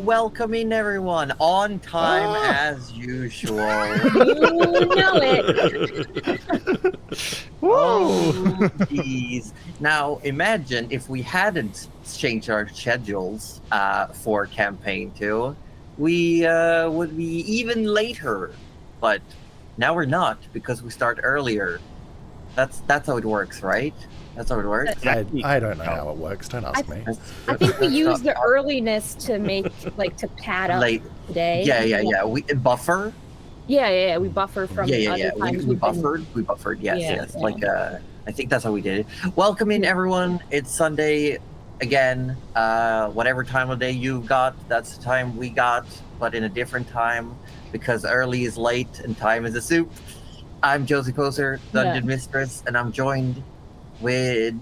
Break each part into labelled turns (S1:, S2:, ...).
S1: welcome in everyone, on time as usual.
S2: You know it.
S1: Oh, jeez. Now, imagine if we hadn't changed our schedules for Campaign 2, we would be even later. But now we're not, because we start earlier. That's how it works, right? That's how it works?
S3: I don't know how it works. Don't ask me.
S2: I think we use the earliness to make, to pad up today.
S1: Yeah. We buffer.
S2: Yeah. We buffer from other times.
S1: We buffered. Yes. Yeah. I think that's how we did it. Welcome in, everyone. It's Sunday again. Whatever time of day you got, that's the time we got, but in a different time, because early is late and time is a soup. I'm Josie Poser, Dungeon Mistress, and I'm joined at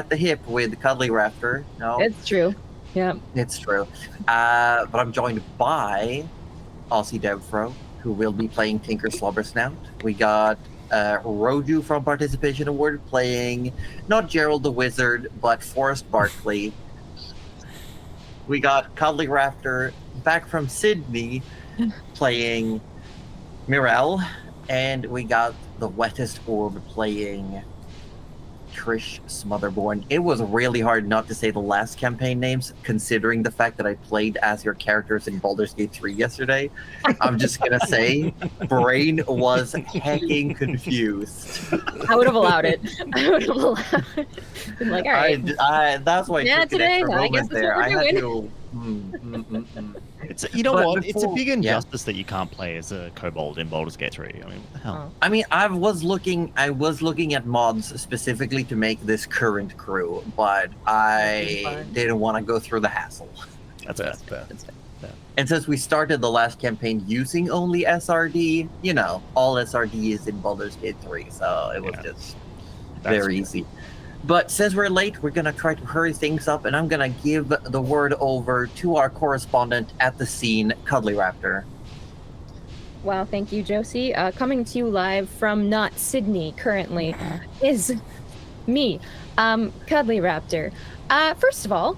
S1: the hip with Cuddly Raptor. No,
S2: it's true. Yeah,
S1: it's true. But I'm joined by Aussie Devfro, who will be playing Tinker Slobbersnout. We got Roju from Participation Award playing not Gerald the Wizard, but Forrest Barkley. We got Cuddly Raptor back from Sydney playing Mirel, and we got the Wettest Orb playing Trish Smotherborn. It was really hard not to say the last campaign names, considering the fact that I played as your characters in Baldur's Gate 3 yesterday. I'm just gonna say, brain was hecking confused.
S2: I would have allowed it. I'm like, all right.
S1: That's why I took an extra moment there. I had to.
S4: It's It's a big injustice that you can't play as a kobold in Baldur's Gate 3. I mean, what the hell?
S1: I mean, I was looking at mods specifically to make this current crew, but I didn't want to go through the hassle.
S4: That's fair.
S1: And since we started the last campaign using only SRD, all SRD is in Baldur's Gate 3, so it was just very easy. But since we're late, we're going to try to hurry things up, and I'm going to give the word over to our correspondent at the scene, Cuddly Raptor.
S2: Wow, thank you, Josie. Coming to you live from not Sydney currently is me, Cuddly Raptor. First of all,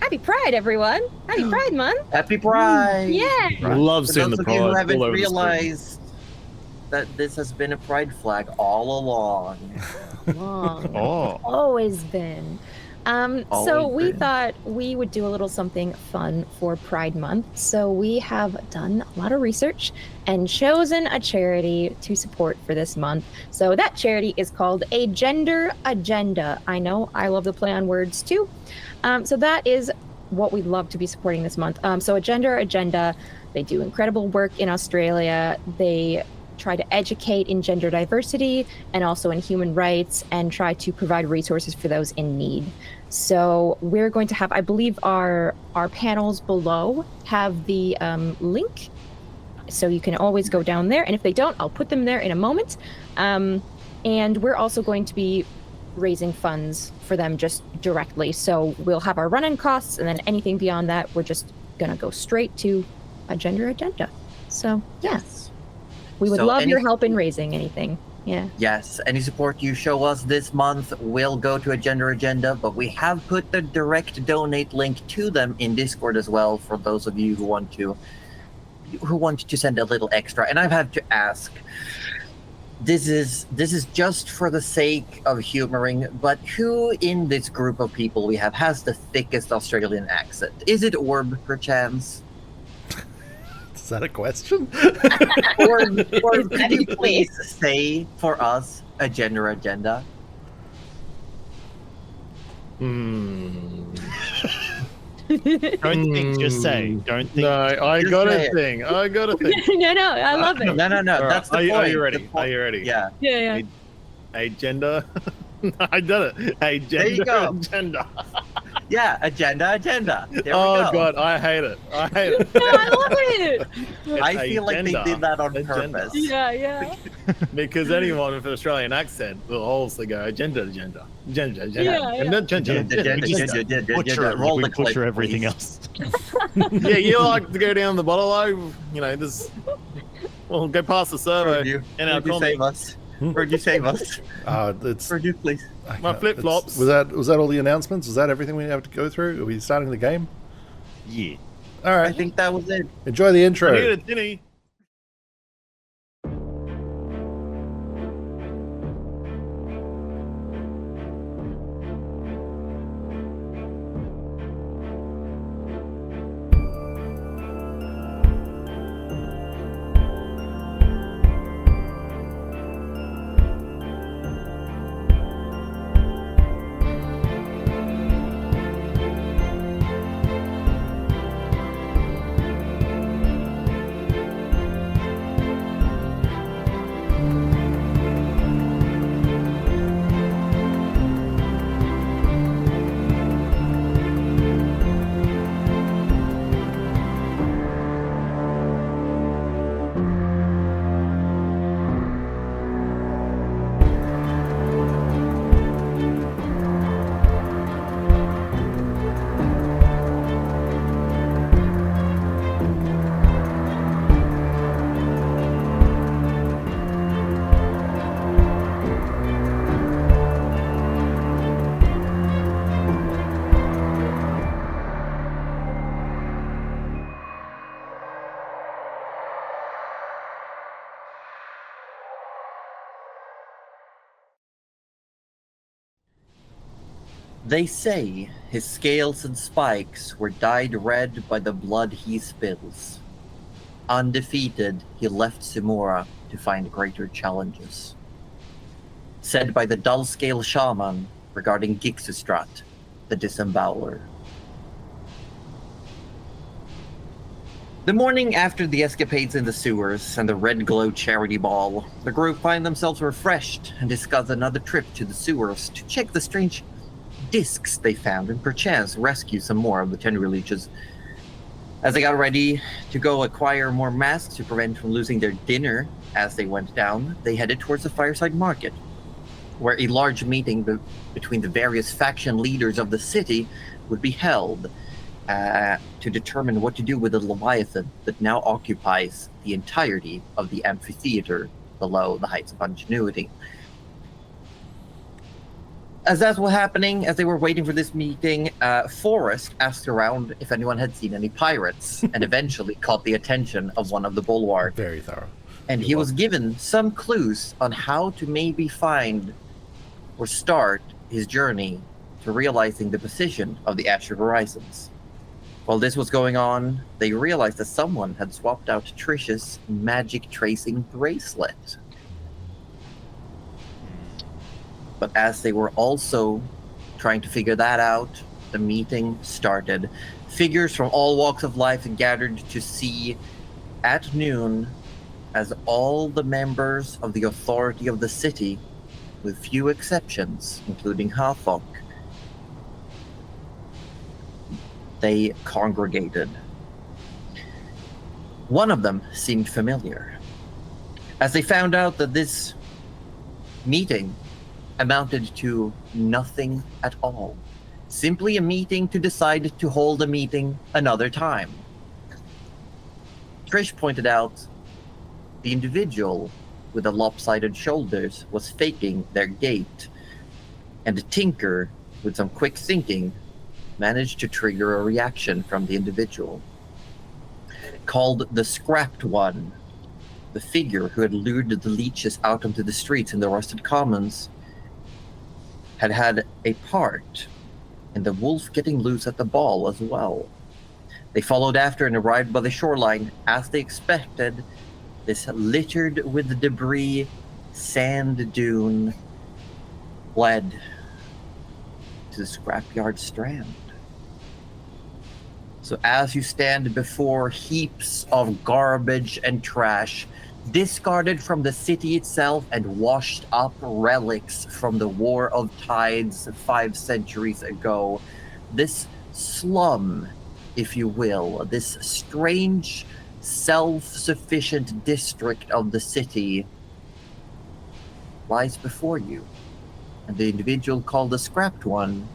S2: happy Pride, everyone. Happy Pride Month.
S1: Happy Pride.
S2: Yeah.
S3: Love seeing the pride.
S1: For those of you who haven't realized that this has been a pride flag all along.
S2: Always been. So we thought we would do a little something fun for Pride Month. So we have done a lot of research and chosen a charity to support for this month. So that charity is called A Gender Agenda. I know, I love the play on words too. So that is what we'd love to be supporting this month. So A Gender Agenda, they do incredible work in Australia. They try to educate in gender diversity and also in human rights, and try to provide resources for those in need. So we're going to have, I believe our panels below have the link, so you can always go down there, and if they don't, I'll put them there in a moment. And we're also going to be raising funds for them just directly, so we'll have our run-in costs, and then anything beyond that, we're just gonna go straight to A Gender Agenda. So yes. We would love your help in raising anything. Yeah.
S1: Yes, any support you show us this month will go to A Gender Agenda, but we have put the direct donate link to them in Discord as well for those of you who want to send a little extra. And I've had to ask, this is just for the sake of humoring, but who in this group of people we have has the thickest Australian accent? Is it Orb, perchance?
S3: Is that a question?
S1: or could you please say for us A Gender Agenda?
S4: Don't think, just say. Don't think.
S3: No, I got a thing.
S2: No, I love it.
S1: No. That's the point.
S3: Are you ready? Are you ready?
S1: Yeah.
S3: Agenda. I did it. Agenda.
S1: There you go.
S3: Agenda.
S1: Yeah, Agenda. There we go.
S3: Oh God, I hate it.
S2: No, I love it.
S1: I feel like they did that on purpose.
S2: Yeah.
S3: Because anyone with an Australian accent will also go agenda.
S4: Butcher everything else.
S3: Yeah, you like to go down the bottle, this. Well, go past the servo in our
S1: save us. Roju, save us.
S5: It's
S1: Roju, please.
S3: My flip-flops.
S5: Was that all the announcements? Was that everything we have to go through? Are we starting the game?
S4: Yeah.
S5: All
S1: I
S5: right.
S1: think that was it.
S5: Enjoy the intro.
S3: I need a tinny.
S1: They say his scales and spikes were dyed red by the blood he spills. Undefeated, he left Simura to find greater challenges. Said by the dull-scale shaman regarding Gixustrat, the disemboweler. The morning after the escapades in the sewers and the Red Glow charity ball, the group find themselves refreshed and discuss another trip to the sewers to check the strange discs they found and perchance rescue some more of the tender leeches. As they got ready to go acquire more masks to prevent from losing their dinner as they went down, they headed towards the Fireside Market, where a large meeting between the various faction leaders of the city would be held to determine what to do with the Leviathan that now occupies the entirety of the amphitheater below the Heights of Ingenuity. As that was happening, as they were waiting for this meeting, Forrest asked around if anyone had seen any pirates, and eventually caught the attention of one of the bulwark.
S5: Very thorough.
S1: And he was given some clues on how to maybe find or start his journey to realizing the position of the Asher Horizons. While this was going on, they realized that someone had swapped out Trish's magic tracing bracelet. But as they were also trying to figure that out, the meeting started. Figures from all walks of life gathered to see at noon as all the members of the authority of the city, with few exceptions, including Hathok, they congregated. One of them seemed familiar, as they found out that this meeting amounted to nothing at all. Simply a meeting to decide to hold a meeting another time. Trish pointed out the individual with the lopsided shoulders was faking their gait, and Tinker, with some quick thinking, managed to trigger a reaction from the individual. Called the Scrapped One, the figure who had lured the leeches out onto the streets in the Rusted Commons had a part in the wolf getting loose at the ball as well. They followed after and arrived by the shoreline as they expected. This littered with debris sand dune led to the scrapyard strand. So as you stand before heaps of garbage and trash, discarded from the city itself and washed up relics from the War of Tides 5 centuries ago, this slum, if you will, this strange, self-sufficient district of the city lies before you. And the individual called the Scrapped One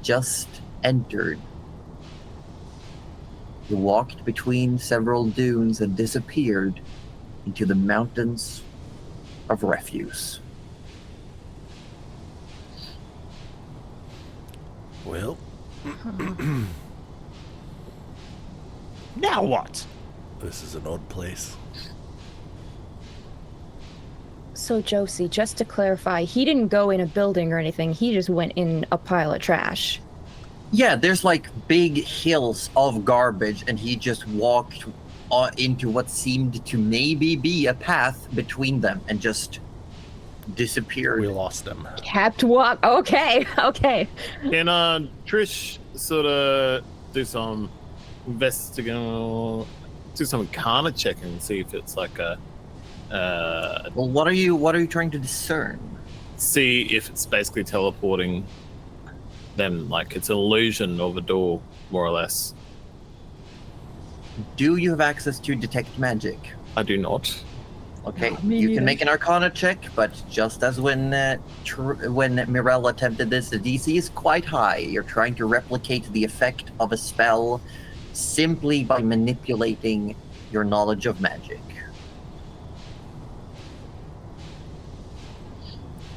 S1: just entered. He walked between several dunes and disappeared into the mountains of refuse.
S5: Well,
S4: Now what?
S5: this is an odd place.
S2: So, Josie, just to clarify, he didn't go in a building or anything. He just went in a pile of trash.
S1: Yeah, there's like big hills of garbage, and he just walked into what seemed to maybe be a path between them and just disappeared.
S5: We lost him.
S2: Kept walk. Okay.
S3: Can Trish sort of do some investigating, do some Arcana checking and see if it's like a
S1: Well, what are you trying to discern?
S3: see if it's basically teleporting them, like it's an illusion of a door, more or less.
S1: Do you have access to detect magic?
S3: I do not.
S1: Okay,
S2: Me
S1: you
S2: neither.
S1: can make an Arcana check, but just as when Mirel attempted this, the DC is quite high. You're trying to replicate the effect of a spell simply by manipulating your knowledge of magic.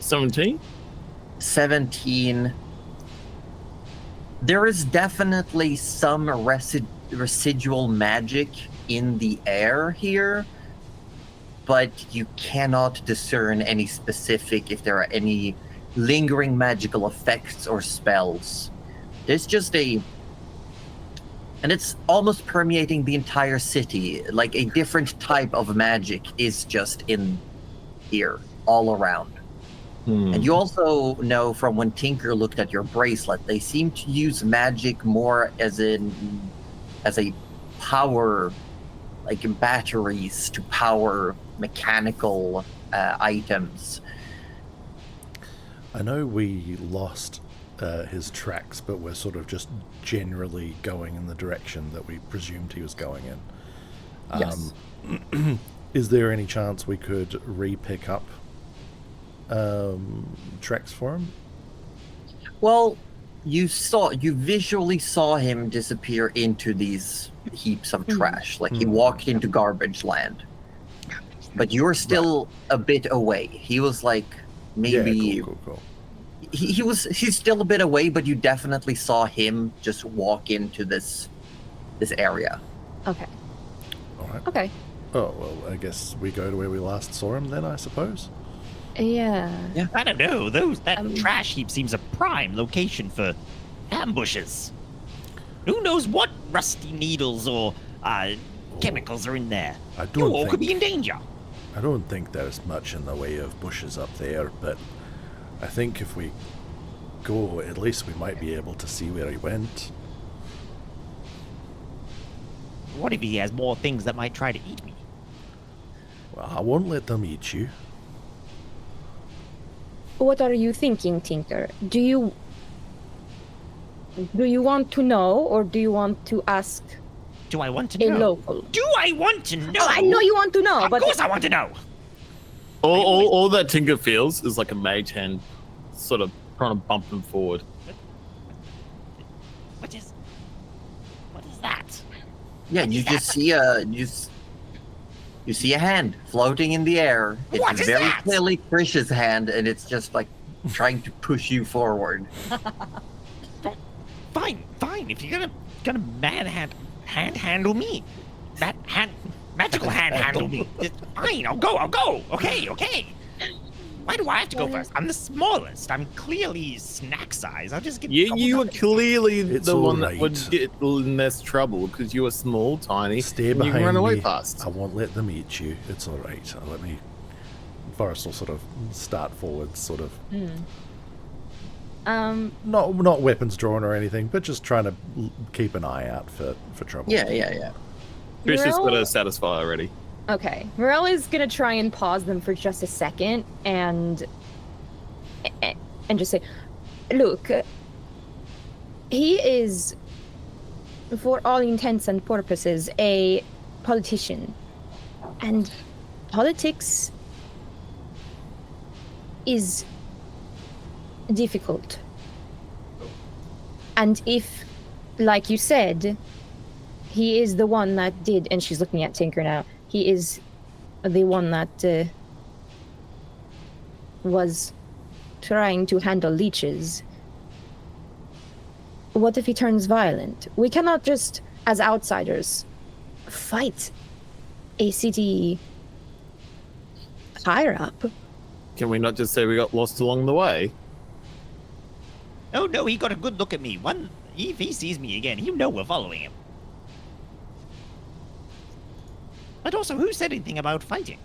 S3: 17?
S1: 17. There is definitely some residual magic in the air here, but you cannot discern any specific, if there are any lingering magical effects or spells. There's just and it's almost permeating the entire city, like a different type of magic is just in here, all around. And you also know from when Tinker looked at your bracelet, they seem to use magic more as a power, like batteries to power mechanical items.
S5: I know we lost his tracks, but we're sort of just generally going in the direction that we presumed he was going in.
S1: Yes.
S5: Is there any chance we could re-pick up tracks for him?
S1: Well, you visually saw him disappear into these heaps of trash, like he walked into garbage land. But you're still a bit away. He was like maybe
S5: Yeah, cool.
S1: he's still a bit away, but you definitely saw him just walk into this area.
S2: Okay.
S5: All right.
S2: Okay.
S5: Oh, well, I guess we go to where we last saw him then, I suppose.
S2: Yeah.
S4: I don't know. That trash heap seems a prime location for ambushes. Who knows what rusty needles or chemicals are in there?
S5: I
S4: You
S5: don't
S4: all could
S5: think
S4: be in danger.
S5: I don't think there's much in the way of bushes up there, but I think if we go, at least we might be able to see where he went.
S4: What if he has more things that might try to eat me?
S5: Well, I won't let them eat you.
S2: What are you thinking, Tinker? Do you want to know, or do you want to ask
S4: Do I want to
S2: a
S4: know?
S2: local?
S4: Do I want to know?
S2: Oh, I know you want to know,
S4: Of
S2: but
S4: course I want to know.
S3: All that Tinker feels is like a mage hand sort of trying to bump him forward.
S4: What is that?
S1: Yeah, you just see you see a hand floating in the air. It's
S4: What is
S1: very
S4: that?
S1: clearly Trish's hand, and it's just like trying to push you forward.
S4: Fine. If you're gonna handle me, magical handle me. Fine, I'll go. Okay. Why do I have to go first? I'm the smallest. I'm clearly snack size. I'll just get.
S3: You were clearly
S5: It's
S3: the one
S5: alright.
S3: that would get in less trouble because you were small, tiny,
S5: Stay
S3: and you
S5: behind
S3: can run away
S5: me.
S3: fast.
S5: I won't let them eat you. It's all right. Let me. Forrest will sort of start forward, sort of. Not weapons drawn or anything, but just trying to keep an eye out for trouble.
S1: Yeah.
S3: Trish has got
S2: Morel-
S3: a satisfy already.
S2: Okay. Morel is gonna try and pause them for just a second and just say, look, he is, for all intents and purposes, a politician. And politics is difficult. And if, like you said, he is the one that did, and she's looking at Tinker now, he is the one that was trying to handle leeches. What if he turns violent? We cannot just, as outsiders, fight a city higher up.
S3: Can we not just say we got lost along the way?
S4: Oh no, he got a good look at me. If he sees me again, he'll know we're following him. But also, who said anything about fighting?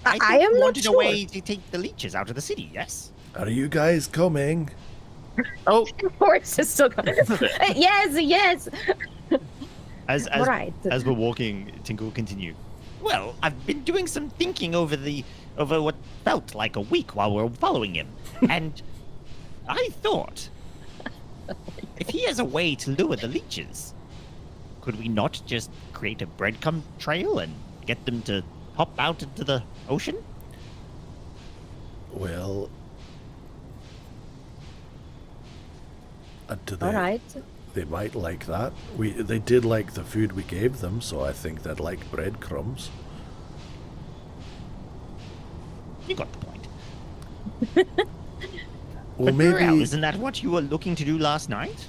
S2: I
S4: think
S2: am
S4: we
S2: not
S4: wanted
S2: sure.
S4: a way to take the leeches out of the city, yes?
S5: Are you guys coming?
S3: Oh,
S2: Forrest is still going. Yes.
S4: As
S2: Right.
S4: as we're walking, Tinker will continue. Well, I've been doing some thinking over what felt like a week while we're following him, and I thought, if he has a way to lure the leeches, could we not just create a breadcrumb trail and get them to hop out into the ocean?
S5: Well, do they?
S2: All right.
S5: They might like that. They did like the food we gave them, so I think they'd like breadcrumbs.
S4: You got the point.
S5: Well,
S4: But
S5: maybe.
S4: Burrell, isn't that what you were looking to do last night?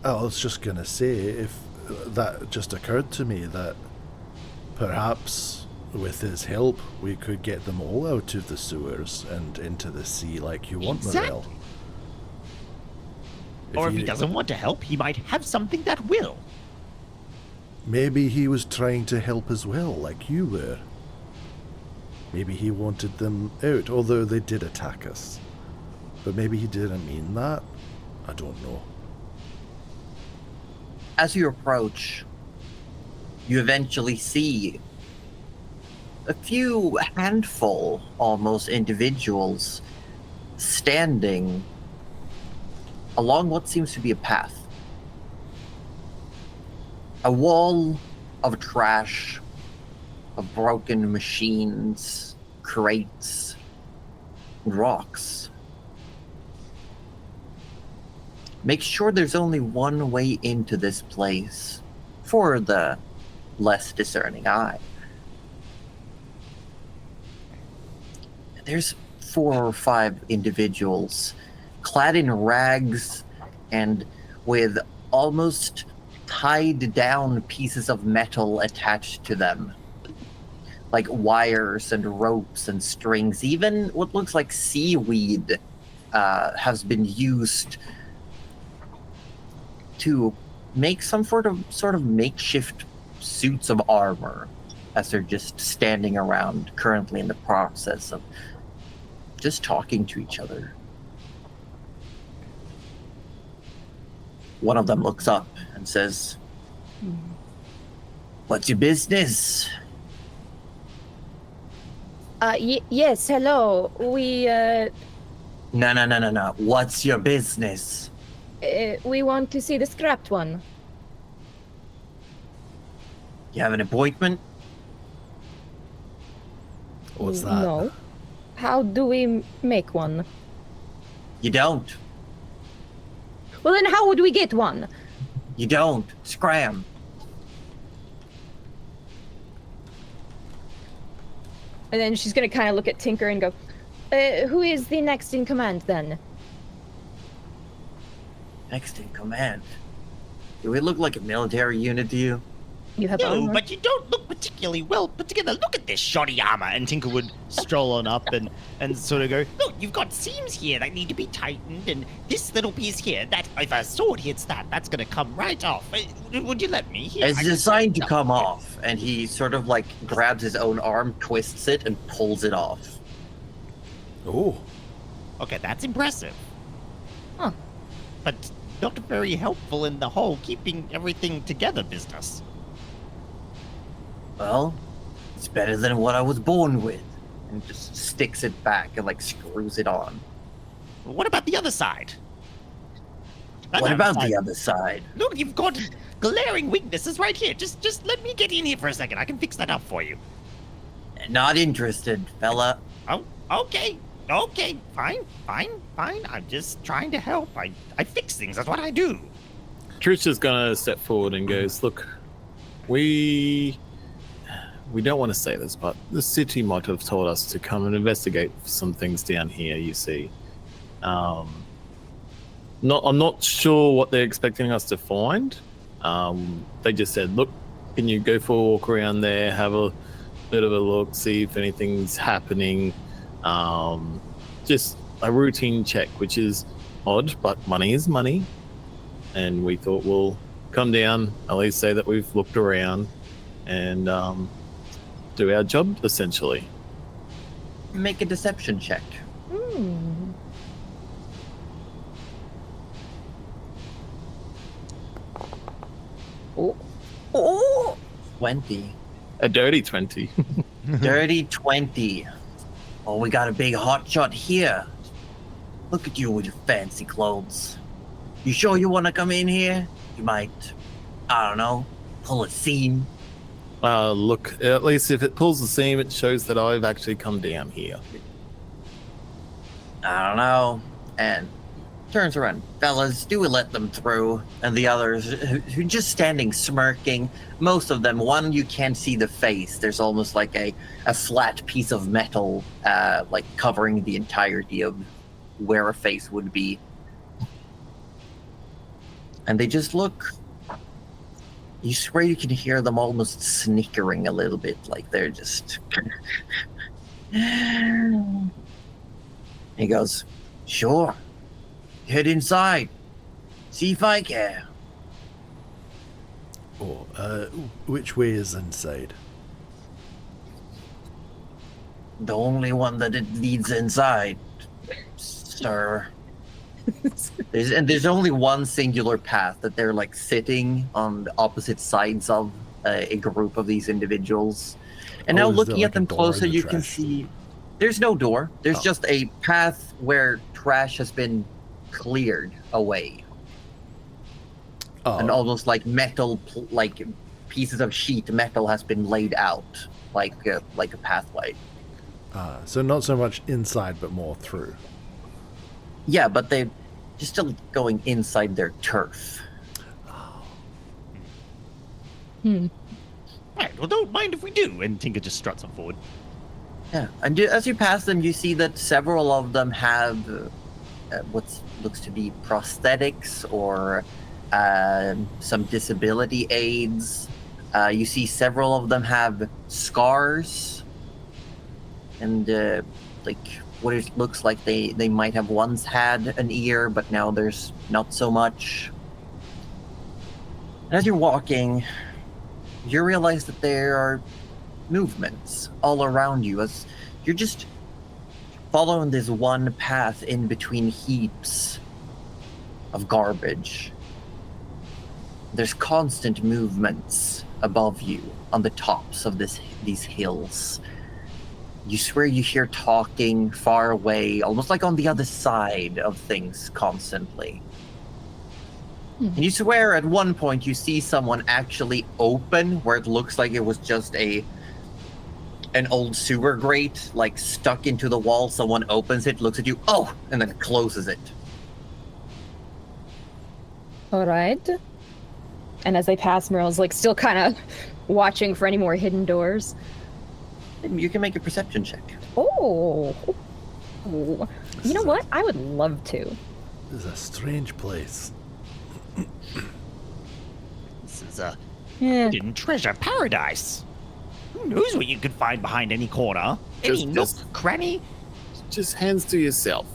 S5: I was just gonna say, if that just occurred to me that perhaps with his help we could get them all out of the sewers and into the sea like you want, Morel.
S4: Exactly. Or if he doesn't want to help, he might have something that will.
S5: Maybe he was trying to help as well, like you were. Maybe he wanted them out, although they did attack us. But maybe he didn't mean that. I don't know.
S1: As you approach, you eventually see a few handful, almost, individuals standing along what seems to be a path. A wall of trash, of broken machines, crates, rocks. Make sure there's only one way into this place for the less discerning eye. There's 4 or 5 individuals clad in rags and with almost tied down pieces of metal attached to them. Like wires and ropes and strings. Even what looks like seaweed has been used to make some sort of makeshift suits of armor as they're just standing around, currently in the process of just talking to each other. One of them looks up and says, "What's your business?"
S2: Yes, hello. We
S1: No. What's your business?
S2: we want to see the scrapped one.
S1: You have an appointment?
S5: What's that?
S2: No. How do we make one?
S1: You don't.
S2: Well, then how would we get one?
S1: You don't. Scram.
S2: And then she's gonna kind of look at Tinker and go, who is the next in command then?
S1: Next in command. Do we look like a military unit to you?
S2: You have
S4: No,
S2: armor.
S4: but you don't look particularly well put together. Look at this shoddy armor. And Tinker would stroll on up and sort of go, look, you've got seams here that need to be tightened, and this little piece here, that if a sword hits that, that's going to come right off. Would you let me? Here,
S1: It's
S4: I can-
S1: designed to come off, and he sort of like grabs his own arm, twists it, and pulls it off.
S5: Oh,
S4: Okay, that's impressive.
S2: Huh.
S4: But not very helpful in the whole keeping everything together business.
S1: Well, it's better than what I was born with. And just sticks it back and like screws it on.
S4: What about the other side?
S1: What about the other side?
S4: Look, you've got glaring weaknesses right here. Just let me get in here for a second. I can fix that up for you.
S1: Not interested, fella.
S4: Oh, okay. Okay, fine. I'm just trying to help. I fix things. That's what I do.
S3: Trish is gonna step forward and goes, "Look, we we don't want to say this, but the city might have told us to come and investigate some things down here, you see. I'm not sure what they're expecting us to find. They just said, look, can you go for a walk around there, have a bit of a look, see if anything's happening. Just a routine check, which is odd, but money is money. And we thought we'll come down, at least say that we've looked around and do our job, essentially.
S1: Make a deception check. Oh, 20.
S3: A dirty 20.
S1: Dirty 20. Oh, we got a big hotshot here. Look at you with your fancy clothes. You sure you want to come in here? You might, I don't know, pull a seam.
S3: Look, at least if it pulls the seam, it shows that I've actually come down here.
S1: I don't know. And turns around. Fellas, do we let them through? And the others, who just standing smirking. Most of them, one, you can't see the face. There's almost like a flat piece of metal, like covering the entirety of where a face would be. And they just look. You swear you can hear them almost snickering a little bit, like they're just. He goes, sure. Head inside. See if I care.
S5: Oh, which way is inside?
S1: The only one that it leads inside, sir. There's only one singular path that they're like sitting on the opposite sides of a group of these individuals. And now looking at them closer, you can see there's no door. There's just a path where trash has been cleared away. And almost like metal, like pieces of sheet metal has been laid out like a pathway.
S5: So not so much inside, but more through.
S1: Yeah, but they're still going inside their turf.
S4: Right, well, don't mind if we do. And Tinker just struts on forward.
S1: Yeah, and as you pass them, you see that several of them have what looks to be prosthetics or some disability aids. You see several of them have scars and like what it looks like they might have once had an ear, but now there's not so much. As you're walking, you realize that there are movements all around you as you're just following this one path in between heaps of garbage. There's constant movements above you on the tops of these hills. You swear you hear talking far away, almost like on the other side of things constantly. And you swear at one point you see someone actually open where it looks like it was just an old sewer grate, like stuck into the wall. Someone opens it, looks at you, oh, and then closes it.
S2: All right. And as they pass, Merle's like still kind of watching for any more hidden doors.
S1: You can make a perception check.
S2: Oh. You know what? I would love to.
S5: This is a strange place.
S4: This is a hidden treasure paradise. Who knows what you could find behind any corner? Any nook, cranny?
S3: Just hands to yourself,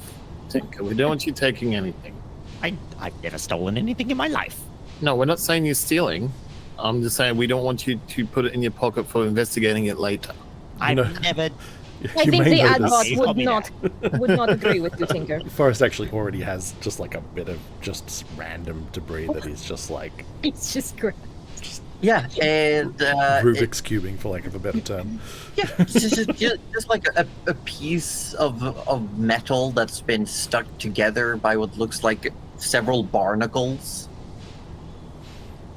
S3: Tinker. We don't want you taking anything.
S4: I've never stolen anything in my life.
S3: No, we're not saying you're stealing. I'm just saying we don't want you to put it in your pocket for investigating it later.
S4: I've never...
S2: I think the adbot would not agree with you, Tinker.
S5: Forrest actually already has just like a bit of just random debris that he's just like...
S2: It's just great.
S1: Yeah, and...
S5: Rubik's cubing, for lack of a better term.
S1: Yeah, just like a piece of metal that's been stuck together by what looks like several barnacles.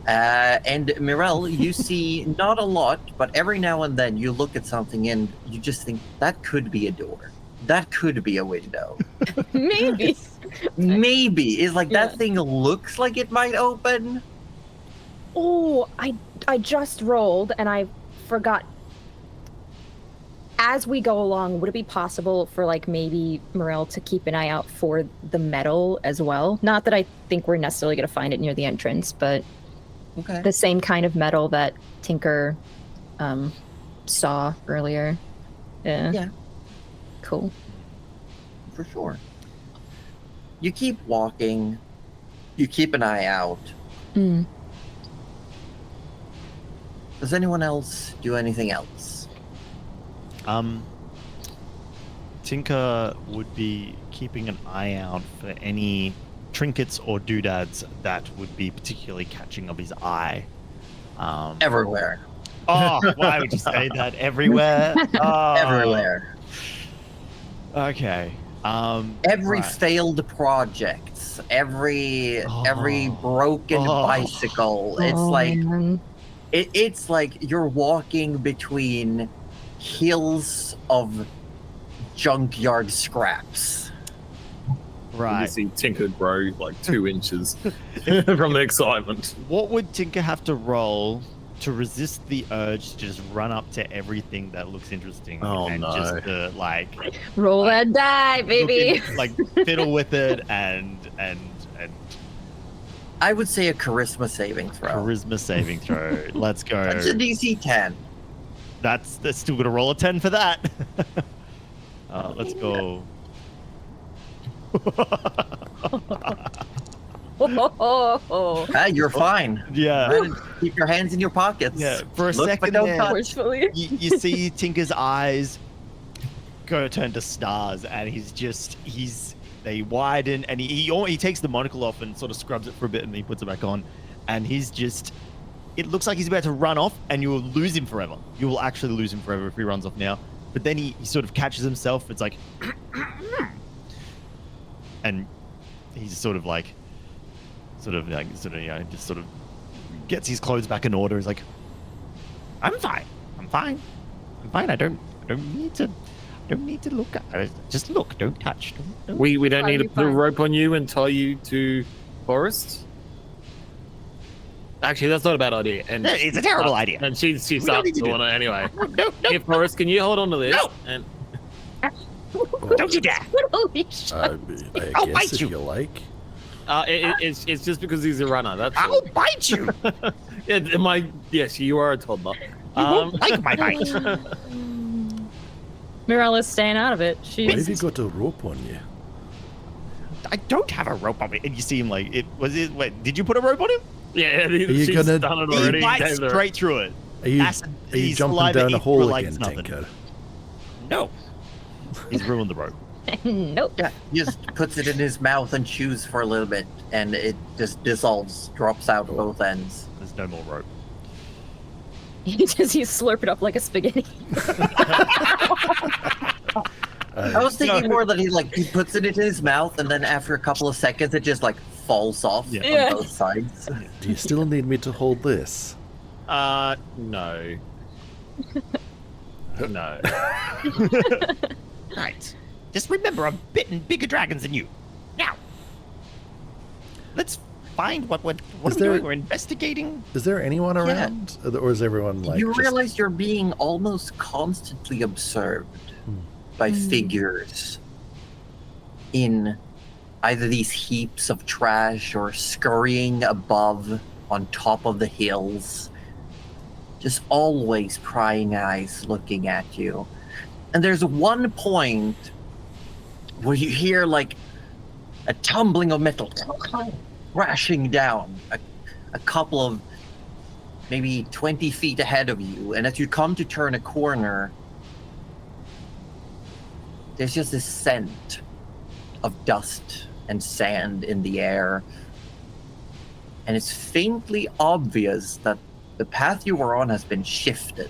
S1: And Mirelle, you see not a lot, but every now and then you look at something and you just think, that could be a door. That could be a window.
S2: Maybe.
S1: Maybe. It's like that thing looks like it might open.
S2: Oh, I just rolled and I forgot as we go along, would it be possible for like maybe Morel to keep an eye out for the metal as well? Not that I think we're necessarily going to find it near the entrance, but the same kind of metal that Tinker saw earlier. Yeah. Cool.
S1: For sure. You keep walking. You keep an eye out. Does anyone else do anything else?
S4: Tinker would be keeping an eye out for any trinkets or doodads that would be particularly catching of his eye.
S1: Everywhere.
S4: Oh, why would you say that? Everywhere?
S1: Everywhere.
S4: Okay.
S1: Every failed project, every broken bicycle. It's like
S2: man.
S1: it's like you're walking between hills of junkyard scraps.
S4: Right.
S3: You see Tinker grow like 2 inches from the excitement.
S4: What would Tinker have to roll to resist the urge to just run up to everything that looks interesting just like
S2: roll that die, baby.
S4: Like fiddle with it and
S1: I would say a charisma saving throw.
S4: charisma saving throw. Let's go.
S1: That's a DC 10.
S4: That's still gonna roll a 10 for that. Let's go.
S1: You're fine.
S4: Yeah.
S1: Keep your hands in your pockets.
S4: Yeah. For a
S1: Look,
S4: second
S1: but don't
S4: there,
S1: touch.
S2: Forcefully.
S4: you see Tinker's eyes turn to stars, and they widen, and he takes the monocle off and sort of scrubs it for a bit, and then he puts it back on, and it looks like he's about to run off, and you will lose him forever. You will actually lose him forever if he runs off now. But then he sort of catches himself. It's like, and he's just sort of gets his clothes back in order. He's like, I'm fine. I don't need to look at it. Just look, don't touch. Don't.
S3: We don't
S2: Are
S3: need to
S2: you
S3: put a
S2: fine?
S3: rope on you and tie you to Forrest. Actually, that's not a bad idea. And
S4: No, it's a terrible idea.
S3: And she
S4: don't
S3: starts
S4: need to do
S3: doing it anyway.
S4: No,
S3: Here, Forrest, can you hold on to this?
S4: No.
S3: And
S4: Don't you dare!
S2: Holy shit.
S5: I
S4: I'll
S5: guess
S4: bite
S5: if
S4: you.
S5: you like.
S3: it's just because he's a runner. That's
S4: I'll
S3: all.
S4: bite you.
S3: Yes, you are a toddler.
S4: You won't like my bite.
S2: Mirella's staying out of it.
S5: Maybe
S2: She's
S5: got a rope on you.
S4: I don't have a rope on me. And you see him like wait, did you put a rope on him?
S3: Yeah,
S5: you
S3: she's
S5: gonna-
S3: done it
S4: He
S3: already.
S4: bites straight through it.
S5: Are you
S4: His
S5: jumping
S4: saliva
S5: down a
S4: eats
S5: hole
S4: like
S5: again,
S4: nothing.
S5: Tinker?
S4: No. He's ruined the rope.
S2: nope.
S1: Yeah, he just puts it in his mouth and chews for a little bit, and it just dissolves, drops out both ends.
S4: There's no more rope.
S2: You slurp it up like a spaghetti.
S1: I was thinking more that he puts it into his mouth, and then after a couple of seconds, it just falls off
S2: Yeah.
S1: on both sides.
S5: Do you still need me to hold this?
S3: No. No.
S4: Right. Just remember, I've bitten bigger dragons than you. Now, let's find what are we doing? We're investigating.
S5: Is there anyone around? Or is everyone like
S1: You
S5: just-
S1: realize you're being almost constantly observed by figures in either these heaps of trash or scurrying above on top of the hills. Just always prying eyes looking at you. And there's one point where you hear a tumbling of metal crashing down a couple of maybe 20 feet ahead of you. And as you come to turn a corner, there's just this scent of dust and sand in the air. And it's faintly obvious that the path you were on has been shifted.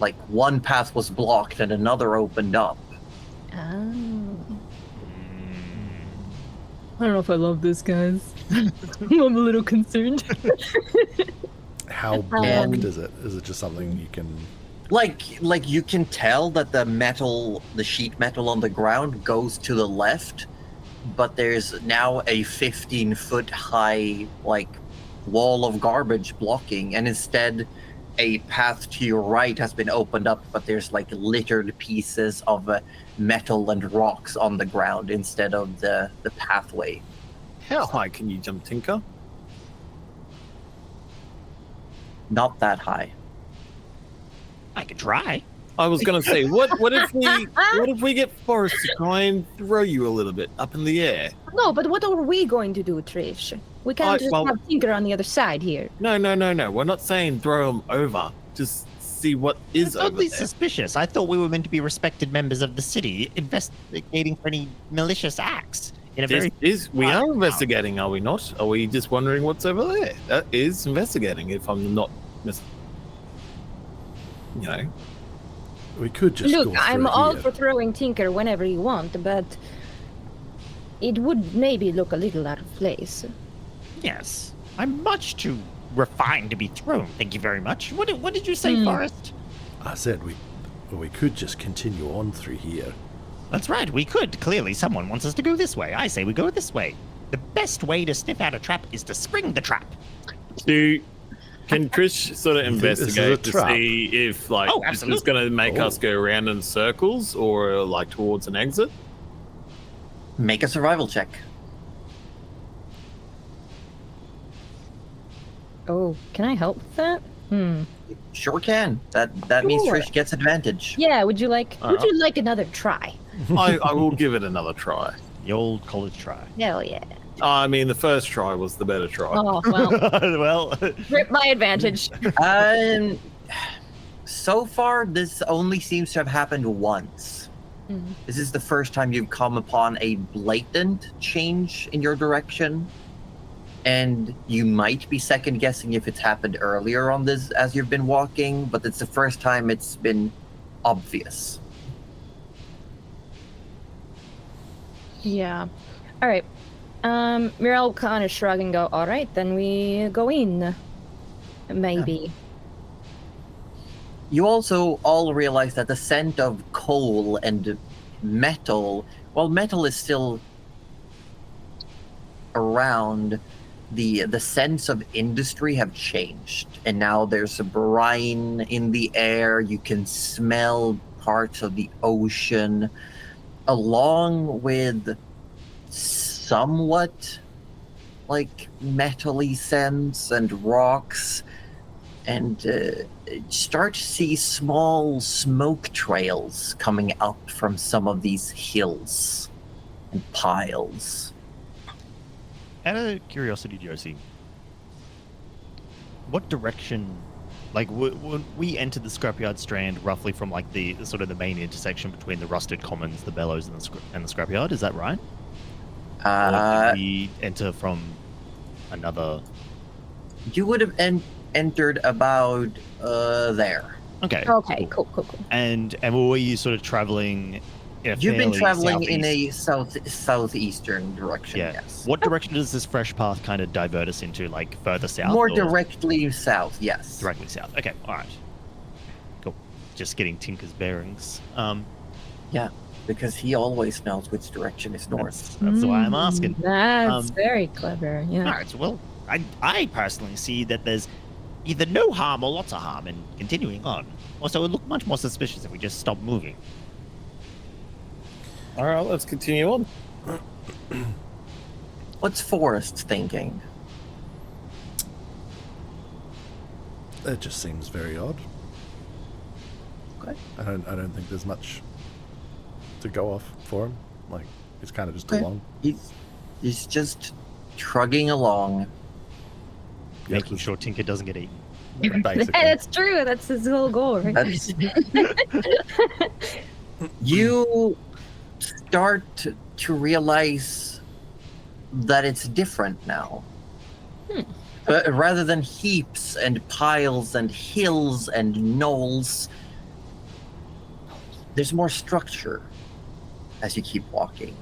S1: Like one path was blocked and another opened up.
S2: Oh. I don't know if I love this, guys. I'm a little concerned.
S5: How blocked is it? Is it just something you can?
S1: Like you can tell that the sheet metal on the ground goes to the left, but there's now a 15-foot high wall of garbage blocking, and instead a path to your right has been opened up, but there's like littered pieces of metal and rocks on the ground instead of the pathway.
S3: How high can you jump, Tinker?
S1: Not that high.
S4: I could try.
S3: I was gonna say, what if we get Forrest to try and throw you a little bit up in the air?
S2: No, but what are we going to do, Trish? We can't just have Tinker on the other side here.
S3: No. We're not saying throw him over. Just see what is over
S4: Totally
S3: there.
S4: suspicious. I thought we were meant to be respected members of the city, investigating for any malicious acts.
S3: We are investigating, are we not? Are we just wondering what's over there? That is investigating. If I'm not,
S5: We could just
S2: Look,
S5: go
S2: I'm
S5: through
S2: all
S5: here.
S2: for throwing Tinker whenever you want, but it would maybe look a little out of place.
S4: Yes. I'm much too refined to be thrown. Thank you very much. What did you say, Forrest?
S5: I said we could just continue on through here.
S4: That's right, we could. Clearly, someone wants us to go this way. I say we go this way. The best way to sniff out a trap is to spring the trap.
S3: Can Trish sort of
S5: You think this is a
S3: investigate to
S5: trap?
S3: see if this is going to make us go around in circles or like towards an exit?
S1: Make a survival check.
S2: Oh, can I help with that?
S1: Sure can. That means
S2: Sure.
S1: Trish gets advantage.
S2: Yeah, would you like another try?
S3: I will give it another try.
S4: The old college try.
S2: Hell yeah.
S3: I mean, the first try was the better try.
S2: Oh, well,
S4: Well,
S2: rip my advantage.
S1: So far, this only seems to have happened once.
S2: Mhm.
S1: This is the first time you've come upon a blatant change in your direction. And you might be second guessing if it's happened earlier on this as you've been walking, but it's the first time it's been obvious.
S2: Yeah. All right. Muriel will kind of shrug and go, all right, then we go in. Maybe.
S1: You also all realize that the scent of coal and metal, while metal is still around, the sense of industry have changed. And now there's a brine in the air. You can smell parts of the ocean, along with somewhat like metally scents and rocks, and start to see small smoke trails coming up from some of these hills and piles.
S4: out of curiosity, Josie, what direction, like, when we entered the Scrapyard Strand roughly from, like, the sort of the main intersection between the Rusted Commons, the Bellows, and the Scrapyard, is that right? Or did we enter from another...
S1: You would have entered about there.
S4: Okay.
S2: Okay, cool.
S4: And were you sort of traveling in a
S1: You've been
S4: fairly
S1: traveling in
S4: southeast-
S1: a southeastern direction,
S4: Yeah.
S1: yes.
S4: What direction does this fresh path kind of divert us into? Like further south?
S1: More
S4: or
S1: directly south, yes.
S4: Directly south. Okay, all right. Cool. Just getting Tinker's bearings.
S1: Yeah, because he always knows which direction is north.
S4: That's why I'm asking.
S2: That's very clever. Yeah.
S4: All right. So, well, I personally see that there's either no harm or lots of harm in continuing on. Also, it would look much more suspicious if we just stopped moving.
S3: All right, let's continue on.
S1: What's Forrest thinking?
S5: That just seems very odd.
S1: Okay.
S5: I don't think there's much to go off for him. Like, he's kind of just
S1: Okay.
S5: along.
S1: He's just trudging along.
S4: Making sure Tinker doesn't get eaten.
S5: Basically.
S2: That's true. That's his whole goal, right?
S1: That's- You start to realize that it's different now. Rather than heaps and piles and hills and knolls, there's more structure as you keep walking.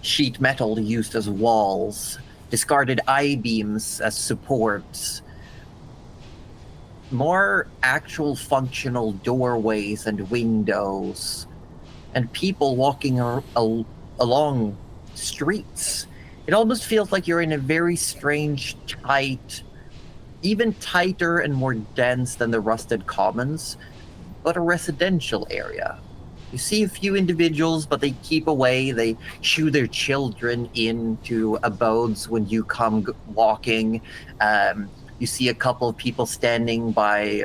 S1: Sheet metal used as walls, discarded I-beams as supports, more actual functional doorways and windows, and people walking along streets. It almost feels like you're in a very strange, tight even tighter and more dense than the rusted commons, but a residential area. You see a few individuals, but they keep away. They shoo their children into abodes when you come walking. You see a couple of people standing by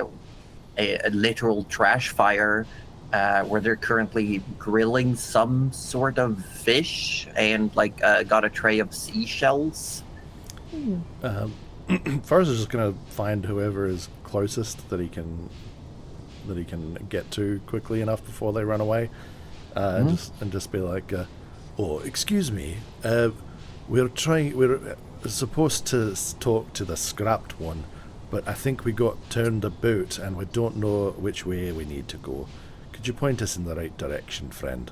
S1: a literal trash fire where they're currently grilling some sort of fish and got a tray of seashells.
S5: Forrest is just gonna find whoever is closest that he can get to quickly enough before they run away, and just be like, "Oh, excuse me, we're supposed to talk to the scrapped one, but I think we got turned about and we don't know which way we need to go. Could you point us in the right direction, friend?"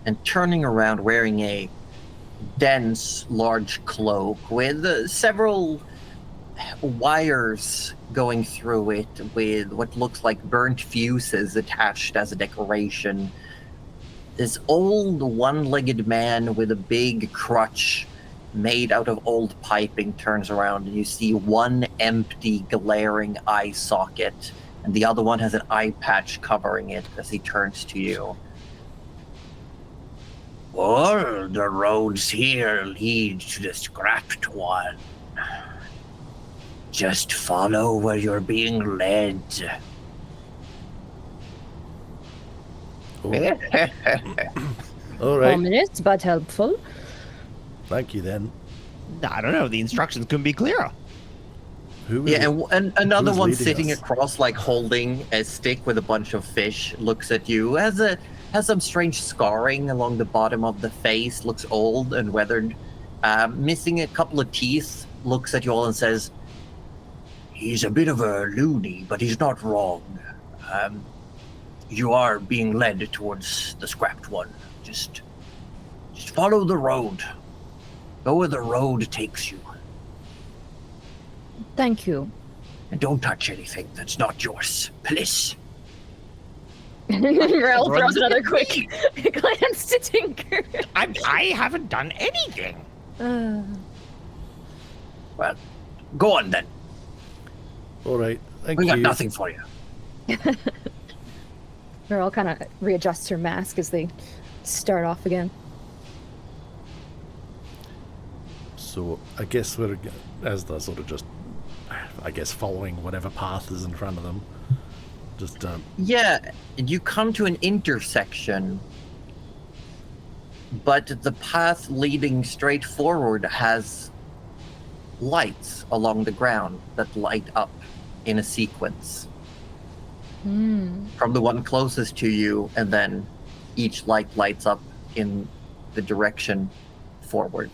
S1: And turning around, wearing a dense, large cloak with several wires going through it with what looks like burnt fuses attached as a decoration. This old one-legged man with a big crutch made out of old piping turns around, and you see one empty, glaring eye socket, and the other one has an eye patch covering it as he turns to you. All the roads here lead to the scrapped one. Just follow where you're being led.
S5: All right.
S2: Ominous, but helpful.
S5: Thank you then.
S4: I don't know. The instructions couldn't be clearer.
S1: And another
S5: who's
S1: one
S5: leading
S1: sitting
S5: us?
S1: across, holding a stick with a bunch of fish, looks at you. Has some strange scarring along the bottom of the face. Looks old and weathered. Missing a couple of teeth. Looks at you all and says, "He's a bit of a loony, but he's not wrong. You are being led towards the scrapped one. Just follow the road. Go where the road takes you.
S2: Thank you."
S1: And don't touch anything that's not yours, please."
S2: Rel throws another quick glance to Tinker.
S4: I haven't done anything.
S1: Well, go on then.
S5: All right. Thank
S1: We
S5: you.
S1: got nothing for you.
S2: Rel kind of readjusts her mask as they start off again.
S5: So I guess we're, as they're sort of just, I guess, following whatever path is in front of them. Just
S1: Yeah, and you come to an intersection, but the path leading straight forward has lights along the ground that light up in a sequence. From the one closest to you, and then each light lights up in the direction forward.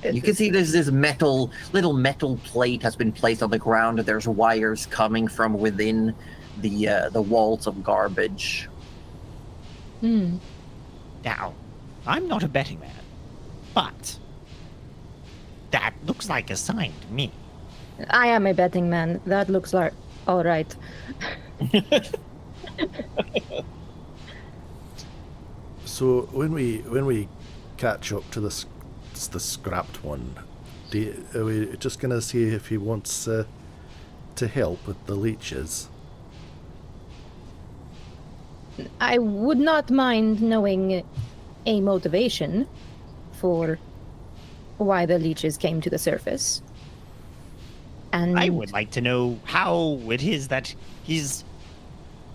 S1: You can see there's this little metal plate has been placed on the ground. There's wires coming from within the walls of garbage.
S4: Now, I'm not a betting man, but that looks like a sign to me.
S2: I am a betting man. That looks like all right.
S5: so when we catch up to the scrapped one, are we just gonna see if he wants to help with the leeches?
S2: I would not mind knowing a motivation for why the leeches came to the surface. And
S4: I would like to know how it is that he's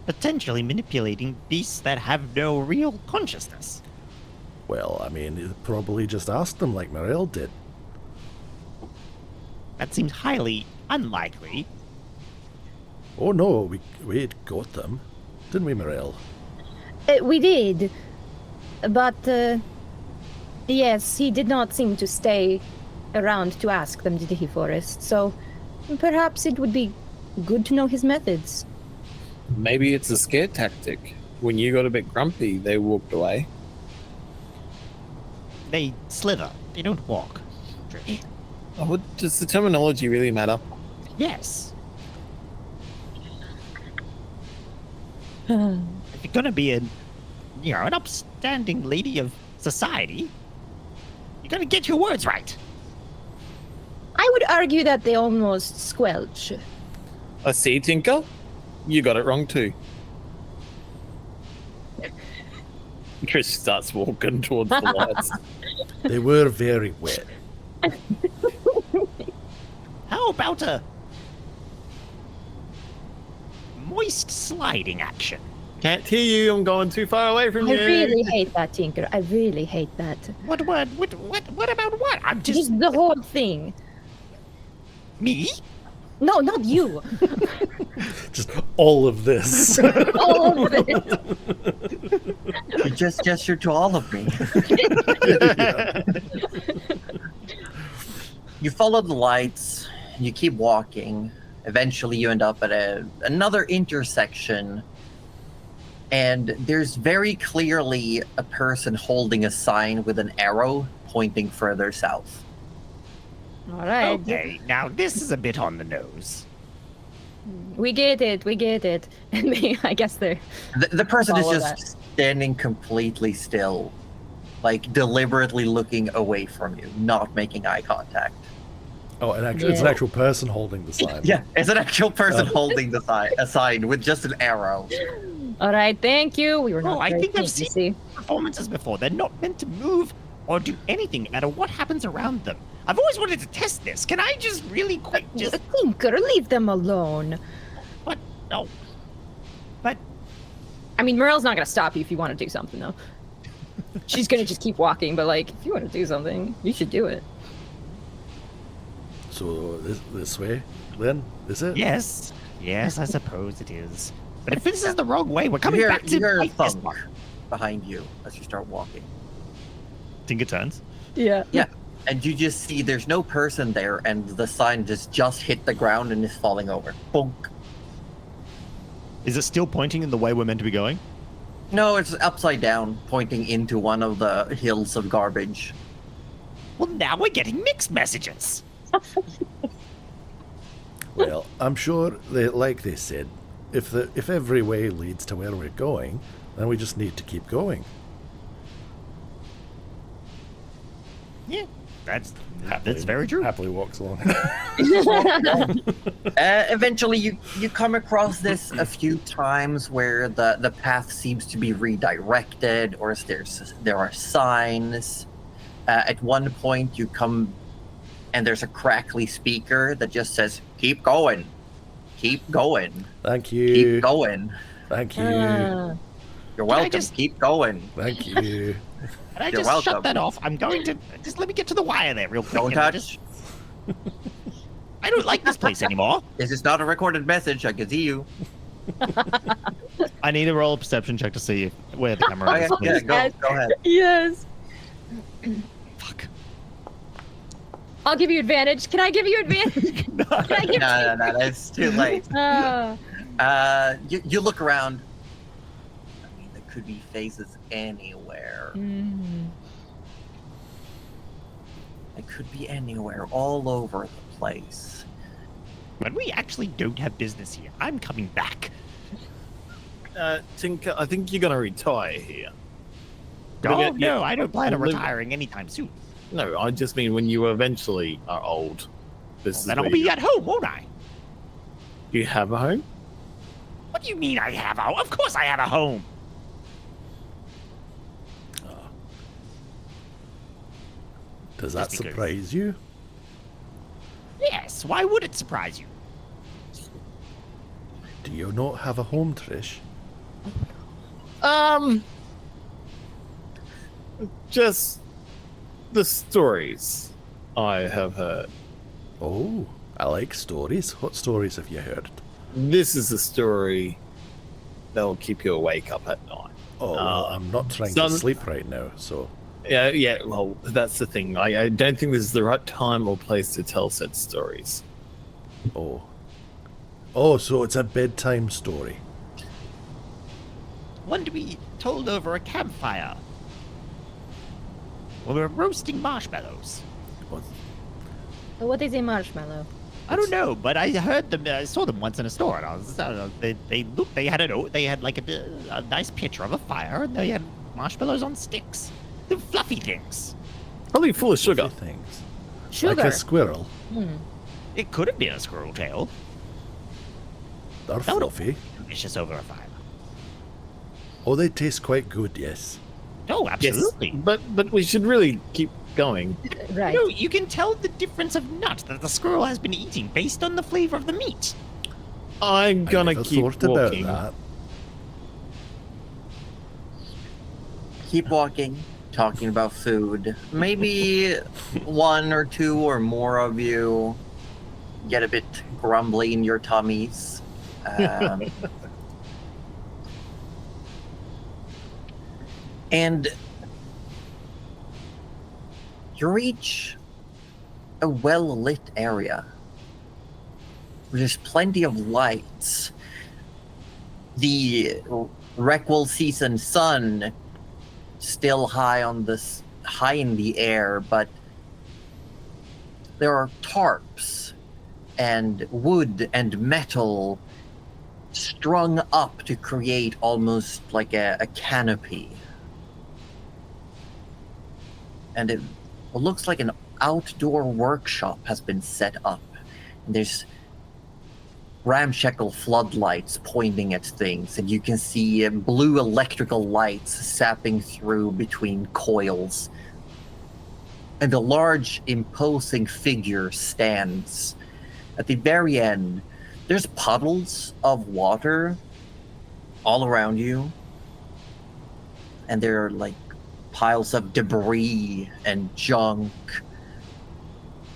S4: potentially manipulating beasts that have no real consciousness.
S5: Well, I mean, you probably just asked them like Morel did.
S4: That seems highly unlikely.
S5: Oh no, we got them, didn't we, Morel?
S2: we did, but yes, he did not seem to stay around to ask them, did he, Forrest? So perhaps it would be good to know his methods.
S3: Maybe it's a scare tactic. When you got a bit grumpy, they walked away.
S4: They slither. They don't walk. Trish.
S3: Oh, does the terminology really matter?
S4: Yes. If you're gonna be an upstanding lady of society, you gotta get your words right.
S2: I I would argue that they almost squelch.
S3: I see, Tinker. You got it wrong too. Trish starts walking towards the lights.
S5: They were very wet.
S4: How about a moist sliding action?
S3: Can't hear you. I'm going too far away from
S2: I
S3: you.
S2: really hate that, Tinker. I really hate that.
S4: What about what? I'm just
S2: Just the whole thing.
S4: me.
S2: No, not you.
S5: Just all of this.
S2: All of it.
S1: You just gestured to all of me. You follow the lights, you keep walking. Eventually, you end up at another intersection, and there's very clearly a person holding a sign with an arrow pointing further south.
S2: All right.
S4: Okay, now this is a bit on the nose.
S2: We get it. And I guess they're...
S1: The person is
S2: Follow
S1: just standing completely still, like deliberately looking away from you, not making eye contact.
S5: Oh, it's an actual person holding the sign.
S1: Yeah, it's an actual person holding a sign with just an arrow.
S2: All right, thank you. We were not
S4: I
S2: very
S4: think I've
S2: keen, you
S4: seen
S2: see.
S4: performances before. They're not meant to move or do anything, no matter what happens around them. I've always wanted to test this. Can I just really quick just...
S2: Tinker, leave them alone.
S4: What? No. But
S2: I mean, Morel's not going to stop you if you want to do something, though. She's going to just keep walking, but, like, if you want to do something, you should do it.
S5: So this way, then, is it?
S4: yes, I suppose it is. But if this is the wrong way, we're
S1: You
S4: coming back to
S1: hear a
S4: fight this
S1: thump
S4: one.
S1: behind you as you start walking.
S3: Tinker turns.
S2: Yeah.
S1: Yeah, and you just see there's no person there, and the sign just hit the ground and is falling over. Bonk.
S6: Is it still pointing in the way we're meant to be going?
S1: No, it's upside down, pointing into one of the hills of garbage.
S4: Well, now we're getting mixed messages.
S5: Well, I'm sure like they said, if every way leads to where we're going, then we just need to keep going.
S4: Yeah, that's very true.
S5: Happily walks along.
S1: Eventually, you come across this a few times where the path seems to be redirected, or there are signs. At one point, you come, and there's a crackly speaker that just says, "Keep going, keep going,
S5: Thank you.
S1: keep going.
S5: Thank you.
S1: You're
S4: Can I
S1: welcome.
S4: just-
S1: Keep going.
S5: Thank you.
S4: Can I
S1: You're
S4: just shut
S1: welcome.
S4: that off? I'm going to just let me get to the wire there real quick.
S1: Don't
S4: and I
S1: touch.
S4: I don't like this place anymore.
S1: This is not a recorded message. I can see you.
S6: I need a roll a perception check to see where the camera
S1: Okay,
S6: is.
S1: yeah,
S6: please.
S1: go ahead.
S2: Yes.
S6: Fuck.
S2: I'll give you advantage. Can I give you advantage? Can I give
S1: No, that's too late. You look around. I mean, there could be faces anywhere. It could be anywhere, all over the place.
S4: When we actually don't have business here, I'm coming back.
S3: Tinker, I think you're going to retire here.
S4: Oh,
S3: Yeah,
S4: no, I don't plan on
S3: live-
S4: retiring anytime soon.
S3: No, I just mean when you eventually are old. This is
S4: Then
S3: where
S4: I'll be at home, won't I?
S3: You have a home?
S4: What do you mean I have a home? Of course I have a home.
S5: Does that
S4: Just because.
S5: surprise you?
S4: Yes, why would it surprise you?
S5: Do you not have a home, Trish?
S3: Just the stories I have heard.
S5: Oh, I like stories. What stories have you heard?
S3: This is a story that'll keep you awake up at night.
S5: Oh, well, I'm not trying to
S3: Some-
S5: sleep right now, so...
S3: Yeah, well, that's the thing. I don't think this is the right time or place to tell said stories.
S5: Oh. Oh, so it's a bedtime story.
S4: One to be told over a campfire. Well, we're roasting marshmallows.
S2: What is a marshmallow?
S4: I don't know, but I heard them. I saw them once in a store, and I don't know, they looked. They had like a nice picture of a fire, and they had marshmallows on sticks. The fluffy things.
S3: Probably full of sugar.
S5: Things.
S2: Sugar.
S5: Like a squirrel.
S4: It could have been a squirrel tail.
S5: They're
S4: That would
S5: fluffy.
S4: delicious over a fire.
S5: Oh, they taste quite good, yes.
S4: Oh, absolutely.
S3: But we should really keep going.
S2: Right.
S4: No, you can tell the difference of nut that the squirrel has been eating based on the flavor of the meat.
S3: I'm gonna
S5: I never
S3: keep
S5: thought
S3: walking.
S5: about that.
S1: Keep walking, talking about food. Maybe one or two or more of you get a bit grumbly in your tummies. And you reach a well-lit area. There's plenty of lights. The Reckwell season sun still high in the air, but there are tarps and wood and metal strung up to create almost like a canopy. And it looks like an outdoor workshop has been set up. And there's ramshackle floodlights pointing at things, and you can see blue electrical lights sapping through between coils. And a large, imposing figure stands. At the very end, there's puddles of water all around you. And there are like piles of debris and junk.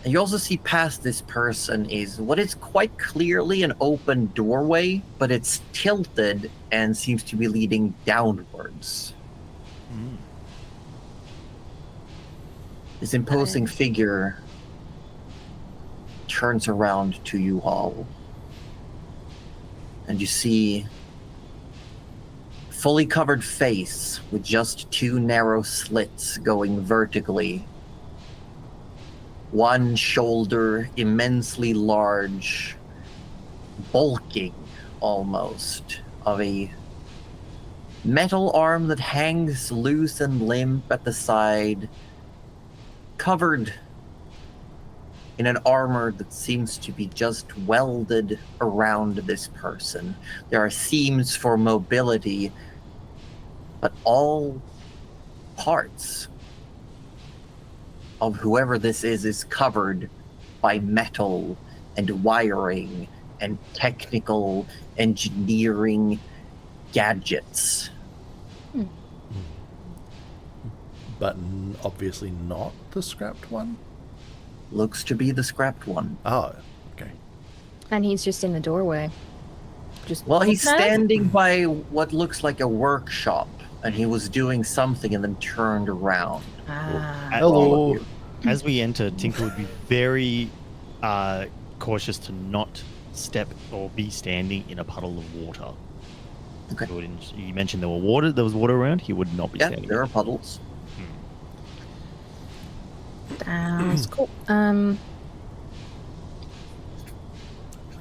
S1: And you also see past this person is what is quite clearly an open doorway, but it's tilted and seems to be leading downwards. This imposing figure turns around to you all. And you see fully covered face with just two narrow slits going vertically. One shoulder immensely large, bulking almost, of a metal arm that hangs loose and limp at the side, covered in an armor that seems to be just welded around this person. There are seams for mobility, but all parts of whoever this is covered by metal and wiring and technical engineering gadgets.
S5: But obviously not the scrapped one?
S1: Looks to be the scrapped one.
S5: Oh, okay.
S2: And he's just in the doorway. Just
S1: Well, he's
S2: looking at us?
S1: standing by what looks like a workshop, and he was doing something and then turned around.
S2: Ah.
S5: Hello.
S6: As we enter, Tinker would be very cautious to not step or be standing in a puddle of water.
S1: Okay.
S6: You mentioned there was water around. He would not be
S1: Yeah,
S6: standing.
S1: there are puddles.
S2: That's cool.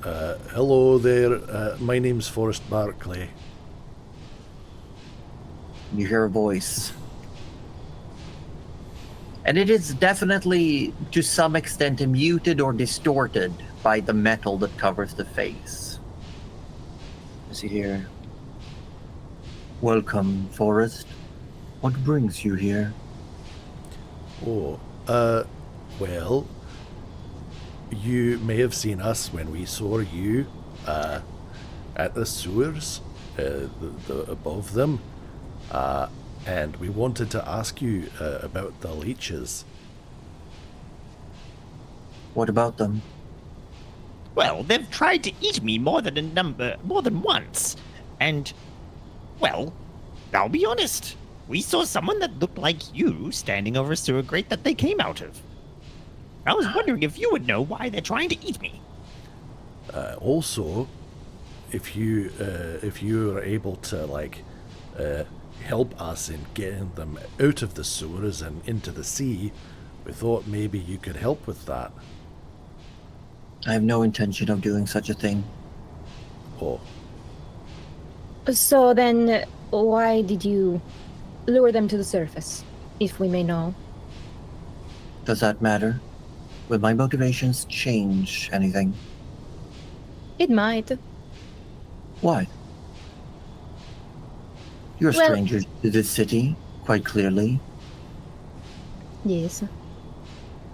S5: Hello there. My name's Forrest Barclay.
S1: You hear a voice. And it is definitely, to some extent, muted or distorted by the metal that covers the face. As you hear, "Welcome, Forrest. What brings you here?"
S5: Oh, well, you may have seen us when we saw you at the sewers, the above them, and we wanted to ask you about the leeches.
S1: What about them?
S4: Well, they've tried to eat me more than once. And, well, I'll be honest. We saw someone that looked like you standing over a sewer grate that they came out of. I was wondering if you would know why they're trying to eat me.
S5: Also, if you are able to help us in getting them out of the sewers and into the sea, we thought maybe you could help with that.
S1: I have no intention of doing such a thing.
S5: Oh,
S2: So then, why did you lure them to the surface, if we may know?
S1: Does that matter? Will my motivations change anything?
S2: It might.
S1: Why? You're a
S2: Well-
S1: stranger to this city, quite clearly.
S2: Yes.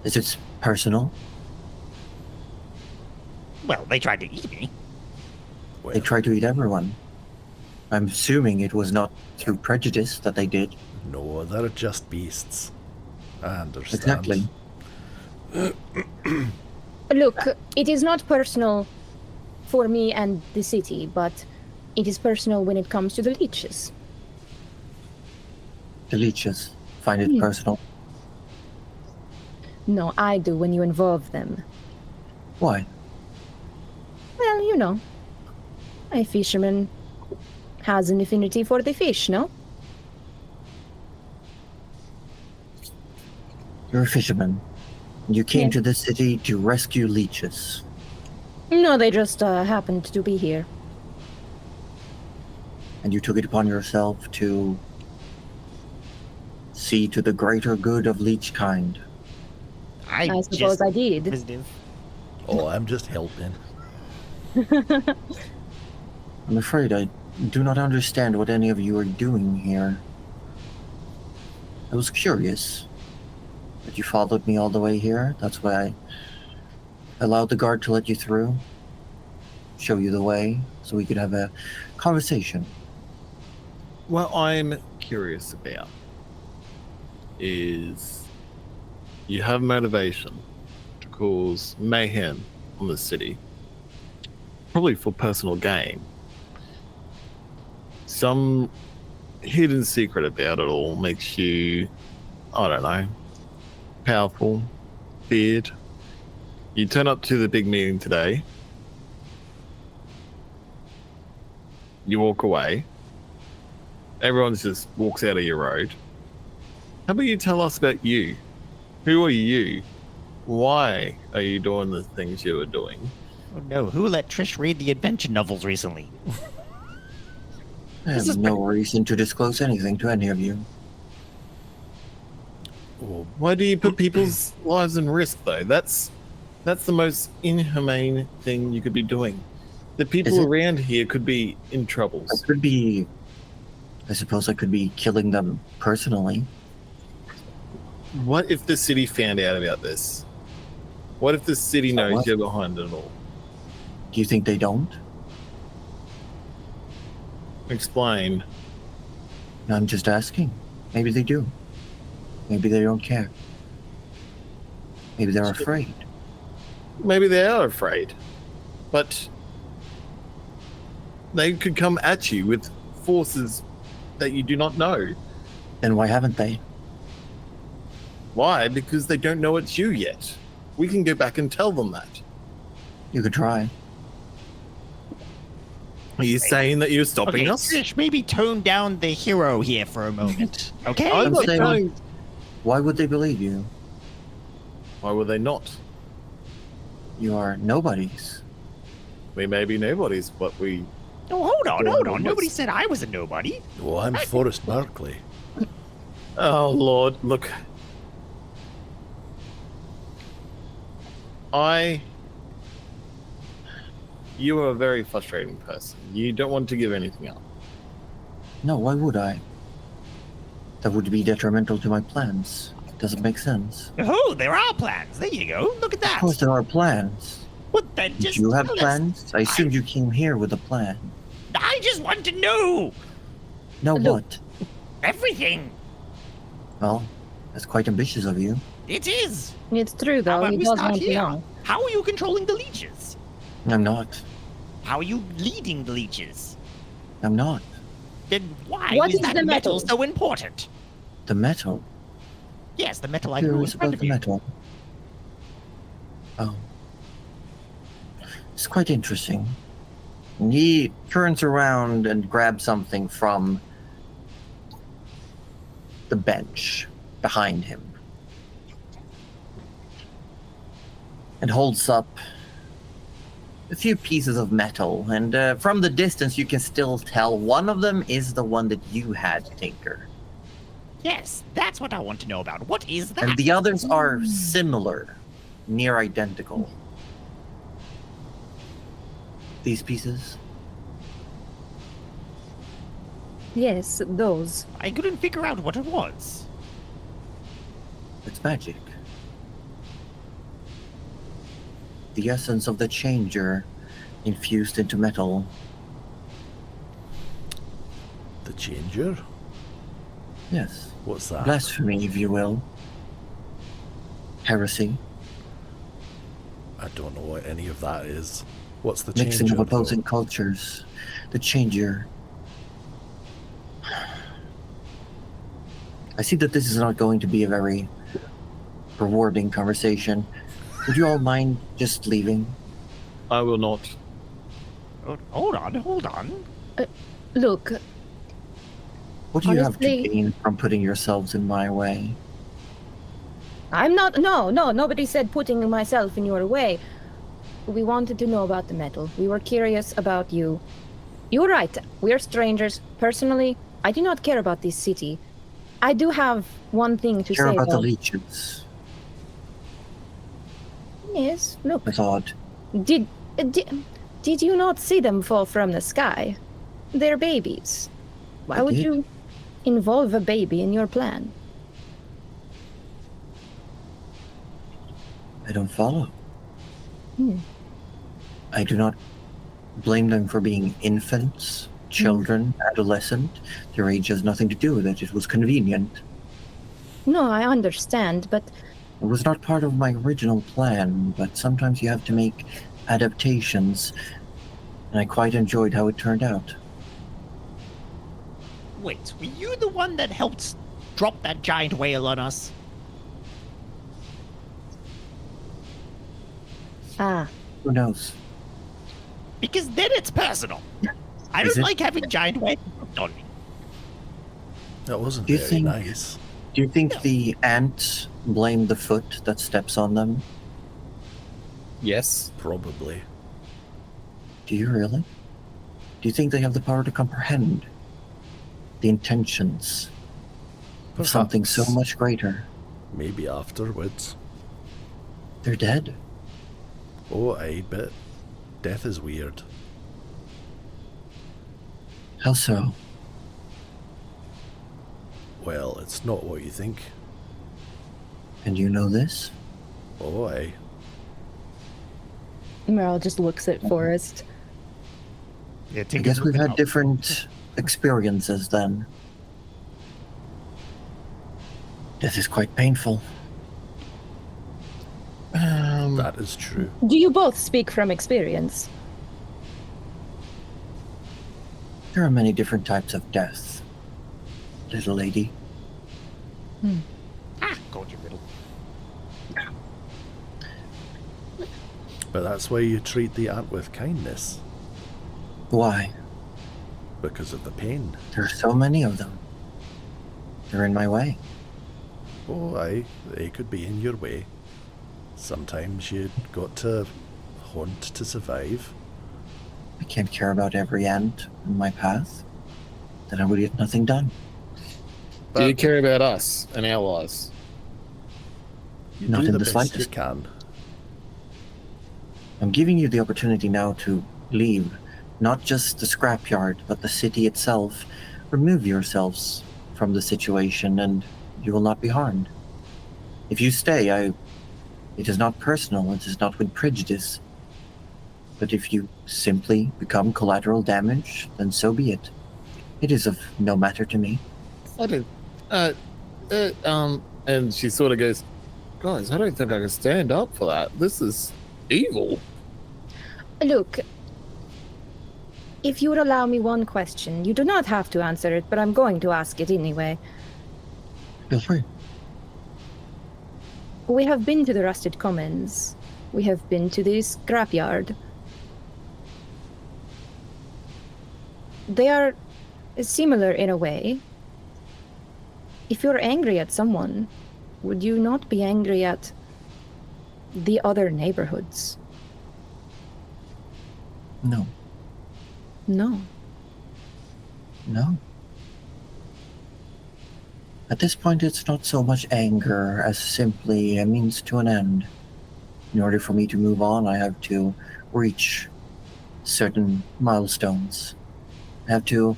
S1: Is it personal?
S4: Well, they tried to eat me.
S5: Well,
S1: They tried to eat everyone. I'm assuming it was not through prejudice that they did.
S5: no, they're just beasts. I understand.
S1: Exactly.
S2: Look, it is not personal for me and the city, but it is personal when it comes to the leeches.
S1: The leeches find it personal.
S2: No, I do when you involve them.
S1: Why?
S2: Well, you know, a fisherman has an affinity for the fish, no?
S1: You're a fisherman. You came
S2: Yeah.
S1: to this city to rescue leeches.
S2: No, they just happened to be here.
S1: And you took it upon yourself to see to the greater good of leech kind.
S2: I suppose
S4: just
S2: I did.
S4: inquisitive.
S5: Oh, I'm just helping.
S1: I'm afraid I do not understand what any of you are doing here. I was curious that you followed me all the way here. That's why I allowed the guard to let you through, show you the way, so we could have a conversation.
S3: What I'm curious about is you have motivation to cause mayhem on the city, probably for personal gain. Some hidden secret about it all makes you, I don't know, powerful, feared. You turn up to the big meeting today, you walk away, everyone just walks out of your road. How about you tell us about you? Who are you? Why are you doing the things you are doing?
S4: Oh no, who let Trish read the adventure novels recently?
S1: I
S4: This
S1: have
S4: is
S1: no reason to disclose anything to any of you.
S5: Oh,
S3: Why do you put people's lives in risk, though? That's the most inhumane thing you could be doing. The
S1: Is
S3: people
S1: it?
S3: around here could be in
S1: I
S3: troubles.
S1: could be. I suppose I could be killing them personally.
S3: What if the city found out about this? What if the city knows
S1: What?
S3: you're behind it all?
S1: Do you think they don't?
S3: Explain.
S1: I'm just asking. Maybe they do. Maybe they don't care. Maybe they're afraid.
S3: Maybe they are afraid, but they could come at you with forces that you do not know.
S1: Then why haven't they?
S3: Why? Because they don't know it's you yet. We can go back and tell them that.
S1: You could try.
S3: Are you saying that you're stopping
S4: Okay,
S3: us?
S4: Trish, maybe tone down the hero here for a moment. Okay?
S3: I'm not
S1: saying-
S3: telling.
S1: Why would they believe you?
S3: Why would they not?
S1: You are nobodies.
S3: We may be nobodies, but we.
S4: No, hold on.
S3: What's-
S4: Nobody said I was a nobody.
S5: oh, I'm Forrest Barkley.
S3: Oh Lord, look. You are a very frustrating person. You don't want to give anything up.
S1: No, why would I? That would be detrimental to my plans. Doesn't make sense.
S4: Oh, there are plans. There you go. Look at
S1: Of
S4: that.
S1: course there are plans.
S4: What then?
S1: Did
S4: Just
S1: you have
S4: tell us.
S1: plans? I assumed you came here with a plan.
S4: I just want to know
S1: Now
S2: Look.
S1: what?
S4: everything.
S1: Well, that's quite ambitious of you.
S4: It is.
S2: It's true,
S4: How
S2: though.
S4: about
S2: He
S4: we
S2: does
S4: start
S2: want to
S4: here?
S2: know.
S4: How are you controlling the leeches?
S1: I'm not.
S4: How are you leading the leeches?
S1: I'm not.
S4: Then why
S2: What
S4: is
S2: is
S4: that
S2: the
S4: metal
S2: metal?
S4: so important?
S1: The metal.
S4: Yes, the metal I grew in
S1: Curious
S4: front
S1: about
S4: of
S1: the
S4: you.
S1: metal. Oh. It's quite interesting. And he turns around and grabs something from the bench behind him. And holds up a few pieces of metal. And from the distance, you can still tell one of them is the one that you had, Tinker.
S4: Yes, that's what I want to know about. What is that?
S1: And the others are similar near identical. These pieces?
S2: Yes, those.
S4: I couldn't figure out what it was.
S1: It's magic. The essence of the changer infused into metal.
S5: The changer?
S1: Yes.
S5: What's that?
S1: Blasphemy, if you will. Heresy.
S5: I don't know what any of that is. What's the
S1: Mixing
S5: changer?
S1: of opposing
S5: though?
S1: cultures. The changer. I see that this is not going to be a very rewarding conversation. Would you all mind just leaving?
S3: I will not.
S4: Hold on.
S2: Look,
S1: What do you have to
S2: Honestly-
S1: gain from putting yourselves in my way?
S2: I'm not. No, nobody said putting myself in your way. We wanted to know about the metal. We were curious about you. You're right. We're strangers. Personally, I do not care about this city. I do have one thing to
S1: Care
S2: say
S1: about the
S2: though.
S1: leeches.
S2: Yes, look.
S1: That's odd.
S2: Did you not see them fall from the sky? They're babies. Why
S1: I
S2: would
S1: did.
S2: you involve a baby in your plan?
S1: I don't follow.
S2: Hmm.
S1: I do not blame them for being infants, children, adolescent. Their age has nothing to do with it. It was convenient.
S2: No, I understand, but
S1: It was not part of my original plan, but sometimes you have to make adaptations, and I quite enjoyed how it turned out.
S4: Wait, were you the one that helped drop that giant whale on us?
S1: Who knows?
S4: Because then it's personal. I
S1: Is
S4: don't
S1: it?
S4: like having giant whales dropped on me.
S5: That wasn't
S1: Do you
S5: very
S1: think-
S5: nice.
S1: Do you think the ants blame the foot that steps on them?
S3: Yes.
S5: Probably.
S1: Do you really? Do you think they have the power to comprehend the intentions of something so
S5: Perhaps.
S1: much greater?
S5: Maybe afterwards.
S1: They're dead.
S5: Oh, aye, but death is weird.
S1: How so?
S5: Well, it's not what you think.
S1: And you know this?
S5: Oh, aye.
S2: Meryl just looks at Forrest.
S4: Yeah,
S1: I guess we've had different experiences then. Death is quite painful.
S5: That is true.
S2: Do you both speak from experience?
S1: There are many different types of death, little lady.
S4: God, you little.
S5: But that's why you treat the ant with kindness.
S1: Why?
S5: Because of the pain.
S1: There are so many of them. They're in my way.
S5: Oh, aye, they could be in your way. Sometimes you got to hunt to survive.
S1: I can't care about every ant in my path. Then I would get nothing done.
S3: Do you
S5: But
S3: care about us and our lives?
S5: you
S1: Not
S5: do
S1: in
S5: the
S1: the
S5: best
S1: slightest.
S5: you can.
S1: I'm giving you the opportunity now to leave, not just the scrapyard, but the city itself. Remove yourselves from the situation and you will not be harmed. If you stay, it is not personal, it is not with prejudice. But if you simply become collateral damage, then so be it. It is of no matter to me.
S3: I don't. And she sort of goes, guys, I don't think I can stand up for that. This is evil.
S2: Look, if you would allow me one question, you do not have to answer it, but I'm going to ask it anyway.
S1: Feel free.
S2: We have been to the Rusted Commons. We have been to the scrapyard. They are similar in a way. If you're angry at someone, would you not be angry at the other neighborhoods?
S1: No.
S2: No.
S1: No. At this point, it's not so much anger as simply a means to an end. In order for me to move on, I have to reach certain milestones. I have to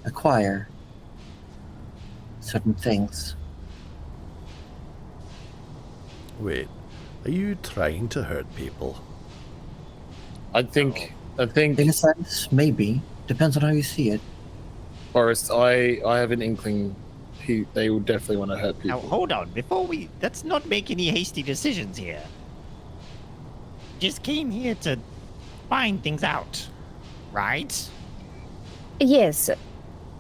S1: acquire certain things.
S5: Wait, are you trying to hurt people?
S3: I think,
S1: In a sense, maybe. Depends on how you see it.
S3: Forrest, I have an inkling they will definitely want to hurt
S4: Now,
S3: people.
S4: hold on. Let's not make any hasty decisions here. Just came here to find things out, right?
S2: Yes.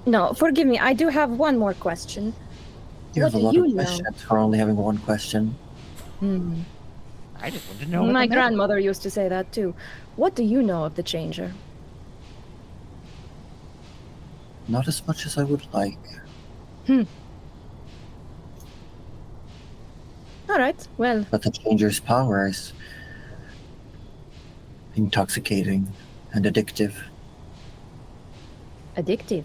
S2: No, forgive me. I do have one more question.
S1: You
S2: What
S1: have a
S2: do
S1: lot
S2: you
S1: of
S2: know?
S1: questions for only having one question.
S4: I just want to know. what
S2: My
S4: the matter-
S2: grandmother used to say that too. What do you know of the Changer?
S1: Not as much as I would like.
S2: All right. Well,
S1: But the Changer's power is intoxicating and addictive.
S2: addictive.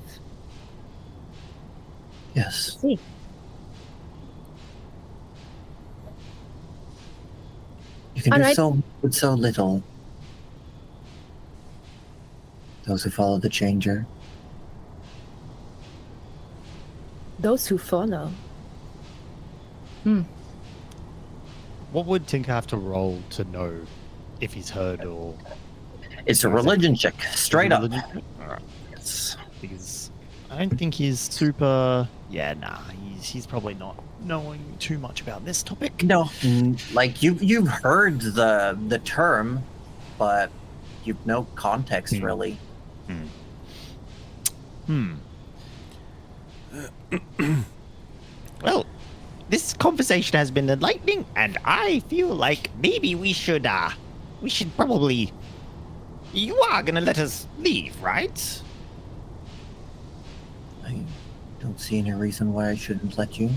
S1: Yes.
S2: See.
S1: You can do
S2: Alright.
S1: so much with so little. Those who follow the Changer.
S2: Those who follow.
S6: What would Tinker have to roll to know if he's heard or
S1: It's a religion check, straight up.
S6: religion? Alright.
S1: Yes.
S6: Because I don't think he's super. Yeah, nah. He's probably not knowing too much about this topic.
S1: No, like you've heard the term, but you've no context really.
S4: Well, this conversation has been enlightening, and I feel like maybe we should probably. You are gonna let us leave, right?
S1: I don't see any reason why I shouldn't let you.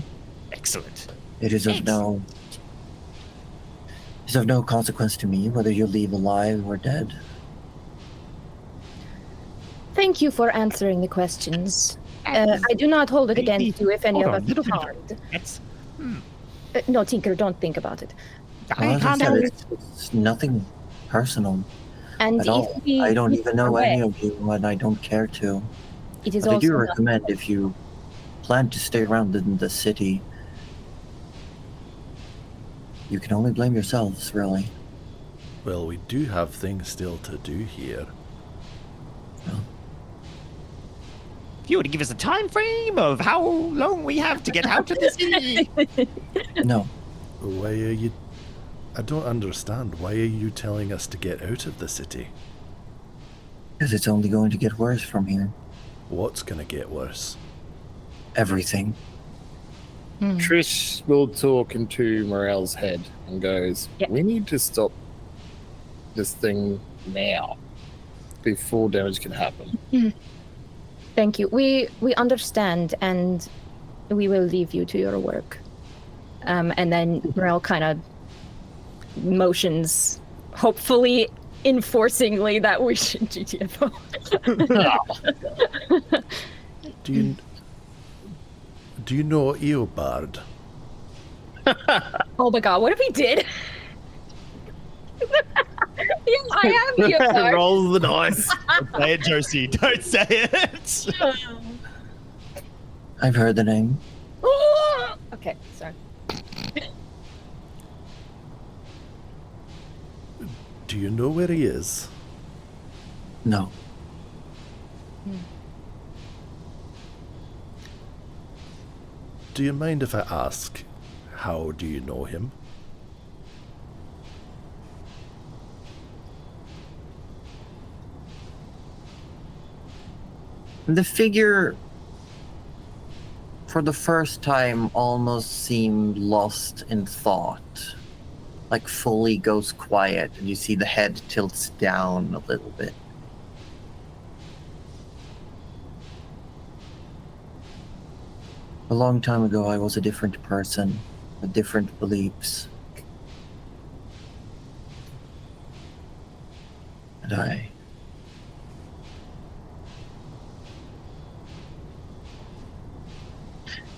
S4: Excellent.
S1: It is of no. It's of no consequence to me whether you leave alive or dead.
S2: Thank you for answering the questions. I do not hold it
S6: Maybe-
S2: against you if any
S6: hold
S2: of
S6: on,
S2: us
S6: little
S2: are
S6: bit of-
S2: harmed.
S4: That's.
S2: No, Tinker, don't think about it.
S1: Well, as I
S4: can't
S1: said,
S4: help
S1: it's nothing personal
S2: And
S1: at all.
S2: if we
S1: I don't
S2: move
S1: even know
S2: away,
S1: any of you, and I don't care to.
S2: it is
S1: But I
S2: also
S1: do
S2: not-
S1: recommend if you plan to stay around in the city, you can only blame yourselves, really.
S5: Well, we do have things still to do here.
S4: If you were to give us a time frame of how long we have to get out of the city.
S1: No,
S5: Why are you... I don't understand. Why are you telling us to get out of the city?
S1: because it's only going to get worse from here.
S5: What's gonna get worse?
S1: Everything.
S3: Trish will talk into Morel's head and goes,
S2: Yeah.
S3: "We need to stop this thing now, before damage can happen."
S2: Thank you. We understand, and we will leave you to your work. And then Morel kind of motions, hopefully enforcingly, that we should GTFO.
S5: Do you know Eobard?
S2: Oh my god, what if he did? Yes, I am here.
S3: Rolls the dice.
S6: Say it, Josie. Don't say it.
S1: I've heard the name.
S2: Okay, sorry.
S5: Do you know where he is?
S1: No.
S5: Do you mind if I ask, how do you know him?
S1: The figure, for the first time, almost seemed lost in thought. Like fully goes quiet, and you see the head tilts down a little bit. A long time ago, I was a different person, with different beliefs. And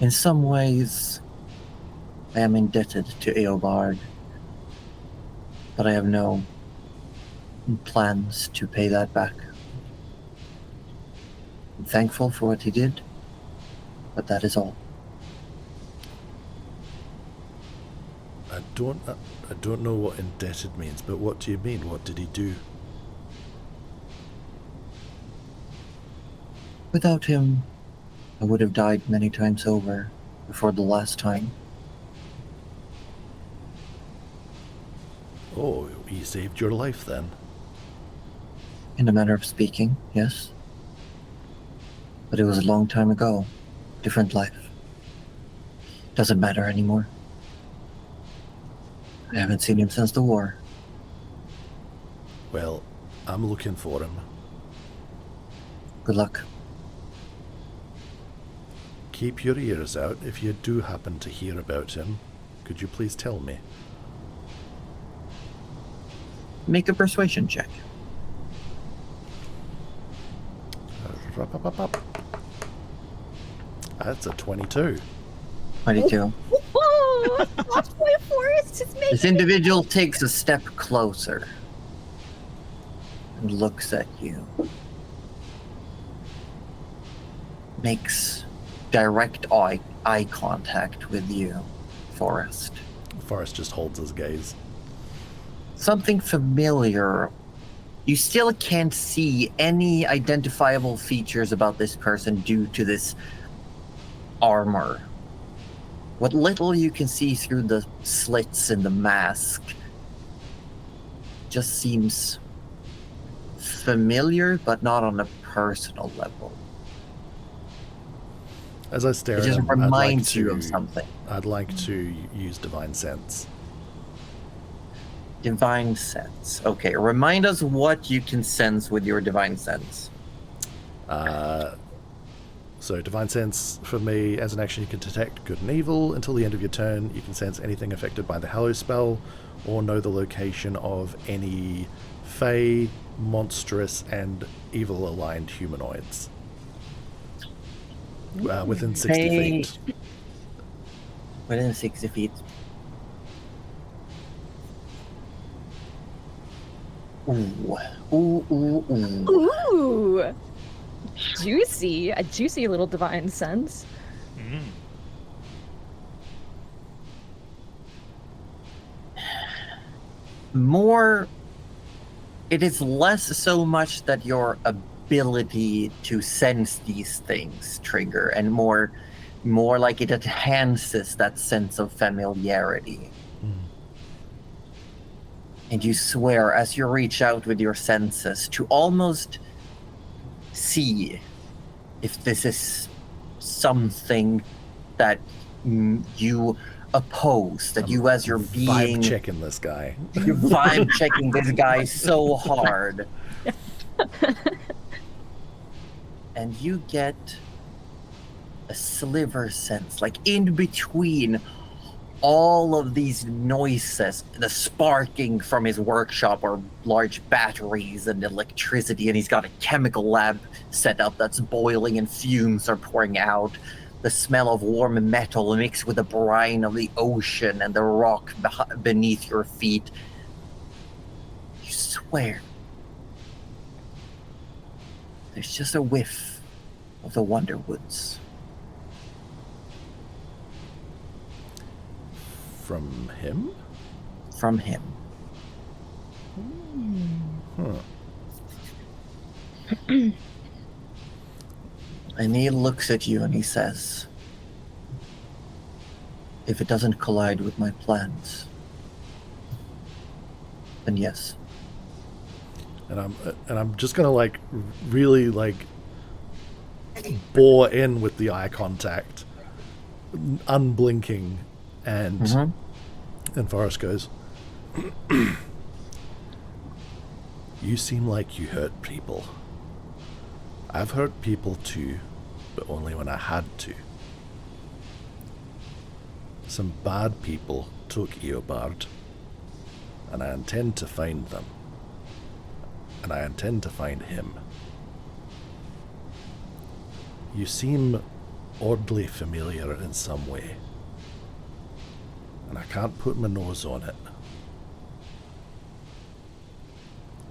S1: in some ways, I am indebted to Eobard, but I have no plans to pay that back. I'm thankful for what he did, but that is all.
S5: I don't know what indebted means, but what do you mean? What did he do?
S1: Without him, I would have died many times over before the last time.
S5: Oh, he saved your life then.
S1: In a manner of speaking, yes. But it was a long time ago. Different life. Doesn't matter anymore. I haven't seen him since the war.
S5: Well, I'm looking for him.
S1: Good luck.
S5: Keep your ears out. If you do happen to hear about him, could you please tell me?
S1: Make a persuasion check.
S5: That's a 22.
S1: 22.
S2: Oh, my forest is making
S1: This individual takes a step closer and looks at you. Makes direct eye contact with you, Forrest.
S5: Forrest just holds his gaze.
S1: Something familiar. You still can't see any identifiable features about this person due to this armor. What little you can see through the slits in the mask just seems familiar, but not on a personal level.
S5: As I stare
S1: It
S5: at
S1: just
S5: him,
S1: reminds you of something.
S5: I'd like to use Divine Sense.
S1: Divine Sense. Okay, remind us what you can sense with your Divine Sense.
S5: So Divine Sense, for me, as an action, you can detect good and evil. Until the end of your turn, you can sense anything affected by the Hallow spell, or know the location of any fey, monstrous, and evil-aligned humanoids. Within 60 feet.
S1: Within 60 feet. Ooh. Ooh, ooh, ooh.
S2: Ooh, juicy! A juicy little divine sense.
S1: More, it is less so much that your ability to sense these things trigger, and more like it enhances that sense of familiarity. And you swear as you reach out with your senses to almost see if this is something that you oppose, that you as your being...
S5: Vibe checking this guy.
S1: You're vibe checking this guy so hard. And you get a sliver sense, like in between all of these noises, the sparking from his workshop or large batteries and electricity, and he's got a chemical lab set up that's boiling and fumes are pouring out. The smell of warm metal mixed with the brine of the ocean and the rock beneath your feet. You swear there's just a whiff of the Wonder Woods.
S5: From him?
S1: From him. And he looks at you and he says, if it doesn't collide with my plans, then yes.
S5: And I'm just gonna like really like bore in with the eye contact, unblinking, and and Forrest goes, you seem like you hurt people. I've hurt people too, but only when I had to. Some bad people took Eobard, and I intend to find them. And I intend to find him. You seem oddly familiar in some way. and I can't put my nose on it.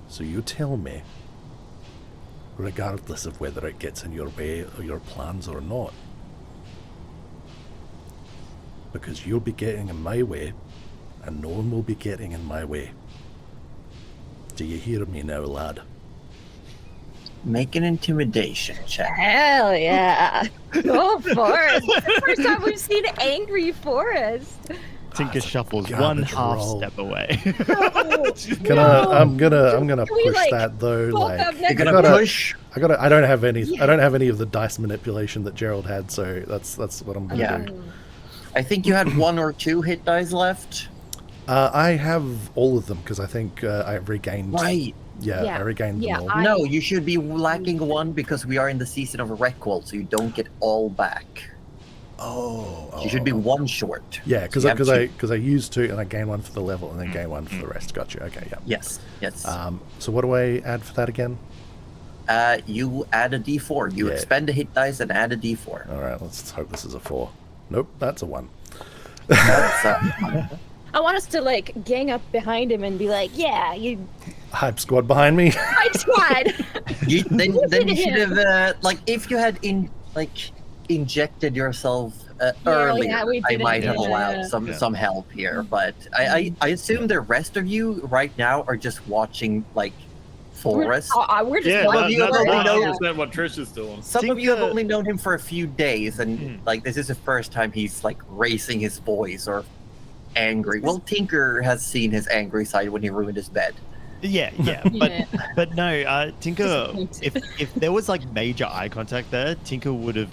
S5: So you tell me, regardless of whether it gets in your way or your plans or not. Because you'll be getting in my way, and no one will be getting in my way. Do you hear me now, lad?
S1: Make an intimidation check.
S2: Hell yeah. Go Forrest. It's the first time we've seen angry Forrest.
S6: Tinker shuffles
S5: garbage
S6: 1/2
S5: roll.
S6: step away.
S5: I'm gonna
S2: Can we,
S5: push
S2: like,
S5: that though.
S2: bulk
S5: Like
S2: up
S1: You're
S2: next
S1: gonna
S5: gotta-
S1: push.
S5: I don't have any. I don't have any of the dice manipulation that Gerald had. So that's what I'm gonna
S1: Yeah.
S5: do.
S1: I think you had 1 or 2 hit dice left.
S5: I have all of them because I think I regained.
S1: Right.
S5: Yeah,
S2: Yeah.
S5: I regained
S2: Yeah,
S5: them all.
S1: No, you should be lacking 1 because we are in the season of a Requel, so you don't get all back.
S5: Oh,
S1: You should be 1 short.
S5: Yeah, because
S1: So you have
S5: I used 2 and I gained 1 for the level and then gained 1 for the rest. Gotcha. Okay, yeah.
S1: Yes, yes.
S5: So what do I add for that again?
S1: You add a d4. You
S5: Yeah.
S1: expend a hit dice and add a d4.
S5: All right, let's hope this is a 4. Nope, that's a 1.
S1: That's,
S2: I want us to like gang up behind him and be like, yeah, you
S5: Hype squad behind me.
S2: fight squad.
S1: then you should have like if you had injected yourself earlier,
S2: yeah, we
S1: I
S2: didn't
S1: might
S2: do
S1: have
S2: that.
S1: allowed
S6: Yeah.
S1: some help here. But I assume the rest of you right now are just watching like Forrest.
S2: We're just
S3: Yeah,
S2: watching
S1: you
S3: that's
S1: have only known-
S3: 100% what Trish is doing.
S1: Some of you have
S6: Tinker-
S1: only known him for a few days, and like this is the first time he's like raising his voice or angry. Well, Tinker has seen his angry side when he ruined his bed.
S6: Yeah,
S2: Yeah.
S6: but no, Tinker.
S2: Disappointed.
S6: If there was like major eye contact there, Tinker would have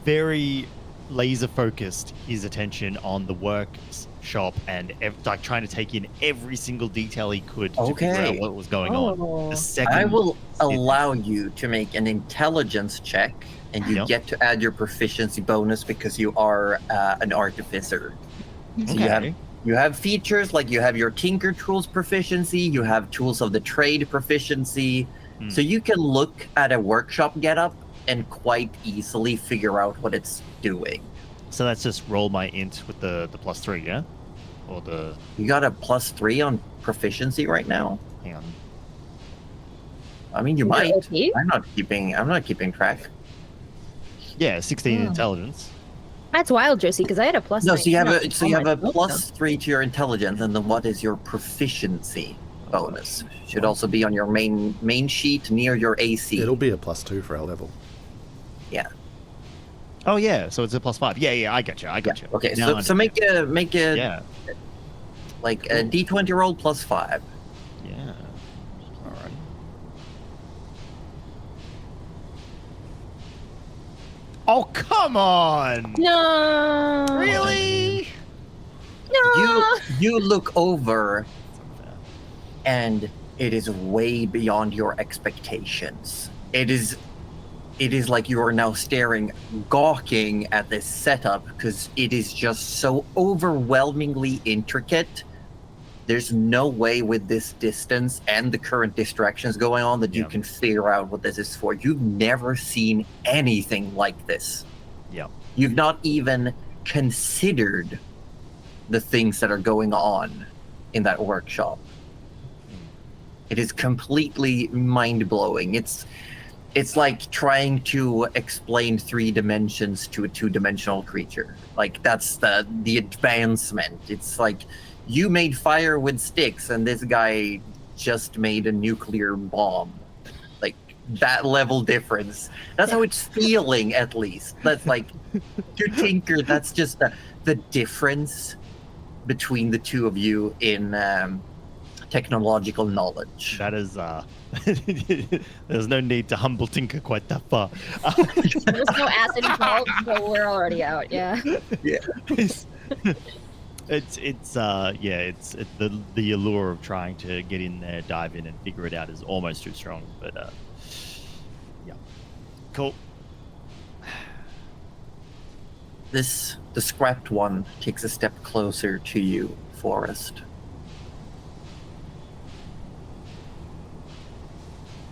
S6: very laser focused his attention on the workshop and like trying to take in every single detail he could to figure
S1: Okay.
S6: out what was going on.
S2: Oh.
S6: The second
S1: I will allow you to make an intelligence check, and you
S6: Yep.
S1: get to add your proficiency bonus because you are an artificer. So you have features like you have your Tinker Tools proficiency, you have Tools of the Trade proficiency, so you can look at a workshop getup and quite easily figure out what it's doing.
S6: So that's just roll my int with the +3, yeah, or the
S1: You got a +3 on proficiency right now.
S6: hang on.
S1: I mean, you
S2: Is that
S1: might.
S2: okay?
S1: I'm not keeping track.
S6: Yeah, 16
S2: Oh.
S6: intelligence.
S2: That's wild, Josie, because I had a plus.
S1: No,
S2: nine.
S1: so you have
S2: No,
S1: a
S2: oh my God.
S1: +3 to your intelligence, and then what is your proficiency bonus? Should also be on your main sheet near your AC.
S5: It'll be a +2 for our level.
S6: Oh yeah, so it's a +5. Yeah, I got you.
S1: Okay,
S6: Now I
S1: so make a
S6: yeah,
S1: like a D20 roll +5.
S6: yeah. All right. Oh come on!
S2: No.
S6: Really?
S2: No.
S1: You look over, and it is way beyond your expectations. It is like you are now staring, gawking at this setup because it is just so overwhelmingly intricate. There's no way with this distance and the current distractions going on that you
S6: Yeah.
S1: can figure out what this is for. You've never seen anything like this.
S6: Yeah.
S1: You've not even considered the things that are going on in that workshop. It is completely mind-blowing. It's like trying to explain 3 dimensions to a 2-dimensional creature. Like that's the advancement. It's like you made fire with sticks and this guy just made a nuclear bomb. Like that level difference. That's how it's feeling, at least. That's like to Tinker, that's just the difference between the two of you in technological knowledge.
S6: That is there's no need to humble Tinker quite that far.
S2: There's no acid involved, but we're already out. Yeah.
S6: it's the allure of trying to get in there, dive in, and figure it out is almost too strong. But yeah, cool.
S1: The scrapped one takes a step closer to you, Forrest.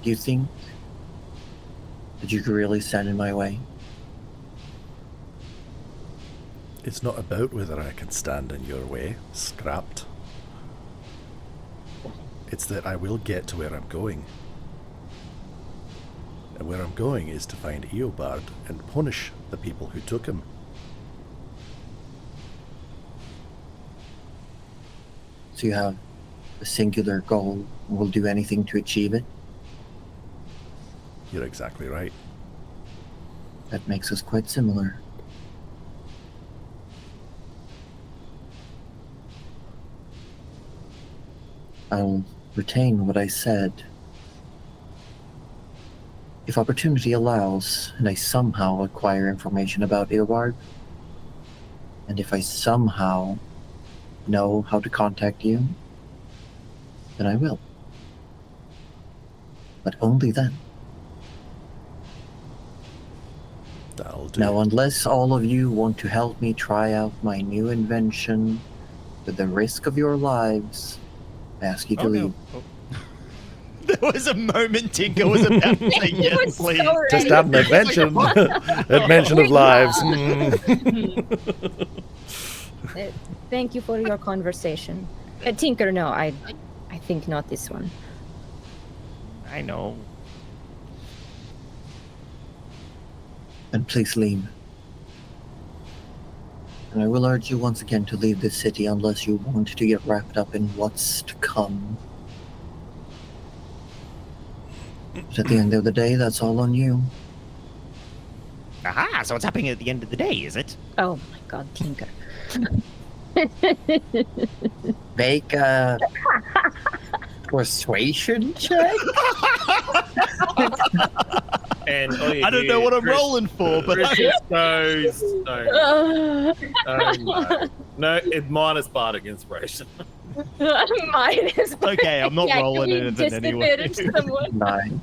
S1: Do you think that you could really stand in my way?
S5: It's not about whether I can stand in your way, scrapped. It's that I will get to where I'm going. And where I'm going is to find Eobard and punish the people who took him.
S1: So you have a singular goal and will do anything to achieve it?
S5: You're exactly right.
S1: That makes us quite similar. I'll retain what I said. If opportunity allows, and I somehow acquire information about Eobard, and if I somehow know how to contact you, then I will. But only then.
S5: That'll do.
S1: Now, unless all of you want to help me try out my new invention with the risk of your lives, I ask you to leave.
S6: No. There was a moment Tinker was about to say yes,
S2: so
S6: please.
S2: ready.
S5: Just have an invention. Invention of lives.
S2: Thank you for your conversation. Tinker, no, I think not this one.
S4: I know.
S1: And please leave. And I will urge you once again to leave this city unless you want to get wrapped up in what's to come. But at the end of the day, that's all on you.
S4: Aha, so it's happening at the end of the day, is it?
S2: Oh my god, Tinker.
S1: Make a persuasion check?
S3: And
S6: I don't know what I'm rolling for, but
S3: Chris goes. No, it's minus bardic inspiration.
S2: Minus.
S6: okay, I'm not rolling
S2: can we
S6: anything anyway.
S2: disadvantage someone?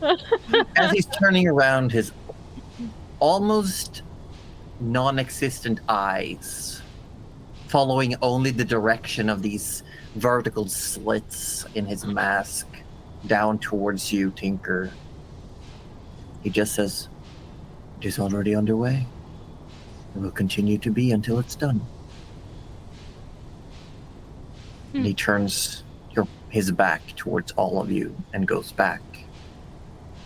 S1: 9. As he's turning around, his almost non-existent eyes, following only the direction of these vertical slits in his mask down towards you, Tinker. He just says, "It is already underway. It will continue to be until it's done." And he turns his back towards all of you and goes back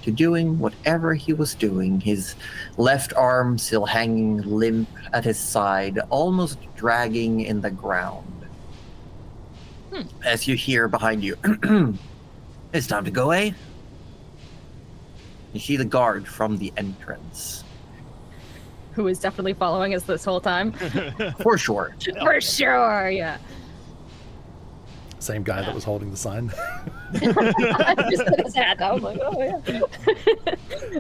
S1: to doing whatever he was doing, his left arm still hanging limp at his side, almost dragging in the ground. As you hear behind you, "It's time to go, eh?" You see the guard from the entrance.
S2: Who is definitely following us this whole time?
S1: For sure.
S2: For sure, yeah.
S5: Same guy that was holding the sign.
S2: I just put his hat down. I was like, oh yeah.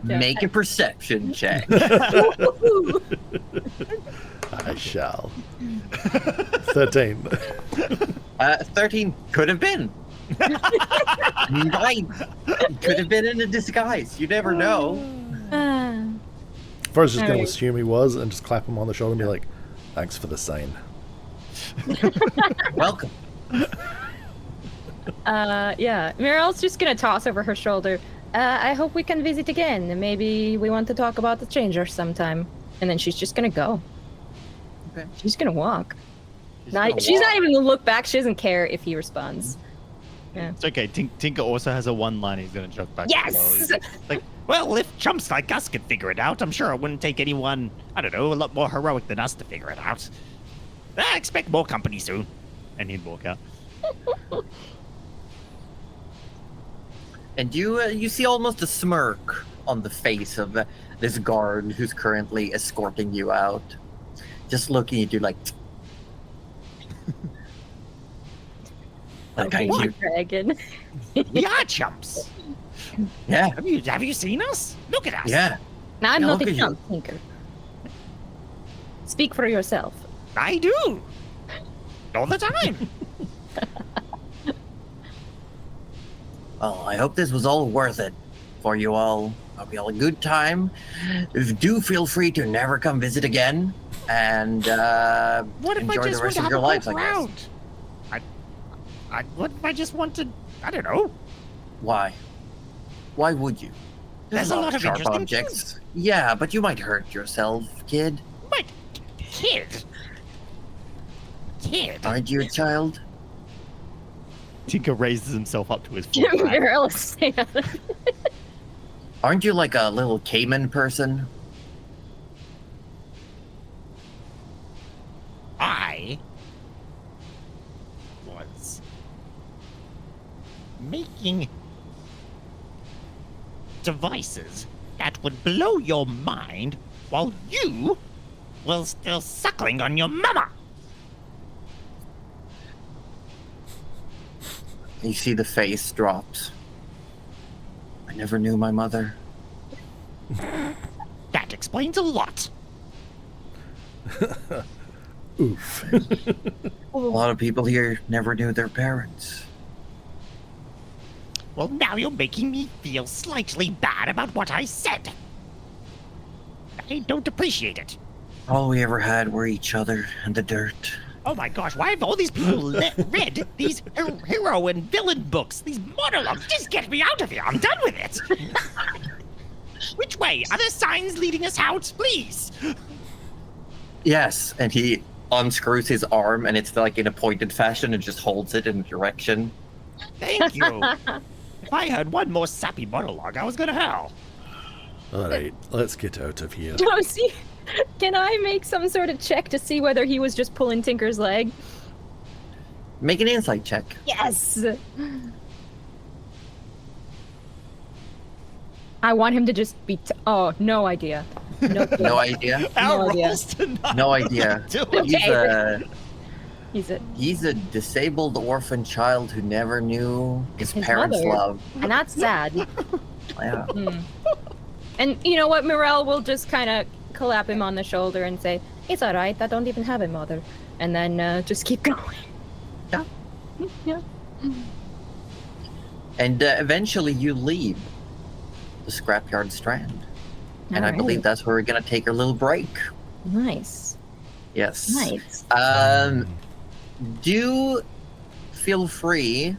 S2: Yeah.
S1: Make a perception check.
S5: I shall. 13.
S1: 13 could have been. 9 could have been in a disguise. You never know.
S5: First, just going to
S2: Alright.
S5: assume he was and just clap him on the shoulder and be like, "Thanks for the sign."
S1: Welcome.
S2: Yeah. Muriel's just gonna toss over her shoulder. I hope we can visit again. Maybe we want to talk about the Stranger sometime. And then she's just gonna go.
S1: Okay.
S2: She's gonna walk.
S1: She's
S2: She's not even gonna look back. She doesn't care if he responds. Yeah.
S6: It's okay. Tinker also has a one line he's going to chuck back.
S2: Yes!
S6: Below. He's
S4: Like, well, if chumps like us could figure it out, I'm sure it wouldn't take anyone, I don't know, a lot more heroic than us to figure it out. I expect more company soon.
S6: and he'd walk out.
S1: And you see almost a smirk on the face of this guard who's currently escorting you out. Just looking at you like... like,
S2: Okay,
S1: I cute.
S2: dragon.
S4: We are chumps.
S1: Yeah,
S4: Have you seen us? Look at us.
S1: yeah.
S2: Now, I'm
S1: Yeah,
S2: not
S1: look
S2: a
S1: at you.
S2: chump thinker. Speak for yourself.
S4: I do. All the time.
S1: Well, I hope this was all worth it for you all. Hope you all a good time. Do feel free to never come visit again, and
S4: What if
S1: enjoy
S4: I just
S1: the rest
S4: want to
S1: of
S4: have
S1: your
S4: a
S1: lives, I
S4: poke
S1: guess.
S4: around? What if I just want to, I don't know.
S1: Why? Why would you?
S4: There's a lot of
S1: sharp
S4: interesting
S1: objects. Yeah, but you might hurt yourself, kid.
S4: But kid.
S1: Aren't you a child?
S6: Tinker raises himself up to his full height.
S2: Muriel stand.
S1: Aren't you like a little Cayman person?
S4: I was making devices that would blow your mind while you were still suckling on your mama.
S1: You see the face drops. I never knew my mother.
S4: That explains a lot.
S5: Oof.
S1: A lot of people here never knew their parents.
S4: Well, now you're making me feel slightly bad about what I said. I don't appreciate it.
S1: All we ever had were each other and the dirt.
S4: Oh my gosh, why have all these people read these hero and villain books? These monologues, just get me out of here. I'm done with it. Which way? Are there signs leading us out? Please.
S1: Yes, and he unscrews his arm, and it's like in a pointed fashion, and just holds it in a direction.
S4: Thank you. If I heard one more sappy monologue, I was gonna hell.
S5: All right, let's get out of here.
S2: Josie, can I make some sort of check to see whether he was just pulling Tinker's leg?
S1: Make an insight check.
S2: Yes! I want him to just be. Oh, no idea. No,
S1: No idea.
S6: Our
S2: idea.
S6: rolls tonight.
S1: No idea.
S2: Okay.
S1: He's a
S2: He's a.
S1: disabled orphan child who never knew his
S2: His
S1: parents'
S2: mother.
S1: love.
S2: And that's sad.
S1: Yeah.
S2: Hmm. And you know what? Morel will just kind of clap him on the shoulder and say, "It's all right. I don't even have a mother." And then just keep going.
S1: Yeah.
S2: Yeah.
S1: And eventually you leave the scrapyard strand. And I
S2: Alright.
S1: believe that's where we're going to take our little break.
S2: Nice.
S1: Yes.
S2: Nice.
S1: Do feel free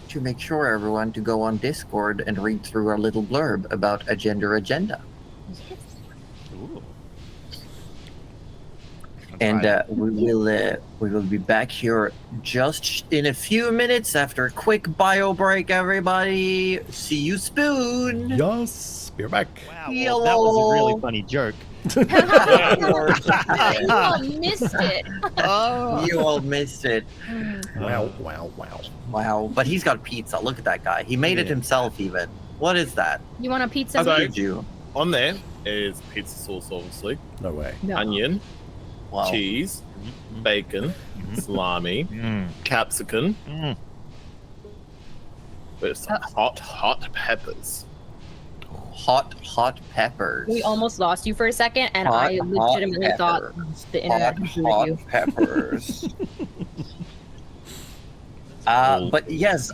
S1: to make sure, everyone, to go on Discord and read through our little blurb about Agenda.
S2: Yes.
S6: Ooh.
S1: And we will be back here just in a few minutes after a quick bio break, everybody. See you spoon.
S5: Yes, we're back.
S6: Wow, well, that was a really funny joke.
S2: You all missed it.
S1: You all missed it.
S5: Wow.
S1: Wow. But he's got pizza. Look at that guy. He made it
S5: Yeah.
S1: himself even. What is that?
S2: You want a pizza?
S3: Okay.
S1: Did you?
S3: On there is pizza sauce, obviously,
S5: No way.
S2: No.
S3: onion,
S1: Wow.
S3: cheese, bacon, salami, capsicum, with some hot peppers.
S1: Hot peppers.
S2: We almost lost you for a second, and
S1: Hot,
S2: I
S1: hot
S2: legitimately thought
S1: pepper.
S2: the internet was with you.
S1: Hot peppers. But yes,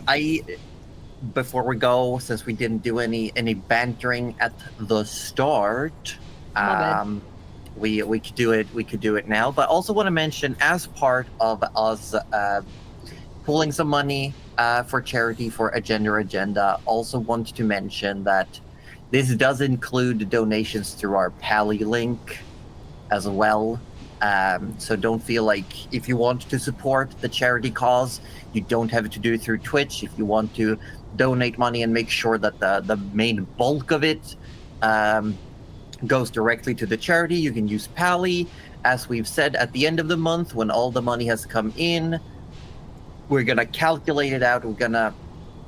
S1: before we go, since we didn't do any bantering at the start,
S2: My
S1: we could do it now. But I also want to mention, as part of us pulling some money for charity for Agenda, also want to mention that this does include donations through our Pally link as well. So don't feel like if you want to support the charity cause, you don't have to do it through Twitch. If you want to donate money and make sure that the main bulk of it goes directly to the charity, you can use Pally. As we've said, at the end of the month, when all the money has come in, we're going to calculate it out. We're going to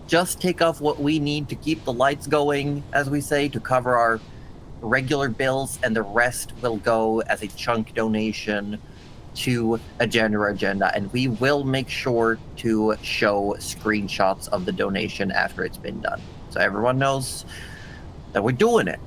S1: just take off what we need to keep the lights going, as we say, to cover our regular bills, and the rest will go as a chunk donation to Agenda, and we will make sure to show screenshots of the donation after it's been done, so everyone knows that we're doing it.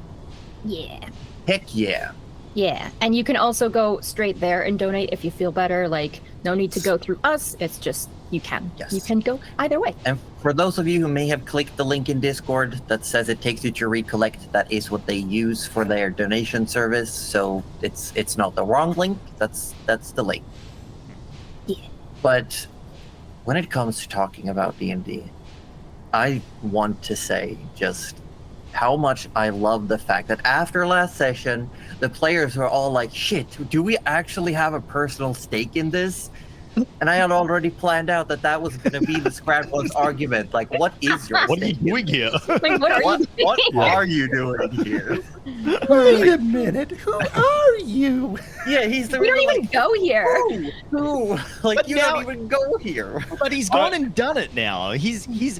S2: Yeah.
S1: Heck yeah.
S2: Yeah. And you can also go straight there and donate if you feel better. Like, no need to go through us. It's just, you can.
S1: Yes.
S2: You can go either way.
S1: And for those of you who may have clicked the link in Discord that says it takes you to Recollect, that is what they use for their donation service. So it's not the wrong link. That's the link.
S2: Yeah.
S1: But when it comes to talking about D&D, I want to say just how much I love the fact that after last session, the players were all like, shit, do we actually have a personal stake in this? And I had already planned out that was going to be the Scrapbook's argument. Like, what is your
S6: What are you
S1: stake?
S6: doing here?
S2: Like, what are you doing?
S1: What are you doing here?
S5: Wait a minute. Who are you?
S1: Yeah, he's the
S2: We don't
S1: real,
S2: even go here.
S1: who? Like,
S6: But
S1: you
S6: now-
S1: don't even go here.
S6: But he's gone and done it now. He's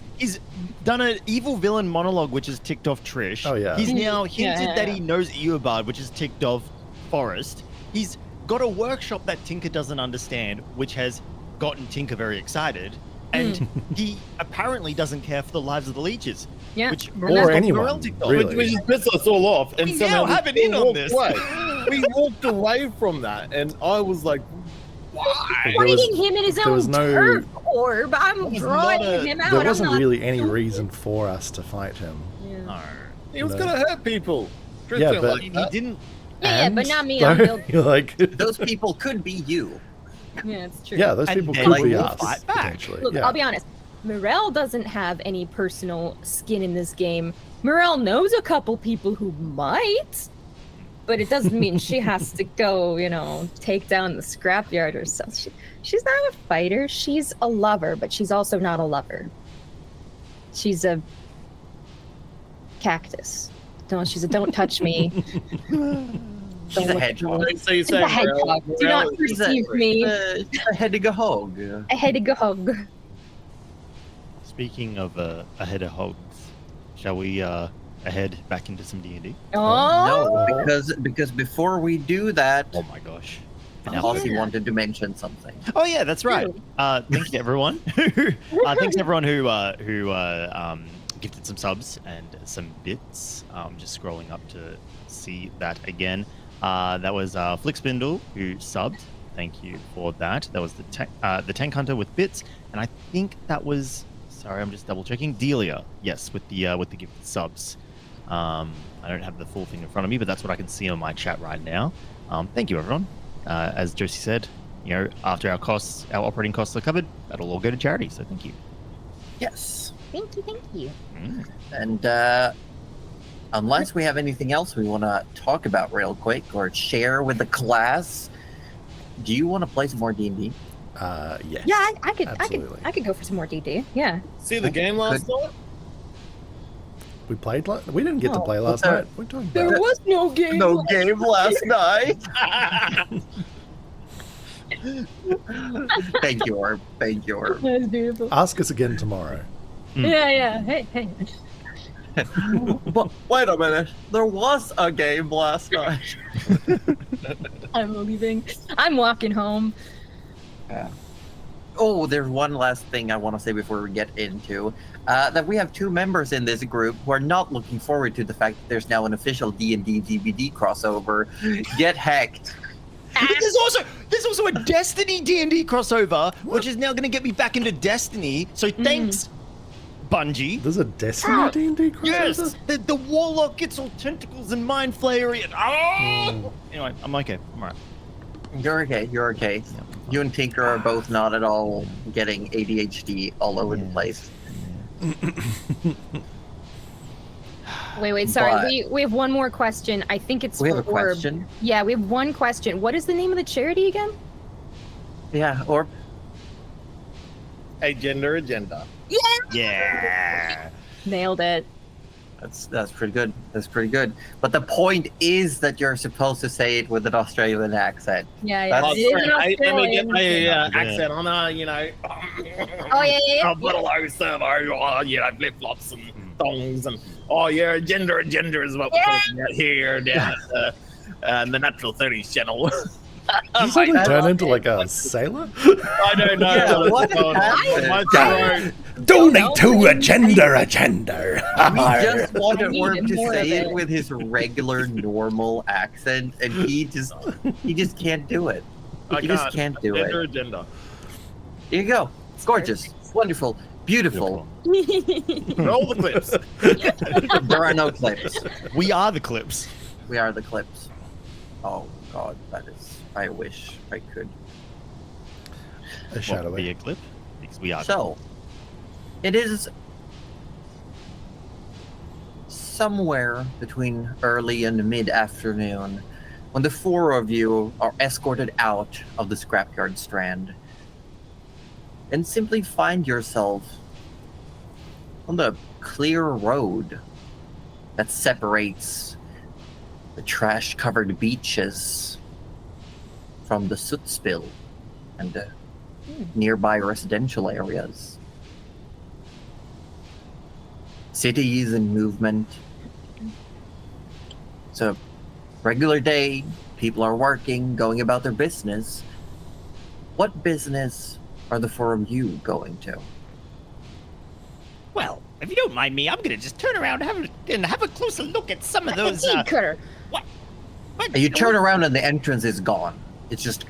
S6: done an evil villain monologue, which has ticked off Trish.
S5: Oh, yeah.
S6: He's now hinted
S2: Yeah.
S6: that he knows Eobard, which has ticked off Forrest. He's got a workshop that Tinker doesn't understand, which has gotten Tinker very excited. And he apparently doesn't care for the lives of the leeches.
S2: Yeah.
S6: Which
S5: Or
S6: has got
S5: anyone,
S6: Morel ticked off.
S5: really.
S3: Which pissed us all off. And
S6: We
S3: somehow
S6: now have an
S3: we
S6: in on
S3: walked
S6: this.
S3: away. We walked away from that, and I was like, why?
S5: There was-
S2: Fighting him in his
S5: there was
S2: own
S5: no-
S2: turf orb. I'm
S6: was
S2: drawing
S6: not a-
S2: him out.
S5: There
S2: I'm
S5: wasn't
S2: not-
S5: really any reason for us to fight him.
S2: Yeah.
S6: No.
S3: He was
S5: No.
S3: going to hurt people. Trish
S5: Yeah,
S3: didn't
S5: but-
S3: like
S6: He
S3: that.
S6: didn't.
S2: Yeah, but
S5: And,
S2: not me.
S5: though,
S2: I'm built.
S5: you're like,
S1: Those people could be you.
S2: Yeah, it's true.
S5: yeah, those
S6: And
S5: people
S6: then
S5: could be
S6: we'll
S5: us
S6: fight back.
S5: potentially.
S2: Look,
S5: yeah.
S2: I'll be honest. Morel doesn't have any personal skin in this game. Morel knows a couple people who might, but it doesn't mean she has to go, take down the scrapyard herself. She's not a fighter. She's a lover, but she's also not a lover. She's a cactus. She's a don't touch me.
S1: She's
S2: Don't
S1: a
S2: look at
S1: hedgehog.
S2: me.
S3: So you're
S2: She's a
S3: saying
S2: hedgehog. Do not
S1: She's
S2: perceive me.
S1: she's a hedgehog.
S2: A hedgehog.
S6: Speaking of a head of hogs, shall we head back into some D&D?
S2: Oh,
S1: No, because before we do that,
S6: Oh my gosh.
S1: Halsey wanted to mention something.
S6: Oh yeah, that's right.
S2: Really?
S6: Thanks to everyone. Thanks to everyone who gifted some subs and some bits. Just scrolling up to see that again. That was Flickspindle who subbed. Thank you for that. That was the Tank Hunter with bits, and I think that was. Sorry, I'm just double checking. Delia, yes, with the gifted subs. I don't have the full thing in front of me, but that's what I can see on my chat right now. Thank you, everyone. As Josie said, after our operating costs are covered, that'll all go to charity. So thank you.
S1: Yes.
S2: thank you.
S1: And unless we have anything else we want to talk about real quick or share with the class, do you want to play some more D&D?
S5: Yes.
S2: Yeah, I
S5: Absolutely.
S2: could go for some more DD. Yeah.
S3: See the game last night?
S5: We played. We didn't get to
S2: Oh,
S5: play last
S1: okay.
S5: night. What are you talking about?
S2: There was no game.
S1: No game last night. Thank you, Orb. Thank you, Orb.
S2: That's beautiful.
S5: Ask us again tomorrow.
S2: Yeah. Hey.
S1: But wait a minute. There was a game last night.
S2: I'm leaving. I'm walking home.
S1: Oh, there's one last thing I want to say before we get into that we have two members in this group who are not looking forward to the fact that there's now an official D&D DVD crossover. Get hacked.
S6: There's also a Destiny D&D crossover, which is now going to get me back into Destiny. So thanks, Bungie.
S5: There's a Destiny D&D crossover?
S6: Yes, the warlock gets all tentacles and mind flayery and Anyway, I'm okay. I'm alright.
S1: You're okay. You're okay. You and Tinker are both not at all getting ADHD all over the place.
S2: Wait. Sorry.
S1: But-
S2: We have one more question. I think it's
S1: We
S2: for
S1: have a
S2: Orb.
S1: question.
S2: Yeah, we have one question. What is the name of the charity again?
S1: Yeah, Orb.
S3: Agenda.
S6: Yeah.
S2: Nailed it.
S1: That's pretty good. That's pretty good. But the point is that you're supposed to say it with an Australian accent.
S2: Yeah.
S1: That's
S2: It is an
S3: Let me get
S2: Australian.
S3: my
S6: Yeah.
S3: accent on,
S2: Oh yeah.
S3: buttalo servo, flip flops and thongs, and agenda is what we're talking about here down at the Natural 30s channel.
S5: Did you suddenly turn into like a sailor?
S3: I don't know.
S1: Yeah, what
S3: My
S1: happened?
S3: throat.
S5: Donate to agenda.
S1: We just wanted
S2: need
S1: Orb to
S2: more
S1: say
S2: of
S1: it
S2: it.
S1: with his regular, normal accent, and he just can't do it. He just can't do it.
S3: Agenda.
S1: Here you go. It's gorgeous, wonderful, beautiful.
S3: Roll the clips.
S1: There are no clips.
S6: We are the clips.
S1: We are the clips. Oh God, that is. I wish I could.
S5: A shadow.
S6: Be a clip? Because we are.
S1: So, it is somewhere between early and mid-afternoon when the four of you are escorted out of the scrapyard strand and simply find yourself on the clear road that separates the trash-covered beaches from the soot spill and the nearby residential areas. Cities in movement. It's a regular day. People are working, going about their business. What business are the four of you going to?
S4: Well, if you don't mind me, I'm gonna just turn around and have a closer look at some of those.
S2: Tinker.
S4: What?
S1: You turn around and the entrance is gone. It's just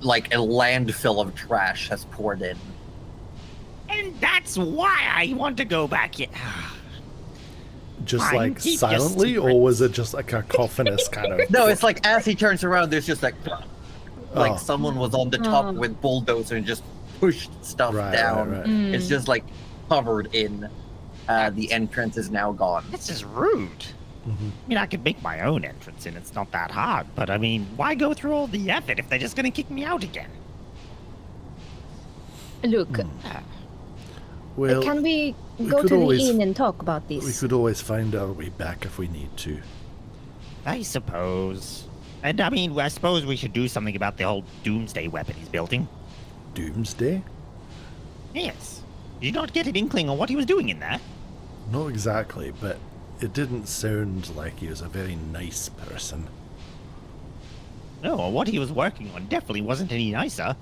S1: like a landfill of trash has poured in.
S4: And that's why I want to go back here.
S5: Just
S4: Fine,
S5: like
S4: keep your
S5: silently, or
S4: secrets.
S5: was it just a cacophonous kind of?
S1: No, it's like as he turns around, there's just like
S5: Oh.
S1: someone was on the top with bulldozer and just pushed stuff down.
S5: Right.
S1: It's just like covered in. The entrance is now gone.
S4: This is rude.
S5: Mm-hmm.
S4: I mean, I could make my own entrance and it's not that hard, but I mean, why go through all the effort if they're just gonna kick me out again?
S2: Look,
S5: Well,
S2: can we
S5: we
S2: go
S5: could
S2: to
S5: always-
S2: the inn and talk about this?
S5: we could always find our way back if we need to.
S4: I suppose. And I mean, I suppose we should do something about the whole doomsday weapon he's building.
S5: Doomsday?
S4: Yes. Did you not get an inkling on what he was doing in there?
S5: Not exactly, but it didn't sound like he was a very nice person.
S4: No, what he was working on definitely wasn't any nicer.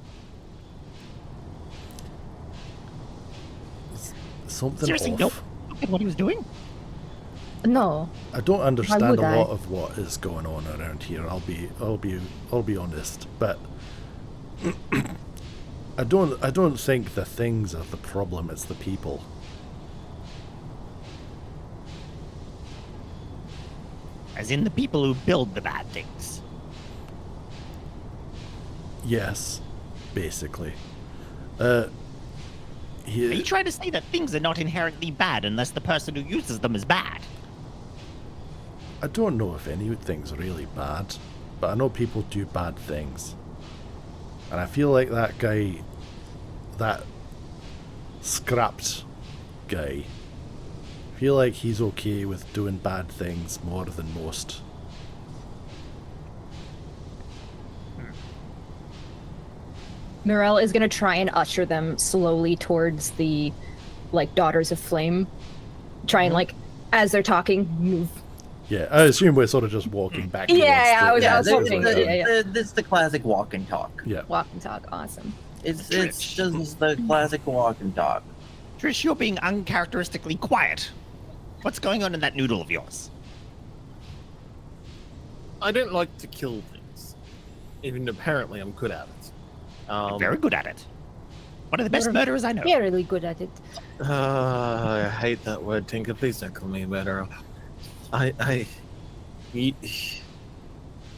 S5: Something
S4: Seriously,
S5: off.
S4: nope. Look at what he was doing.
S2: No.
S5: I don't understand a
S2: would I?
S5: lot of what is going on around here. I'll be honest, but I don't think the things are the problem. It's the people.
S4: As in the people who build the bad things.
S5: Yes, basically.
S4: Are you trying to say that things are not inherently bad unless the person who uses them is bad?
S5: I don't know if anything's really bad, but I know people do bad things. And I feel like that guy, that scrapped guy, I feel like he's okay with doing bad things more than most.
S2: Mirel is gonna try and usher them slowly towards the, like, Daughters of Flame. Try and, like, as they're talking, move.
S5: Yeah, I assume we're sort of just walking back.
S2: Yeah, I was
S1: this,
S2: hoping so, yeah.
S1: this is the classic walk and talk.
S5: Yeah.
S2: Walk and talk, awesome.
S1: It's just the classic walk and talk.
S4: Trish, you're being uncharacteristically quiet. What's going on in that noodle of yours?
S3: I don't like to kill things. Even apparently I'm good at it.
S4: You're very good at it. One of the best murderers I know.
S2: You're really good at it.
S3: I hate that word, Tinker. Please don't call me a murderer.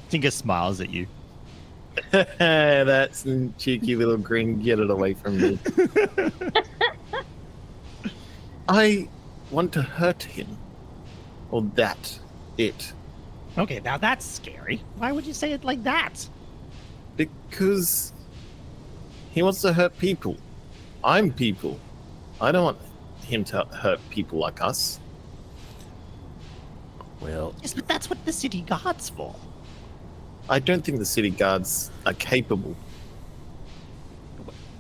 S6: Tinker smiles at you.
S3: That's a cheeky little grin. Get it away from me. I want to hurt him. Or that. It.
S4: Okay, now that's scary. Why would you say it like that?
S3: Because he wants to hurt people. I'm people. I don't want him to hurt people like us.
S5: Well,
S4: Yes, but that's what the city guard's for.
S3: I don't think the city guards are capable.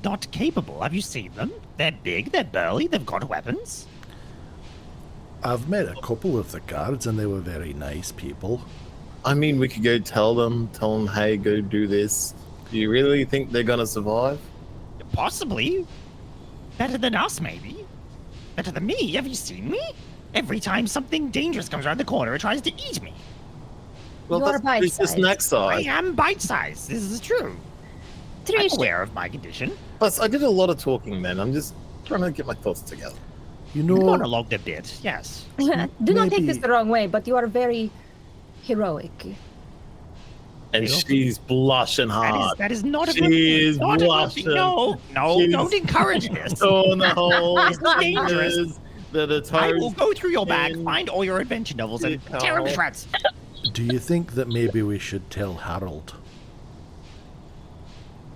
S4: Not capable. Have you seen them? They're big, they're burly, they've got weapons.
S5: I've met a couple of the guards and they were very nice people.
S3: I mean, we could go tell them, hey, go do this. Do you really think they're gonna survive?
S4: Possibly. Better than us, maybe. Better than me. Have you seen me? Every time something dangerous comes around the corner, it tries to eat me.
S3: Well,
S2: You are
S3: that's it's the
S2: bite-sized.
S3: snack
S4: I
S3: size.
S4: am bite-sized. This is true. I'm
S2: Trish,
S4: aware of my condition.
S3: Plus, I did a lot of talking, man. I'm just trying to get my thoughts together.
S5: You
S4: I've
S5: know,
S4: monologued a bit, yes.
S2: do not take this
S5: maybe-
S2: the wrong way, but you are very heroic.
S3: And
S4: Ew.
S3: she's blushing hard.
S4: That is not a
S3: She
S4: good thing.
S3: is
S4: Not a good thing.
S3: blushing.
S4: No,
S3: She's-
S4: don't encourage this.
S3: Oh no!
S4: It's dangerous.
S3: the
S4: I will
S3: toads
S4: go through your bag,
S3: and-
S4: find all your adventure novels, and tear them to shreds.
S5: Do you think that maybe we should tell Harold?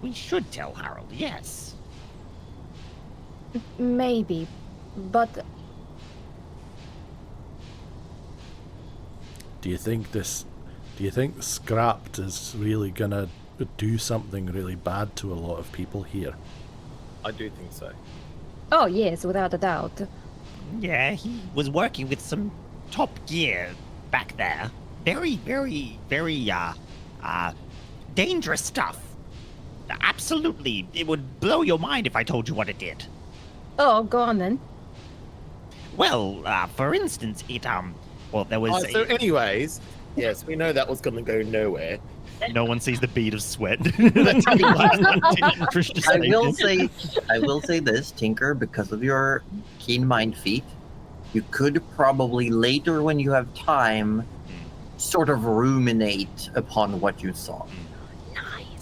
S4: We should tell Harold, yes.
S2: Maybe, but
S5: Do you think Scrapped is really gonna do something really bad to a lot of people here?
S3: I do think so.
S2: oh yes, without a doubt.
S4: Yeah, he was working with some top gear back there. Very, very, very, dangerous stuff. Absolutely. It would blow your mind if I told you what it did.
S2: Oh, go on then.
S4: Well, for instance, there was
S3: So anyways, yes, we know that was going to go nowhere.
S6: No one sees the bead of sweat. That's the last one Trish to
S1: I will say this, Tinker, because of your keen mind feat, you could probably later, when you have time, sort of ruminate upon what you saw.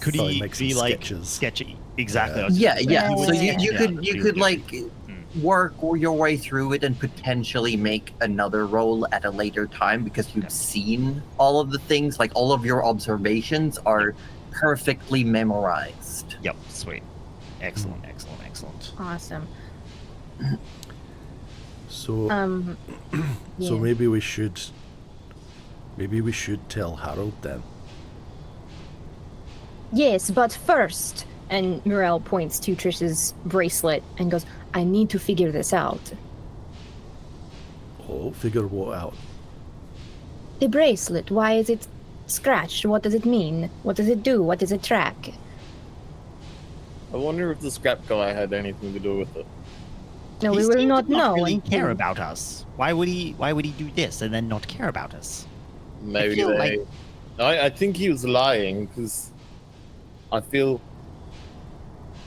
S6: Could
S5: Probably
S6: he
S5: make some
S6: be like
S5: sketches.
S6: sketchy? Exactly. I was
S1: Yeah,
S6: just-
S1: yeah.
S2: Yeah.
S1: So
S2: Yeah.
S1: you could like work your way through it and potentially make another roll at a later time because you've seen all of the things, like all of your observations are perfectly memorized.
S6: Yep. Sweet. Excellent. Excellent. Excellent.
S2: Awesome.
S5: So,
S2: Yeah.
S5: so maybe we should tell Harold then.
S2: Yes, but first, and Morel points to Trish's bracelet and goes, I need to figure this out.
S5: Oh, figure what out?
S2: The bracelet, why is it scratched? What does it mean? What does it do? What does it track?
S3: I wonder if the scrap guy had anything to do with it.
S2: No,
S4: He
S2: we will
S4: seemed
S2: not
S4: to
S2: know.
S4: really
S2: until-
S4: care about us. Why would he do this and then not care about us?
S3: Maybe
S4: feel
S3: they. I think he was lying because I feel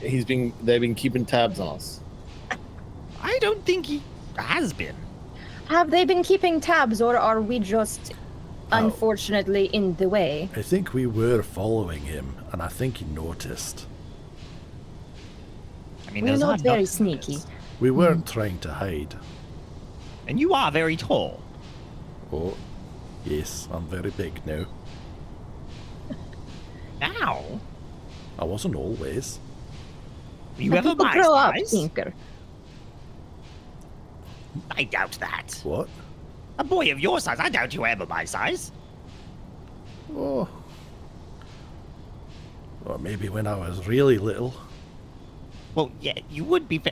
S3: they've been keeping tabs on us.
S4: I don't think he has been.
S2: Have they been keeping tabs, or are we just unfortunately in the way?
S5: I think we were following him, and I think he noticed.
S4: I mean,
S2: We're
S4: there's
S2: not
S4: hard
S2: very
S4: to
S2: sneaky.
S4: notice.
S5: We weren't trying to hide.
S4: And you are very tall.
S5: Oh, yes, I'm very big now.
S4: Now,
S5: I wasn't always.
S4: were you
S2: But
S4: ever
S2: people
S4: my
S2: grow up,
S4: size?
S2: Tinker.
S4: I doubt that.
S5: What?
S4: A boy of your size, I doubt you were ever my size.
S5: Oh. Or maybe when I was really little.
S4: Well, yeah, you would be.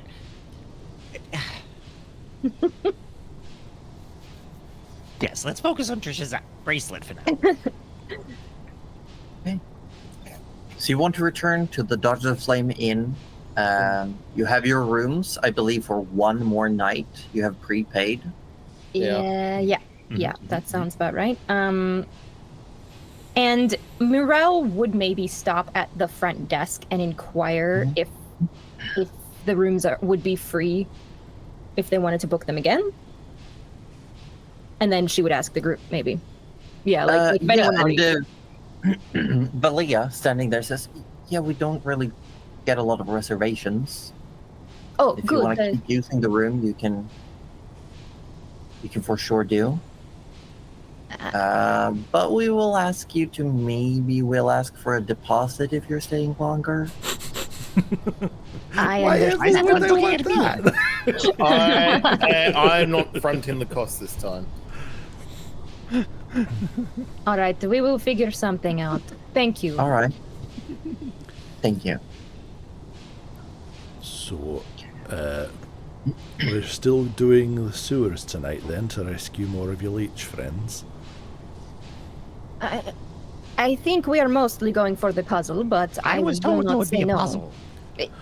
S4: Yes, let's focus on Trisha's bracelet for now.
S1: So you want to return to the Dodge of Flame Inn. You have your rooms, I believe, for one more night. You have prepaid.
S2: Yeah,
S4: Mm-hmm.
S2: yeah, that sounds about right. And Morel would maybe stop at the front desk and inquire if the rooms would be free if they wanted to book them again. And then she would ask the group, maybe. Yeah, like if anyone wanted-
S1: Valia, standing there, says, yeah, we don't really get a lot of reservations.
S2: Oh,
S1: If you
S2: good.
S1: want to keep using the room, you can for sure do. But we will ask you to we'll ask for a deposit if you're staying longer.
S2: I
S5: Why
S2: understand.
S5: would they want that?
S3: I'm not fronting the cost this time.
S2: All right, we will figure something out. Thank you.
S1: All right. Thank you.
S5: So, we're still doing the sewers tonight then to rescue more of your leech friends.
S2: I think we are mostly going for the puzzle, but
S4: I was
S2: will
S4: told
S2: not
S4: there would
S2: say
S4: be a
S2: no.
S4: puzzle.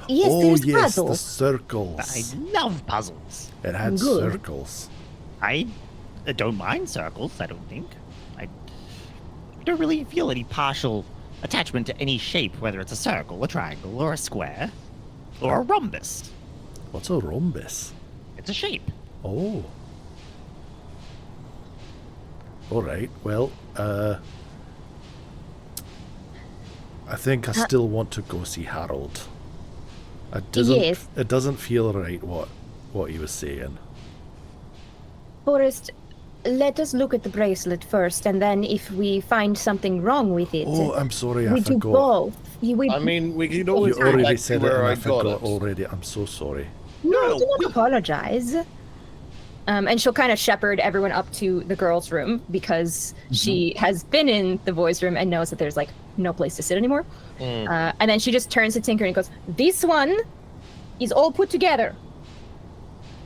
S2: Yes,
S5: oh,
S2: there's
S5: yes,
S2: puzzle.
S5: the circles.
S4: I love puzzles.
S5: It had
S2: Good.
S5: circles.
S4: I don't mind circles, I don't think. I don't really feel any partial attachment to any shape, whether it's a circle, a triangle, or a square, or a rhombus.
S5: What's a rhombus?
S4: It's a shape.
S5: Oh. Alright, well, I think I still want to go see Harold.
S2: Yes.
S5: It doesn't feel right what he was saying.
S2: Forrest, let us look at the bracelet first, and then if we find something wrong with it,
S5: Oh, I'm sorry, I
S2: we do
S5: forgot.
S2: both. We
S3: I mean, we could
S5: You
S3: always go
S5: already
S3: back to
S5: said it,
S3: where
S5: and
S3: I
S5: I
S3: got
S5: forgot
S3: it.
S5: already. I'm so sorry.
S2: No, do not apologize. And she'll kind of shepherd everyone up to the girls' room because she has been in the boys' room and knows that there's like no place to sit anymore. And then she just turns to Tinker and goes, "This one is all put together.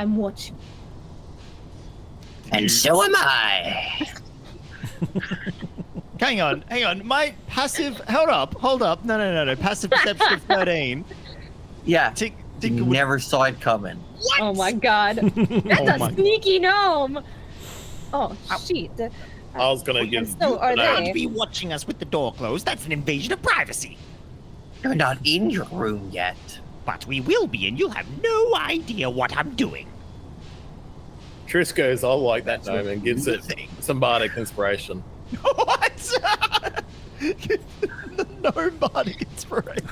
S2: I'm watching."
S1: And so am I.
S6: Hang on. My passive. Hold up. No. Passive perception of 13.
S1: Yeah,
S6: Tinker
S1: you
S6: would.
S1: never saw it coming.
S2: Oh my god. That's a sneaky gnome. Oh, shit.
S3: I was gonna give.
S2: So are
S4: Don't
S2: they?
S4: be watching us with the door closed. That's an invasion of privacy.
S1: You're not in your room yet.
S4: But we will be, and you'll have no idea what I'm doing.
S3: Trish goes, I like that name and gives it some bardic inspiration.
S6: What? No bardic inspiration.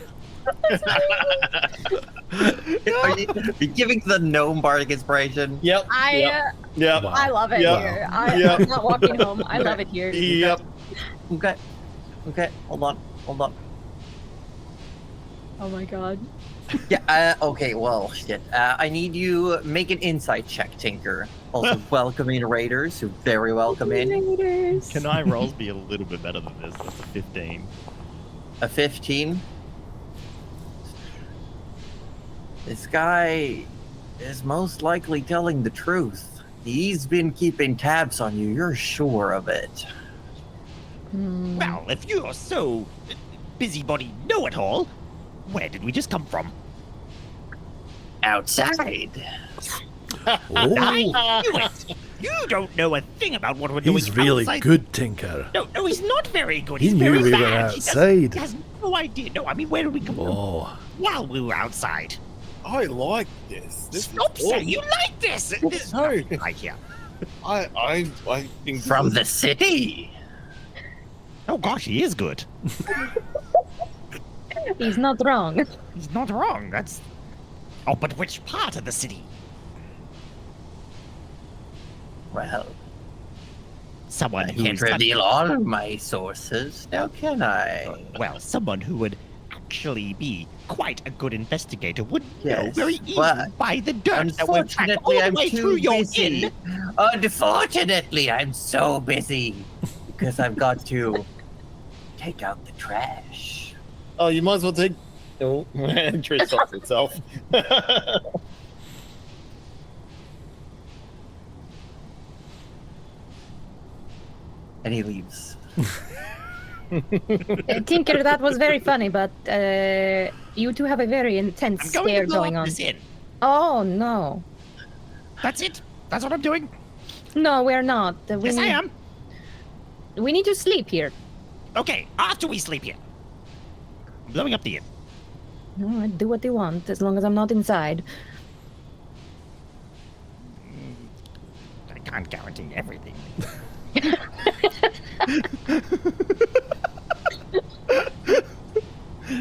S1: Are you giving the gnome bardic inspiration?
S3: Yep.
S2: I love it
S3: Yep.
S2: here.
S3: Yep.
S2: I'm not walking home. I love it here.
S3: Yep.
S1: Okay, hold on.
S2: Oh my god.
S1: Yeah, okay, well, shit. I need you make an insight check, Tinker. Also, welcoming raiders, who very welcome in.
S2: Raiders.
S6: Can I rolls be a little bit better than this? That's a 15.
S1: A 15. This guy is most likely telling the truth. He's been keeping tabs on you, you're sure of it.
S4: Well, if you're so busybody know-it-all, where did we just come from?
S1: Outside.
S4: I
S5: Oh,
S4: knew it! You don't know a thing about what we're doing
S5: he's really
S4: outside.
S5: good, Tinker.
S4: No, he's not very good.
S5: He
S4: He's
S5: knew
S4: very
S5: we were
S4: bad.
S5: outside.
S4: He has no idea. No, I mean, where did we come from
S5: Oh,
S4: while we were outside?
S3: I like this. This
S4: Stop
S3: is
S4: saying you like this! This
S3: No.
S4: right here.
S3: I think
S1: From the city.
S4: Oh gosh, he is good.
S2: He's not wrong.
S4: He's not wrong. That's. Oh, but which part of the city?
S1: Well,
S4: Someone
S1: I
S4: who
S1: can't reveal all my sources, now can I?
S4: Well, someone who would actually be quite a good investigator would know
S1: Yes,
S4: very easily
S1: but
S4: by the dirt that went back all
S1: Unfortunately,
S4: the
S1: I'm
S4: way through
S1: too
S4: your
S1: busy.
S4: inn.
S1: Unfortunately, I'm so busy because I've got to take out the trash.
S3: Oh, you might as well take. Oh, Trish stops itself.
S1: And he leaves.
S2: Tinker, that was very funny, but you two have a very intense
S4: I'm going
S2: scare
S4: to blow
S2: going
S4: up
S2: on.
S4: this inn.
S2: Oh no.
S4: That's it. That's what I'm doing.
S2: No, we're not. We
S4: Yes, I am.
S2: We need to sleep here.
S4: Okay, after we sleep here. I'm blowing up the inn.
S2: No, I do what they want, as long as I'm not inside.
S4: I can't guarantee everything.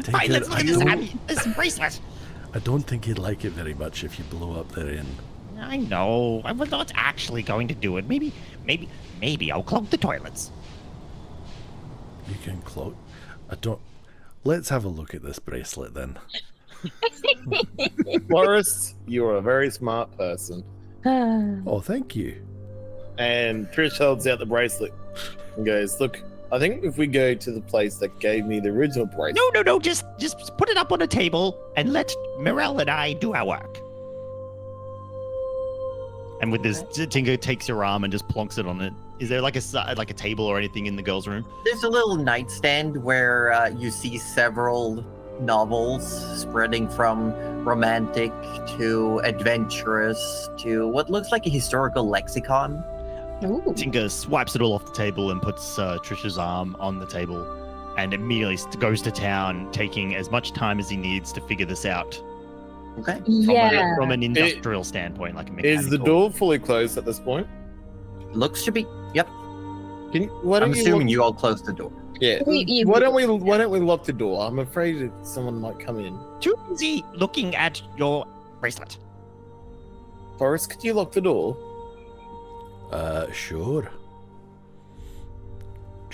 S4: Fine, let's look at this bracelet.
S5: I don't think he'd like it very much if you blow up their inn.
S4: I know. I'm not actually going to do it. Maybe I'll clog the toilets.
S5: You can clog. I don't. Let's have a look at this bracelet then.
S3: Forrest, you're a very smart person.
S5: Oh, thank you.
S3: And Trish holds out the bracelet and goes, "Look, I think if we go to the place that gave me the original bracelet."
S4: No. Just put it up on a table and let Mirel and I do our work.
S6: And with this, Tinker takes your arm and just plonks it on it. Is there like a table or anything in the girls' room?
S1: There's a little nightstand where you see several novels spreading from romantic to adventurous to what looks like a historical lexicon.
S2: Ooh.
S6: Tinker swipes it all off the table and puts Trisha's arm on the table and immediately goes to town, taking as much time as he needs to figure this out.
S1: Okay.
S2: Yeah.
S6: From an industrial standpoint, like a mechanical.
S3: Is the door fully closed at this point?
S1: Looks to be. Yep.
S3: Can you, why don't
S1: I'm
S3: you
S1: assuming
S3: lock-
S1: you all closed the door.
S3: Yeah. Why don't we lock the door? I'm afraid that someone might come in.
S4: Too busy looking at your bracelet.
S3: Forrest, could you lock the door?
S5: Sure.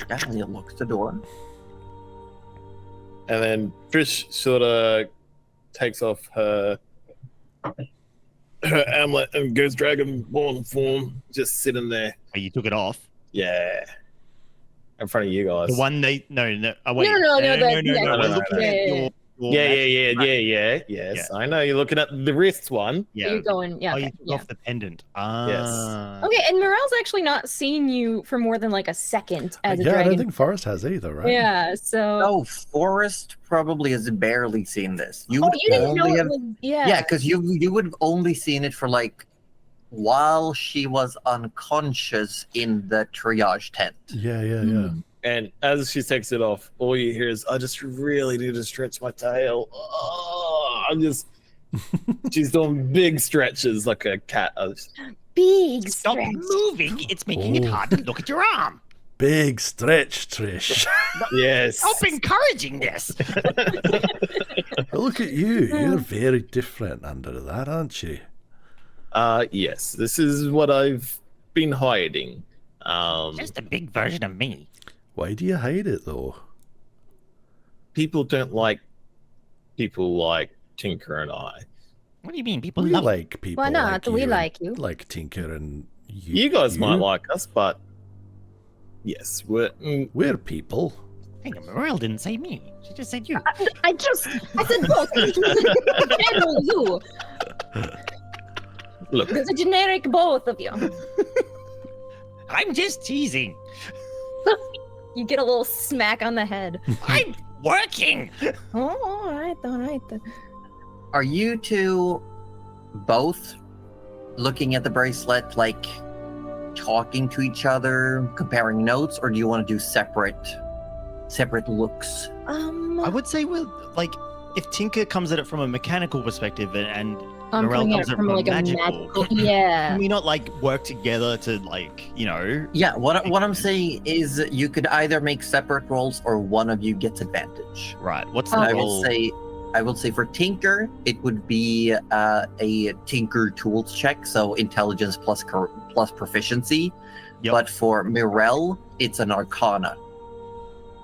S1: Yeah, and he locks the door.
S3: And then Trish sort of takes off her amulet and goes dragonborn form, just sitting there.
S6: Oh, you took it off.
S3: Yeah. In front of you guys.
S6: The one they no. Oh, wait.
S2: No.
S6: We're
S3: no,
S6: looking
S3: no.
S6: at your
S3: Yeah. Yes,
S6: Yeah.
S3: I know. You're looking at the wrist one.
S6: Yeah.
S2: You're going, yeah.
S6: Oh, you
S2: Okay,
S6: took off the pendant. Ah.
S2: okay, and Morel's actually not seen you for more than like a second as a
S5: Yeah, I
S2: dragon.
S5: don't think Forrest has either, right?
S2: Yeah, so.
S1: Oh, Forrest probably has barely seen this. You
S2: Oh,
S1: would
S2: you didn't know
S1: only
S2: it
S1: have,
S2: was. Yeah.
S1: yeah, because you would have only seen it for like while she was unconscious in the triage tent.
S5: Yeah.
S3: And as she takes it off, all you hear is, I just really need to stretch my tail. Oh, she's doing big stretches like a cat.
S2: Big
S4: Stop
S2: stretch.
S4: moving. It's making it
S5: Oh.
S4: hard to look at your arm.
S5: Big stretch, Trish.
S3: Yes.
S4: Stop encouraging this.
S5: Look at you. You're very different under that, aren't you?
S3: Yes. This is what I've been hiding.
S4: Just a big version of me.
S5: Why do you hide it, though?
S3: People don't like people like Tinker and I.
S4: What do you mean? People
S5: We
S4: love
S5: like people
S2: Why not?
S5: like
S2: We
S5: you
S2: like
S5: and
S2: you.
S5: like Tinker and
S3: You guys might like us, but yes,
S5: We're people.
S4: Hang on, Morel didn't say me. She just said you.
S2: I said both. General you.
S3: look.
S2: There's a generic both of you.
S4: I'm just teasing.
S2: You get a little smack on the head.
S4: I'm working.
S2: Oh, all right.
S1: Are you two both looking at the bracelet, like talking to each other, comparing notes, or do you want to do separate looks?
S6: I would say we're like, if Tinker comes at it from a mechanical perspective and
S2: I'm
S6: Morel
S2: coming at
S6: comes
S2: it
S6: at it
S2: from
S6: from
S2: like a
S6: magical,
S2: yeah.
S6: can we not like work together to like,
S1: Yeah, what I'm saying is you could either make separate rolls or one of you gets advantage.
S6: right? What's the
S1: I
S6: roll?
S1: will say for Tinker, it would be a Tinker tools check, so intelligence plus proficiency.
S6: Yep.
S1: But for Mirel, it's an Arcana.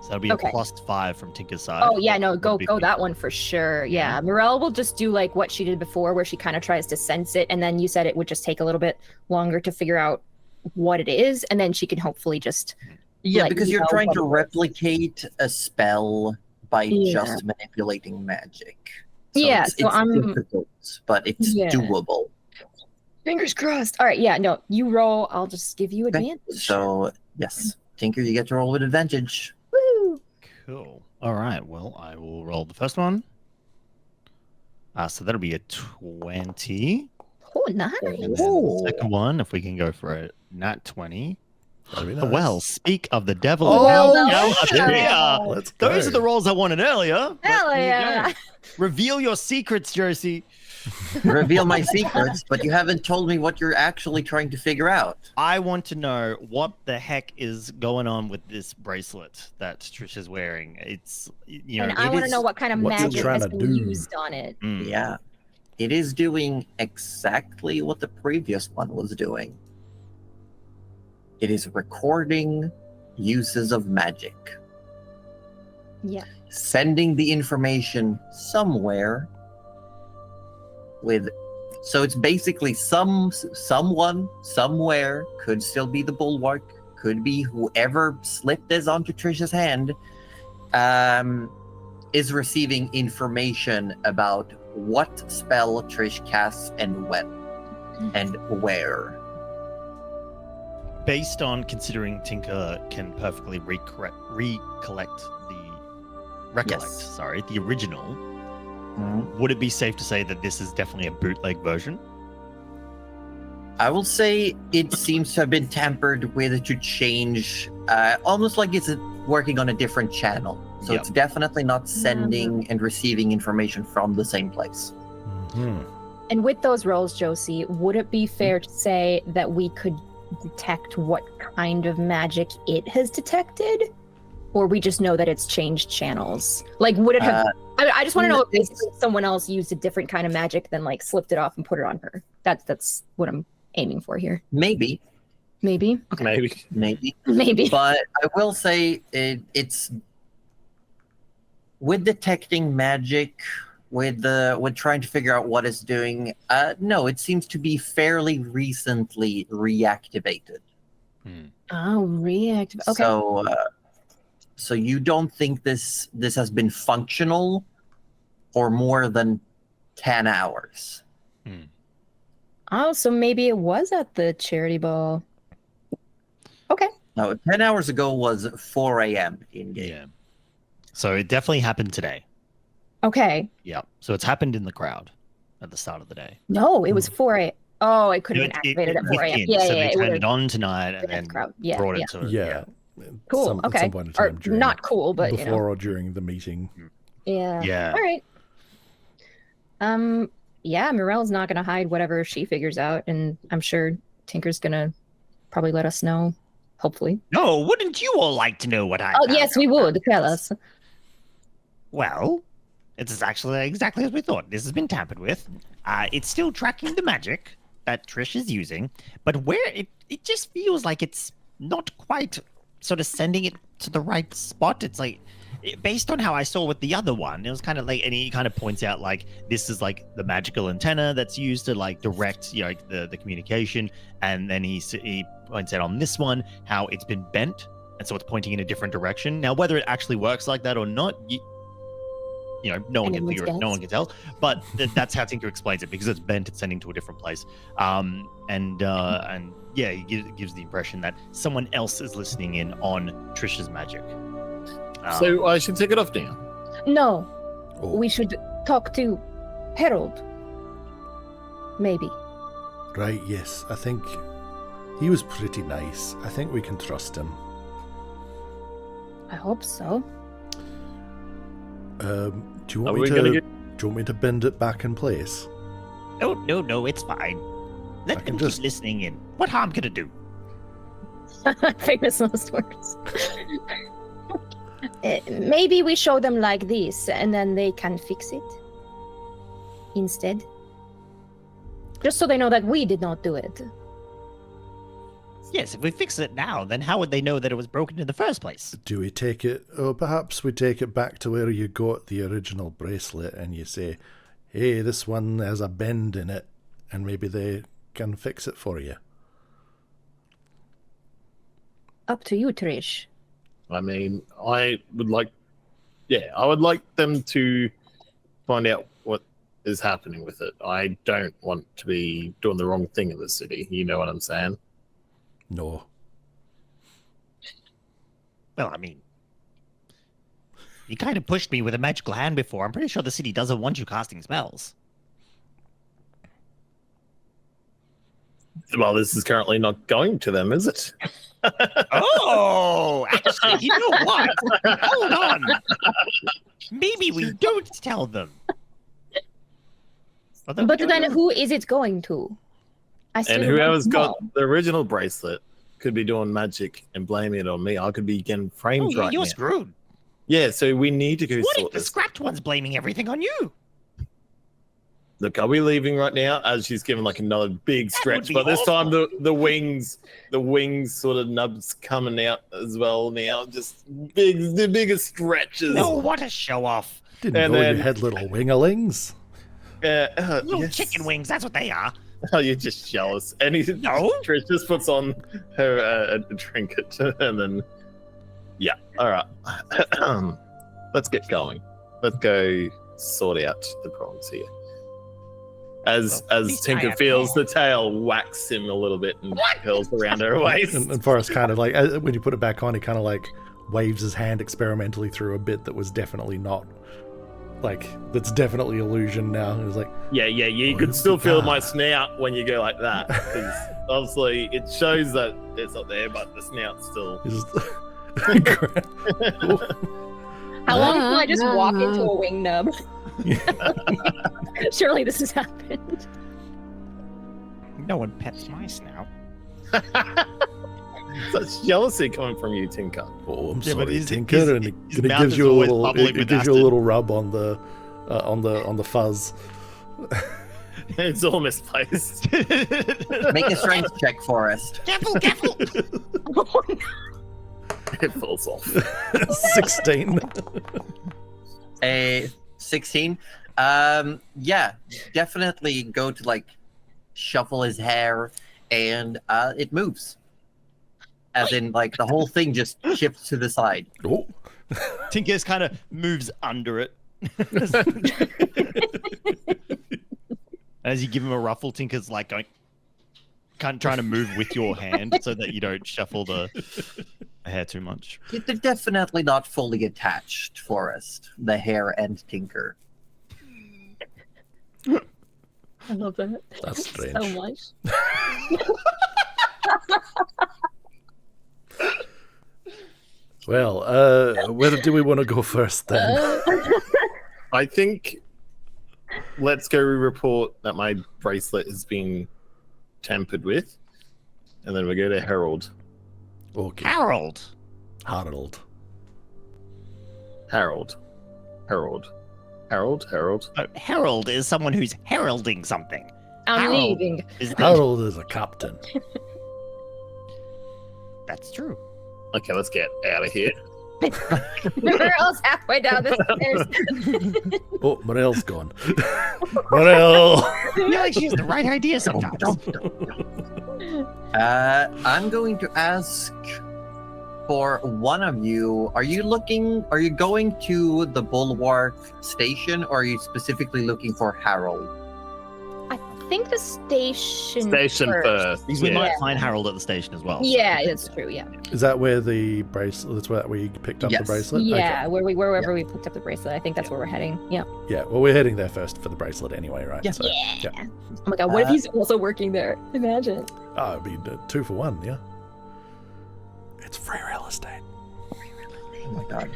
S6: So that'll be
S2: Okay.
S6: a +5 from Tinker's side.
S2: Oh yeah, no, go
S6: Would be
S2: that one for sure. Yeah, Morel will just do like what she did before, where she kind of tries to sense it, and then you said it would just take a little bit longer to figure out what it is, and then she can hopefully just.
S1: Yeah,
S2: let
S1: because
S2: you
S1: you're
S2: know
S1: trying
S2: what
S1: to
S2: it is.
S1: replicate a spell by
S2: Yeah.
S1: just manipulating magic.
S2: Yeah,
S1: it's
S2: so I'm-
S1: difficult, but it's
S2: Yeah.
S1: doable.
S2: Fingers crossed. All right, yeah, no, you roll. I'll just give you
S1: Okay,
S2: advantage.
S1: so yes, Tinker, you get to roll with advantage.
S2: Woo!
S6: Cool. All right. Well, I will roll the first one. So that'll be a 20.
S2: Oh, nice.
S6: And then
S1: Ooh.
S6: the second one, if we can go for a nat 20.
S5: Very nice.
S6: Well, speak of the devil.
S5: Oh,
S2: Well done.
S6: Yeah.
S5: Let's go.
S6: Those are the rolls I wanted earlier. but
S2: Hell
S6: here you
S2: yeah.
S6: go. Reveal your secrets, Josie.
S1: Reveal my secrets, but you haven't told me what you're actually trying to figure out.
S6: I want to know what the heck is going on with this bracelet that Trish is wearing. It's,
S2: And I want to know what kind of
S5: what's it
S2: magic
S5: trying
S2: has
S5: to
S2: been
S5: do?
S2: used on it.
S6: Mm.
S1: Yeah, it is doing exactly what the previous one was doing. It is recording uses of magic,
S2: Yeah.
S1: sending the information somewhere with. So it's basically someone somewhere, could still be the bulwark, could be whoever slipped this onto Trisha's hand, is receiving information about what spell Trish casts and when and where.
S6: Based on considering Tinker can perfectly recollect
S1: Yes.
S6: the original, would it be safe to say that this is definitely a bootleg version?
S1: I will say it seems to have been tampered with to change, almost like it's working on a different channel. So
S6: Yep.
S1: it's definitely not sending and receiving information from the same place.
S5: Mhm.
S2: And with those rolls, Josie, would it be fair to say that we could detect what kind of magic it has detected? Or we just know that it's changed channels? Like, would it have... I just want to know if basically someone else used a different kind of magic, then like slipped it off and put it on her. That's what I'm aiming for here.
S1: Maybe.
S2: Maybe. Okay.
S3: Maybe.
S1: But I will say it's with detecting magic, with trying to figure out what it's doing. No, it seems to be fairly recently reactivated.
S2: Oh, reactivate. Okay.
S1: So you don't think this has been functional for more than 10 hours?
S2: Oh, so maybe it was at the charity ball. Okay.
S1: No, 10 hours ago was 4 a.m. in game.
S6: Yeah. So it definitely happened today.
S2: Okay.
S6: Yeah. So it's happened in the crowd at the start of the day.
S2: No, it was 4 a.m. Oh, it could have
S6: It-
S2: been activated
S6: it-
S2: at 4 a.m.
S6: within,
S2: Yeah,
S6: so
S2: yeah,
S6: they
S2: it
S6: turned
S2: would've
S6: it on tonight and
S2: been at
S6: then
S2: the crowd. Yeah,
S6: brought it
S2: yeah.
S6: to
S5: Yeah.
S2: Cool.
S5: At
S2: Okay.
S5: some point in
S2: Or
S5: time during,
S2: not cool, but
S5: before or during the meeting.
S2: Yeah.
S6: Yeah.
S2: All right. Yeah, Morelle's not gonna hide whatever she figures out, and I'm sure Tinker's gonna probably let us know. Hopefully.
S4: No, wouldn't you all like to know what I
S2: Oh
S4: found
S2: yes, we
S4: out?
S2: would. Tell us.
S4: Well, it's actually exactly as we thought. This has been tampered with. It's still tracking the magic that Trish is using, but where it just feels like it's not quite sort of sending it to the right spot. It's like, based on how I saw with the other one, it was kind of like, and he kind of points out like this is like the magical antenna that's used to like direct, you know, like the communication, and then he points out on this one how it's been bent, and so it's pointing in a different direction. Now, whether it actually works like that or not, you know, no one can figure it, no one can tell. But that's how Tinker explains it, because it's bent, it's sending to a different place. And yeah, he gives the impression that someone else is listening in on Trish's magic.
S3: So I should take it off now.
S2: No,
S5: Oh,
S2: we should talk to Harold. Maybe.
S5: right, yes. I think he was pretty nice. I think we can trust him.
S2: I hope so.
S5: Do you
S3: Are
S5: want
S3: we
S5: me
S3: gonna
S5: to?
S3: get?
S5: Do you want me to bend it back in place?
S4: No, it's fine. Let
S5: I
S4: them
S5: can just-
S4: keep listening in. What harm could it do?
S2: Famous last words. Maybe we show them like this, and then they can fix it instead. Just so they know that we did not do it.
S4: Yes, if we fix it now, then how would they know that it was broken in the first place?
S5: Do we take it? Or perhaps we take it back to where you got the original bracelet, and you say, "Hey, this one has a bend in it," and maybe they can fix it for you.
S2: Up to you, Trish.
S3: I mean, I would like them to find out what is happening with it. I don't want to be doing the wrong thing in the city. You know what I'm saying?
S5: No.
S4: Well, I mean, you kind of pushed me with a magical hand before. I'm pretty sure the city doesn't want you casting spells.
S3: Well, this is currently not going to them, is it?
S4: Oh, actually, you know what? Hold on. Maybe we don't tell them. Although
S2: But
S4: we don't
S2: then
S4: know.
S2: who is it going to? I still
S3: And
S2: don't
S3: whoever's
S2: know.
S3: got the original bracelet could be doing magic and blaming it on me. I could be getting
S4: Oh,
S3: framed
S4: yeah,
S3: right
S4: you're
S3: now.
S4: screwed.
S3: Yeah, so we need to go
S4: What if
S3: sort
S4: the
S3: this.
S4: scrapped one's blaming everything on you?
S3: Look, are we leaving right now? As she's giving like another big
S4: That
S3: stretch,
S4: would be
S3: but this time
S4: awful.
S3: the wings sort of nubs coming out as well now. Just the biggest stretches.
S4: No, what a show off.
S5: Didn't
S3: And
S5: know
S3: then-
S5: you had little wingalings.
S4: Little
S3: Yes.
S4: chicken wings, that's what they are.
S3: Oh, you're just jealous. And
S4: No.
S3: Trish just puts on her a trinket, and then yeah, all right. Let's get going. Let's go sort out the problems here. As
S4: least I
S3: Tinker
S4: have
S3: feels
S4: more.
S3: the tail whacks him a little bit and curls around her waist.
S5: And Forrest kind of like, when you put it back on, he kind of like waves his hand experimentally through a bit that was definitely not, like, that's definitely illusion now. He was like,
S3: Yeah, you
S5: Oh,
S3: could
S5: it's
S3: still
S5: the
S3: feel
S5: guy.
S3: my snout when you go like that. Because obviously it shows that it's not there, but the snout's still.
S5: he's just.
S2: How long till I just walk into a wing nub? Surely this has happened.
S4: No one pets my snout.
S3: Such jealousy coming from you, Tinker.
S5: Oh, I'm
S6: Yeah, but
S5: sorry,
S6: his-
S5: Tinker,
S6: his-
S5: and
S6: his
S5: it
S6: mouth
S5: gives
S6: is
S5: you a
S6: always
S5: little,
S6: bubbling
S5: it
S6: with
S5: gives you a
S6: acid.
S5: little rub on the, on the fuzz.
S3: It's all misplaced.
S1: Make a strength check, Forrest.
S4: Careful, careful.
S3: It falls off.
S5: 16.
S1: A 16. Yeah, definitely go to like shuffle his hair, and it moves. As in, like the whole thing just shifts to the side.
S5: Oh.
S6: Tinker's kind of moves under it. As you give him a ruffle, Tinker's like going, kind of trying to move with your hand so that you don't shuffle the hair too much.
S1: They're definitely not fully attached, Forrest. The hair and Tinker.
S2: I love that.
S5: That's strange.
S2: So much.
S5: Well, where do we want to go first then?
S3: I think let's go report that my bracelet has been tampered with, and then we go to Harold.
S5: Okay.
S4: Harold.
S5: Harold.
S3: Harold.
S4: Herald is someone who's heralding something.
S2: I'm
S4: Harold
S2: leaving.
S4: is the-
S5: Harold is a captain.
S4: That's true.
S3: Okay, let's get out of here.
S2: Morel's halfway down the stairs.
S5: Oh, Morel's gone. Morel!
S4: I feel like she has the right idea sometimes.
S1: I'm going to ask for one of you. Are you going to the Bulwark station, or are you specifically looking for Harold?
S2: I think the station.
S3: Station first.
S6: Because we
S3: Yeah.
S6: might find Harold at the station as well.
S2: Yeah, that's true. Yeah.
S5: Is that where the bracelet? That's where we picked up
S1: Yes.
S5: the bracelet.
S2: Yeah,
S5: Okay.
S2: wherever we picked up the bracelet. I think that's where we're heading. Yeah.
S5: Yeah. Well, we're heading there first for the bracelet anyway, right?
S1: Yeah.
S5: So,
S2: Yeah. Oh my god, what if he's also working there? Imagine.
S5: Oh, it'd be 2 for 1. Yeah. It's free real estate.
S1: Oh my god.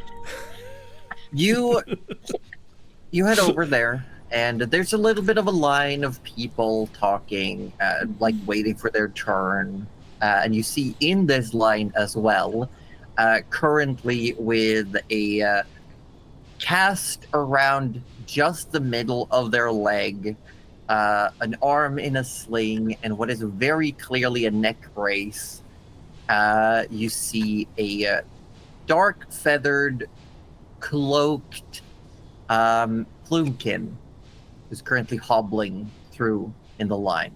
S1: You head over there, and there's a little bit of a line of people talking, like waiting for their turn. And you see in this line as well, currently with a cast around just the middle of their leg, an arm in a sling, and what is very clearly a neck brace. You see a dark feathered, cloaked Plumekin, who's currently hobbling through in the line.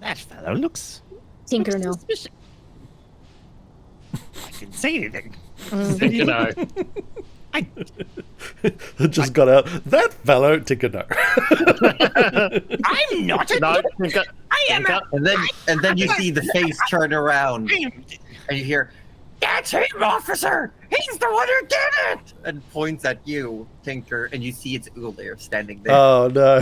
S4: That fellow looks
S2: Tinker, no.
S4: suspicious. I didn't say anything.
S3: You know,
S5: It just got out. That fellow, Tinker, no.
S4: I'm not a.
S3: no, Tinker,
S4: I am a.
S1: And then you see the face turn around, and you hear, "That's him, officer! He's the one who did it!" And points at you, Tinker, and you see it's Ulir standing there.
S5: Oh no.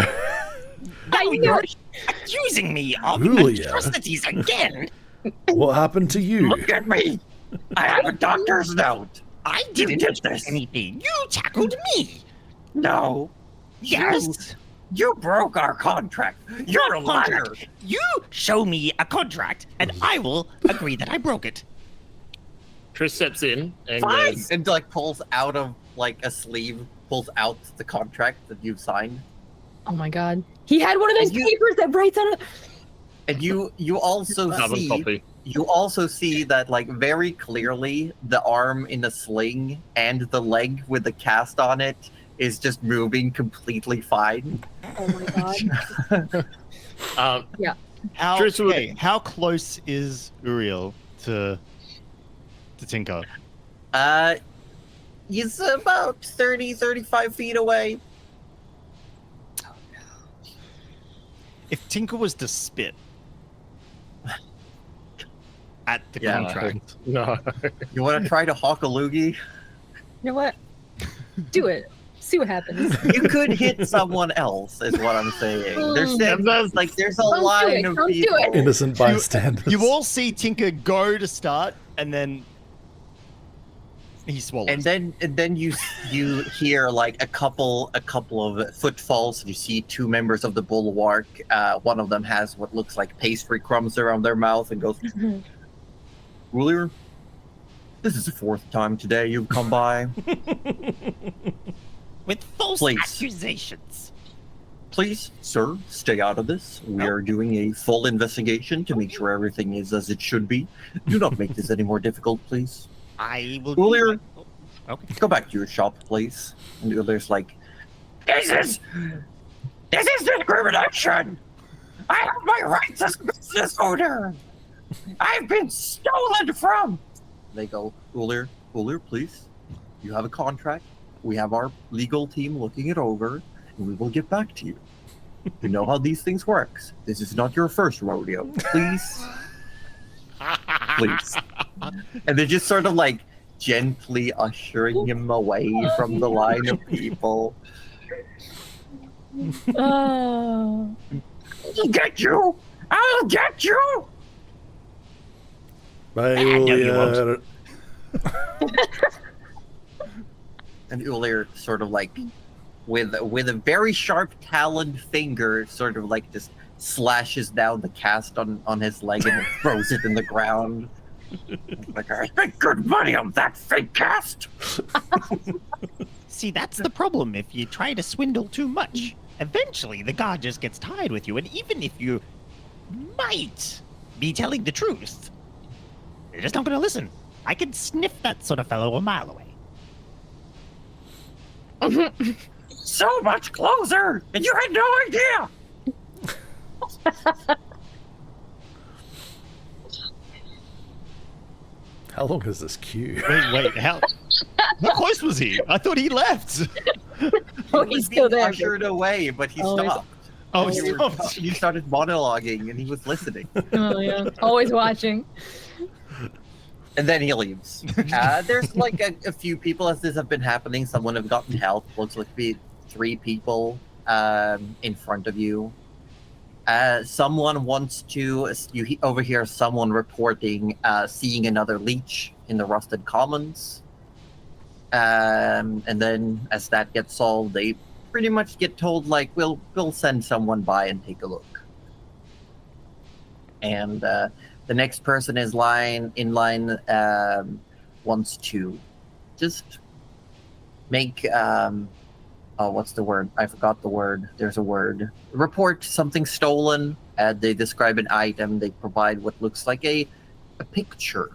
S4: Now you're accusing me of
S5: Julia.
S4: atrocities again.
S5: What happened to you?
S1: Look at me! I have a doctor's note.
S4: I didn't
S1: did
S4: do
S1: this.
S4: anything. You tackled me.
S1: No,
S4: Yes.
S1: you broke our contract. You're a
S4: What
S1: liar.
S4: contract? You show me a contract, and I will agree that I broke it.
S3: Chris steps in and
S1: Fine.
S3: goes,
S1: And like pulls out of like a sleeve, pulls out the contract that you've signed.
S2: Oh my god. He had one of those
S1: And you-
S2: papers that writes on it.
S1: And you also
S3: carbon
S1: see
S3: copy.
S1: you also see that like very clearly the arm in a sling and the leg with the cast on it is just moving completely fine.
S2: Oh my god.
S6: How,
S3: Chris would-
S6: okay, how close is Uriel to Tinker?
S1: He's about 35 feet away.
S6: If Tinker was to spit at the
S1: Yeah.
S6: contract,
S3: No.
S1: You want to try to hawk a loogie?
S2: You know what? Do it. See what happens.
S1: You could hit someone else, is what I'm saying. There's
S3: Mm.
S1: like there's a
S2: Don't do
S1: line
S2: it,
S1: of
S2: don't do
S1: people.
S2: it.
S5: Innocent bystanders.
S6: you all see Tinker go to start, and then he swallows.
S1: And then you hear like a couple of footfalls. You see two members of the bulwark. One of them has what looks like pastry crumbs around their mouth and goes, "Ruler, this is the 4th time today you've come by."
S4: with false
S1: Please.
S4: accusations.
S1: Please, sir, stay out of this. We are doing a full investigation to make sure everything is as it should be. Do not make this any more difficult, please.
S4: I will.
S1: Ulir,
S4: Okay.
S1: go back to your shop, please. And Ulir's like, This is discrimination! I have my rights as a business owner! I've been stolen from! They go, Ulir, please. You have a contract. We have our legal team looking it over, and we will get back to you. You know how these things works. This is not your first rodeo. Please. Please. And they're just sort of like gently ushering him away from the line of people.
S2: Oh.
S1: I'll get you! I'll get you!
S5: Bye,
S4: no, you won't.
S5: Ulir.
S1: And Ulir sort of like, with a very sharp taloned finger, sort of like just slashes down the cast on his leg and throws it in the ground. Like, I make good money on that fake cast!
S4: See, that's the problem. If you try to swindle too much, eventually the guard just gets tired with you. And even if you might be telling the truth, they're just not going to listen. I can sniff that sort of fellow a mile away.
S1: So much closer! And you had no idea!
S5: How long is this queue?
S6: Wait, how close was he? I thought he left.
S2: Oh,
S1: He
S2: he's
S1: was
S2: still
S1: being
S2: there.
S1: ushered away, but he
S2: Oh, he's-
S1: stopped.
S6: Oh,
S1: And
S6: he
S1: you, were,
S6: stopped.
S1: you started monologuing, and he was listening.
S2: Oh, yeah. Always watching.
S1: And then he leaves. There's like a few people as this have been happening. Someone have gotten help. Looks like to be 3 people in front of you. Someone wants to. You overhear someone reporting seeing another leech in the Rusted Commons. And then as that gets solved, they pretty much get told like we'll send someone by and take a look. And the next person is in line wants to just make what's the word? I forgot the word. There's a word. Report something stolen. They describe an item. They provide what looks like a picture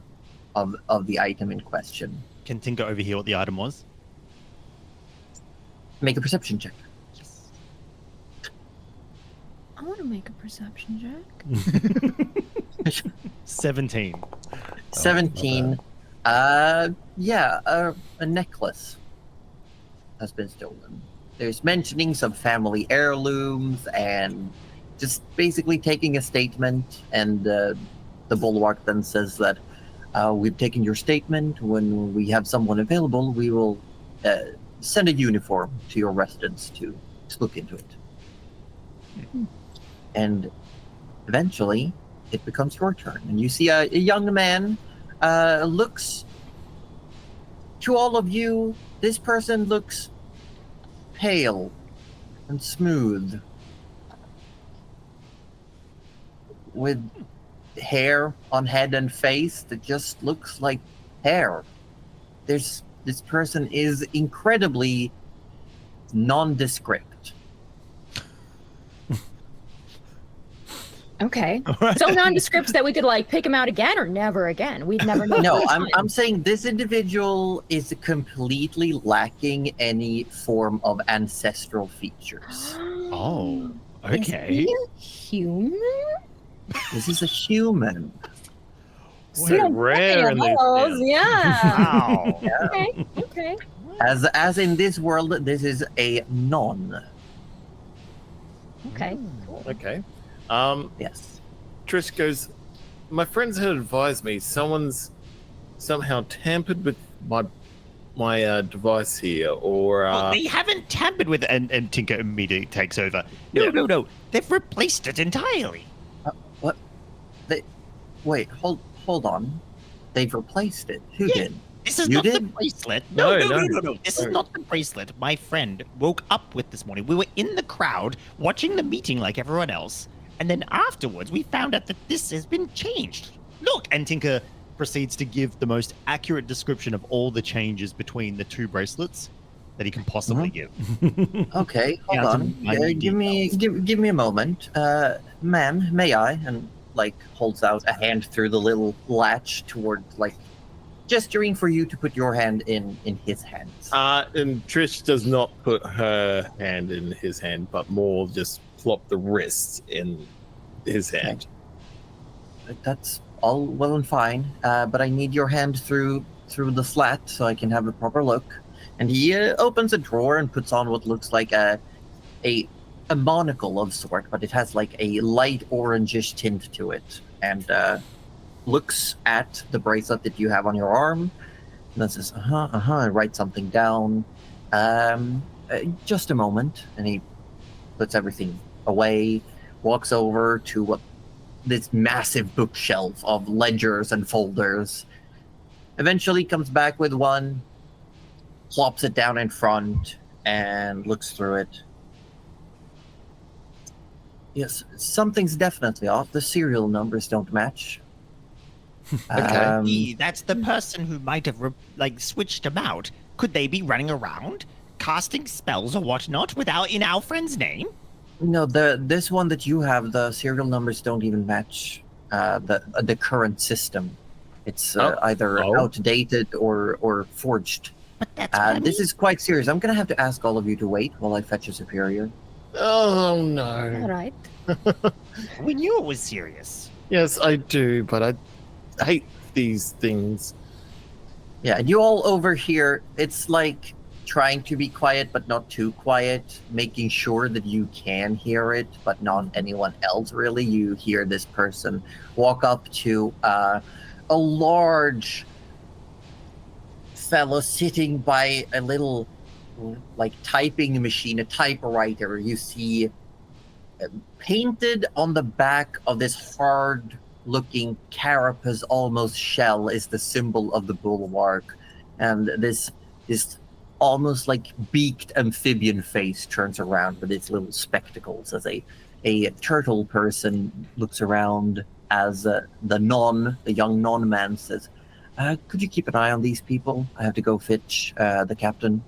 S1: of the item in question.
S6: Can Tinker overhear what the item was?
S1: Make a perception check.
S2: I want to make a perception check.
S6: 17.
S1: 17. Yeah, a necklace has been stolen. There's mentioning some family heirlooms and just basically taking a statement. And the Bulwark then says that we've taken your statement. When we have someone available, we will send a uniform to your residence to look into it. And eventually, it becomes your turn. And you see a young man looks to all of you. This person looks pale and smooth, with hair on head and face that just looks like hair. This person is incredibly nondescript.
S2: Okay. So nondescripts that we could like pick him out again or never again. We'd never know.
S1: No, I'm saying this individual is completely lacking any form of ancestral features.
S6: Oh,
S2: Is
S6: okay.
S2: he a human?
S1: This is a human.
S3: So rare in these
S2: Animals,
S3: days.
S2: yeah.
S6: Wow.
S2: Okay. Okay.
S1: As in this world, this is a non.
S2: Okay.
S3: Okay.
S1: Yes.
S3: Trish goes, my friends had advised me someone's somehow tampered with my device here, or
S4: Well, they haven't tampered with it, and Tinker immediately takes over. No. They've replaced it entirely.
S1: What? Wait. Hold on. They've replaced it. Who
S4: Yeah.
S1: did?
S4: This is
S1: You
S4: not the
S1: did?
S4: bracelet.
S3: No.
S4: No. This is not the bracelet my friend woke up with this morning. We were in the crowd watching the meeting like everyone else. And then afterwards, we found out that this has been changed. Look,
S6: And Tinker proceeds to give the most accurate description of all the changes between the 2 bracelets. that he can possibly give.
S1: Okay, hold
S6: Yeah,
S1: on. Give me a moment. Ma'am, may I? And like holds out a hand through the little latch toward like gesturing for you to put your hand in his hands.
S3: And Trish does not put her hand in his hand, but more just plop the wrist in his hand.
S1: That's all well and fine, but I need your hand through the slat so I can have a proper look. And he opens a drawer and puts on what looks like a monocle of sort, but it has like a light orangish tint to it, and looks at the bracelet that you have on your arm, and then says, and writes something down. Just a moment, and he puts everything away, walks over to this massive bookshelf of ledgers and folders. Eventually comes back with one, plops it down in front, and looks through it. Yes, something's definitely off. The serial numbers don't match.
S4: That's the person who might have switched them out. Could they be running around, casting spells or whatnot in our friend's name?
S1: No, this one that you have, the serial numbers don't even match the current system. It's either outdated or forged.
S4: But that's
S1: this is quite serious. I'm gonna have to ask all of you to wait while I fetch a superior.
S3: Oh no!
S2: All right.
S4: We knew it was serious.
S3: Yes, I do, but I hate these things.
S1: Yeah, and you all over here, it's like trying to be quiet but not too quiet, making sure that you can hear it but not anyone else really. You hear this person walk up to a large fellow sitting by a little like typing machine, a typewriter. You see painted on the back of this hard looking carapace almost shell is the symbol of the bulwark, and this almost like beaked amphibian face turns around with its little spectacles as a turtle person looks around as the young non-man says, could you keep an eye on these people? I have to go fetch the captain.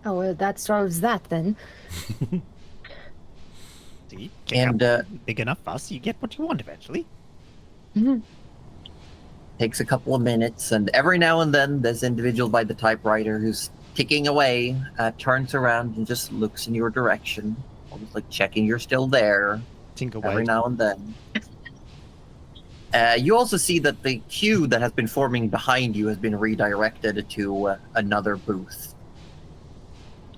S2: Oh, well, that solves that then.
S4: See, big enough fuss, you get what you want eventually.
S2: Mhm.
S1: Takes a couple of minutes, and every now and then this individual by the typewriter who's ticking away turns around and just looks in your direction, almost like checking you're still there.
S6: Tinker
S1: Every
S6: Wade.
S1: now and then. You also see that the queue that has been forming behind you has been redirected to another booth.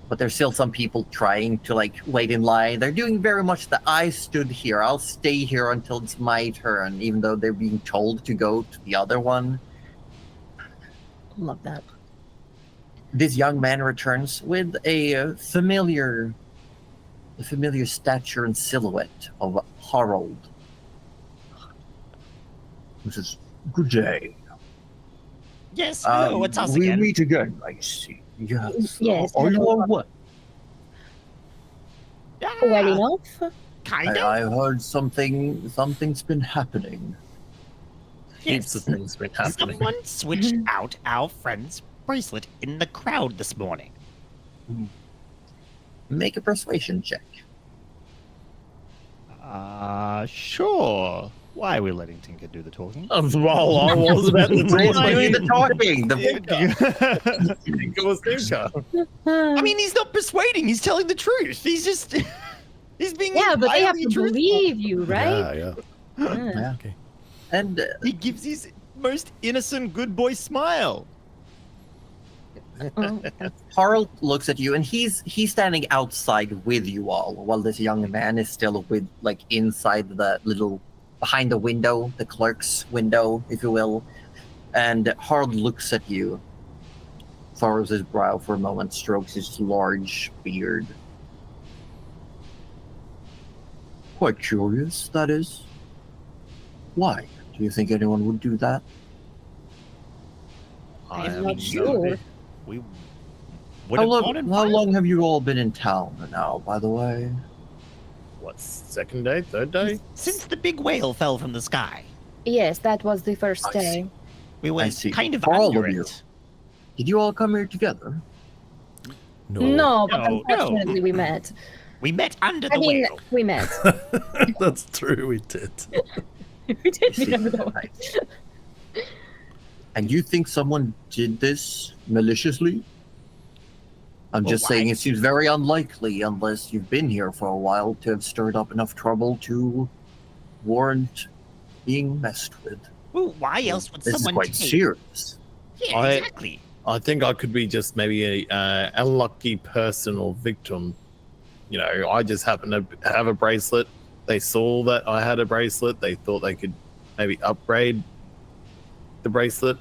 S1: But there's still some people trying to wait in line. They're doing very much the I stood here, I'll stay here until it's my turn, even though they're being told to go to the other one.
S2: Love that.
S1: This young man returns with a familiar stature and silhouette of Harold. This is good day.
S4: Yes, hello, it's us
S1: we
S4: again.
S1: meet again, I see. Yes.
S2: Yes,
S1: Are you
S2: hello.
S1: on what?
S4: Yeah,
S2: Well enough.
S4: kind of.
S1: I heard something's been happening.
S3: Heaps of things been happening.
S4: Someone switched out our friend's bracelet in the crowd this morning.
S1: Make a persuasion check.
S6: Sure. Why are we letting Tinker do the talking?
S3: Well, I was about to
S1: Who's doing the talking?
S3: Tinker was Tinker.
S4: I mean, he's not persuading, he's telling the truth. He's just... he's being
S2: Yeah, but they have
S4: entirely
S2: to
S4: truthful.
S2: believe you, right?
S5: Yeah.
S2: Yeah.
S5: Okay.
S1: And
S6: He gives his most innocent good boy smile.
S2: Oh,
S1: Harold looks at you, and he's standing outside with you all, while this young man is still inside the little behind the window, the clerk's window, if you will. And Harold looks at you, furrows his brow for a moment, strokes his large beard. Quite curious, that is. Why? Do you think anyone would do that?
S2: I'm not sure.
S6: We
S1: How long have you all been in town now, by the way?
S3: What, second day, third day?
S4: Since the big whale fell from the sky,
S2: Yes, that was the first
S1: I
S2: day.
S1: see.
S4: we were
S1: I see.
S4: kind of
S1: For all
S4: under
S1: of you.
S4: it.
S1: Did you all come here together?
S2: No, but
S4: No,
S2: unfortunately we met.
S4: We met under the
S2: I mean,
S4: whale.
S2: we met.
S5: That's true, we did.
S2: We did meet under the whale.
S1: And you think someone did this maliciously? I'm just saying it seems very unlikely, unless you've been here for a while, to have stirred up enough trouble to warrant being messed with.
S4: Well, why else would
S1: This is
S4: someone
S1: quite
S4: take?
S1: serious.
S4: Yeah, exactly.
S3: I think I could be just maybe a unlucky person or victim. You know, I just happen to have a bracelet. They saw that I had a bracelet. They thought they could maybe upgrade the bracelet.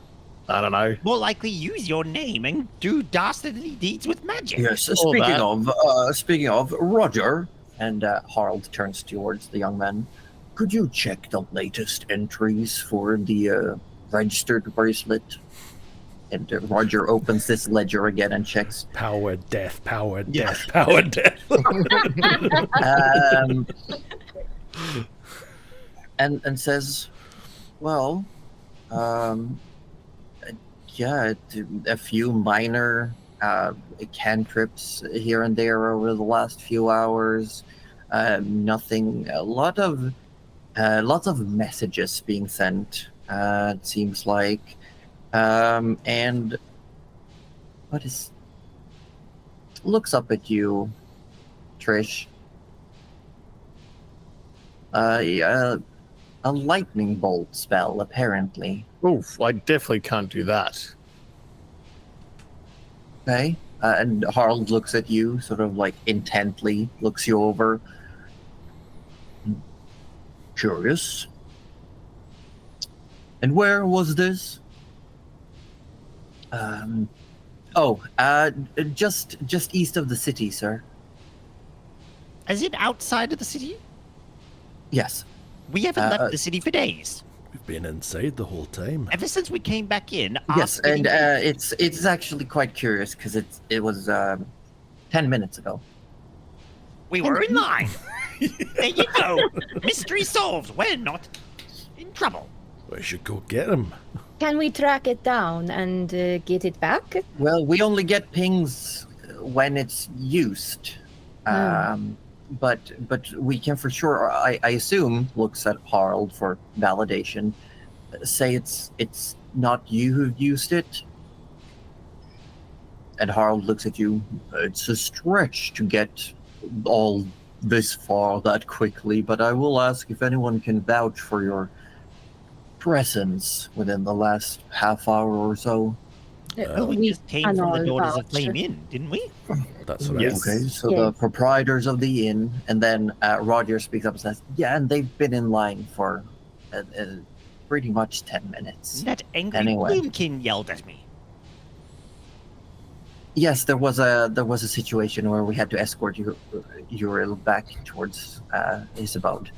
S3: I don't know.
S4: More likely use your name and do dastardly deeds with magic.
S1: Yes,
S3: All
S1: speaking of, Roger, and Harald turns towards the young man. Could you check the latest entries for the registered bracelet? And Roger opens this ledger again and checks.
S5: Power, death, power, death,
S1: Yes.
S5: power, death.
S1: And says, well, yeah, a few minor cantrips here and there over the last few hours. Nothing. Lots of messages being sent. It seems like, and what is? Looks up at you, Trish. Yeah, a lightning bolt spell, apparently.
S3: Oof, I definitely can't do that.
S1: Okay. And Harald looks at you, sort of like intently, looks you over. Curious. And where was this? Just east of the city, sir.
S4: Is it outside of the city?
S1: Yes.
S4: We haven't left the city for days.
S5: We've been inside the whole time.
S4: Ever since we came back in.
S1: Yes, and it's actually quite curious because it was 10 minutes ago.
S4: We were in line. There you go. Mystery solved. We're not in trouble.
S5: We should go get him.
S2: Can we track it down and get it back?
S1: Well, we only get pings when it's used. But we can for sure, I assume, looks at Harald for validation, say it's not you who've used it. And Harald looks at you. It's a stretch to get all this far that quickly, but I will ask if anyone can vouch for your presence within the last half hour or so.
S4: We just came from the Daughters of Flame Inn, didn't we?
S5: That's right.
S3: Yes.
S1: Okay, so the proprietors of the inn, and then Roger speaks up and says, yeah, and they've been in line for pretty much 10 minutes.
S4: That angry
S1: Anyway.
S4: Bloomkin yelled at me.
S1: Yes, there was a situation where we had to escort Uriel back towards his abode.